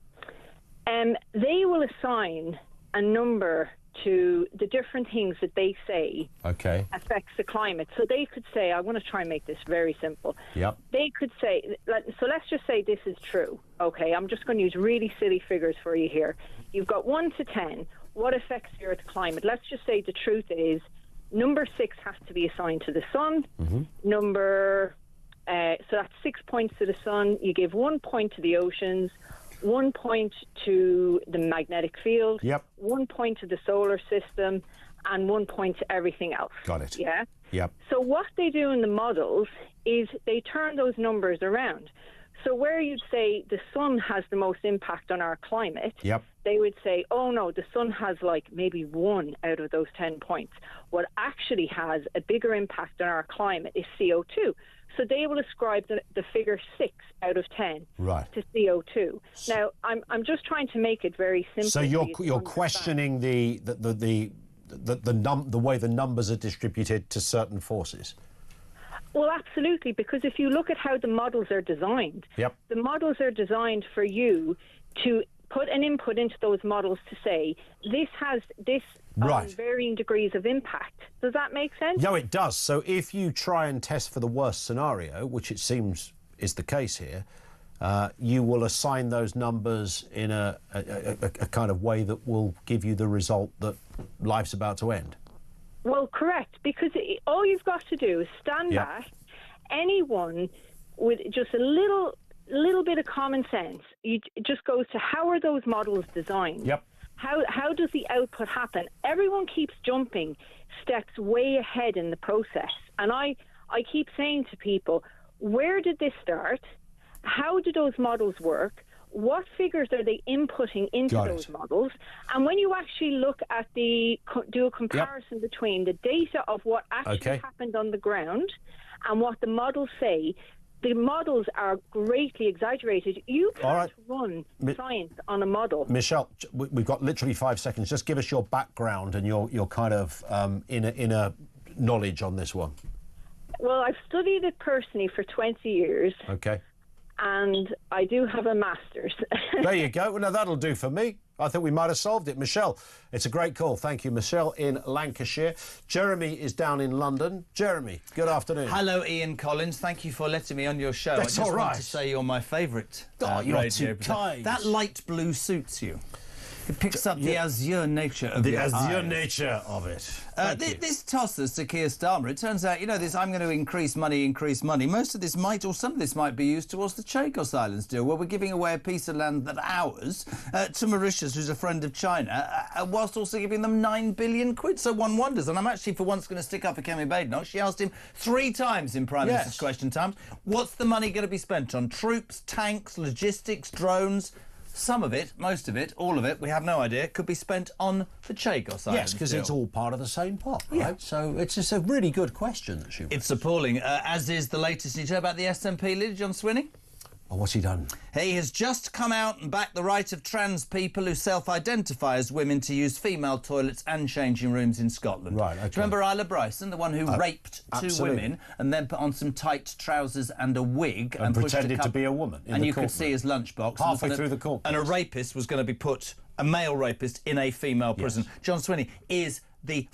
They will assign a number to the different things that they say affects the climate. So they could say, I want to try and make this very simple. Yep. They could say, so let's just say this is true. Okay, I'm just going to use really silly figures for you here. You've got 1 to 10. What affects the Earth's climate? Let's just say the truth is number 6 has to be assigned to the sun. Mm-hmm. So that's 6 points to the sun. You give 1 point to the oceans, 1 point to the magnetic field, yep, 1 point to the solar system, and 1 point to everything else. Got it. Yeah? Yep. So what they do in the models is they turn those numbers around. So where you'd say the sun has the most impact on our climate, yep, they would say, oh no, the sun has like maybe 1 out of those 10 points. What actually has a bigger impact on our climate is CO2. So they will ascribe the figure 6 out of 10 to CO2. Now, I'm just trying to make it very simple. So you're questioning the way the numbers are distributed to certain forces. Well, absolutely, because if you look at how the models are designed, yep, the models are designed for you to put an input into those models to say, this has this varying degrees of impact. Does that make sense? No, it does. So if you try and test for the worst scenario, which it seems is the case here, you will assign those numbers in a kind of way that will give you the result that life's about to end. Well, correct, because all you've got to do is stand back. Anyone with just a little bit of common sense, it just goes to how are those models designed? Yep. How does the output happen? Everyone keeps jumping steps way ahead in the process. And I keep saying to people, where did this start? How do those models work? What figures are they inputting into those models? And when you actually look at do a comparison between the data of what actually happened on the ground and what the models say, the models are greatly exaggerated. You can't run science on a model. Michelle, we've got literally 5 seconds. Just give us your background and your kind of inner knowledge on this one. Well, I've studied it personally for 20 years. Okay. And I do have a master's. There you go. Well, now, that'll do for me. I think we might have solved it. Michelle, it's a great call. Thank you, Michelle in Lancashire. Jeremy is down in London. Jeremy, good afternoon. Hello, Ian Collins. Thank you for letting me on your show. That's I just all right. want to say you're my favourite. You're too kind. That light blue suits you. It picks up the azure nature of the your azure eyes. nature of it. This tosses to Keir Starmer. It turns out, this I'm going to increase money. Most of this some of this might be used towards the Chagos Islands deal, where we're giving away a piece of land that's ours to Mauritius, who's a friend of China, whilst also giving them 9 billion quid. So one wonders, and I'm actually for once going to stick up for Kemi Badenoch. She asked him 3 times in Prime Minister's Question Time, what's the money going to be spent on? Troops, tanks, logistics, drones? Some of it, most of it, all of it, we have no idea, could be spent on the Chagos Islands. Yes, because it's all part of the same pot, right? Yeah. So it's just a really good question that she raised. It's appalling, as is the latest news about the SNP leader, John Swinney. Oh, what's he done? He has just come out and backed the right of trans people who self-identify as women to use female toilets and changing rooms in Scotland. Right, okay. Do you remember Isla Bryson, the one who raped 2 women and then put on some tight trousers and a wig and pretended to be a woman in and the you courtroom. could see his lunchbox. Halfway through the court. And a rapist was going to be put, a male rapist, in a female prison. John Swinney is the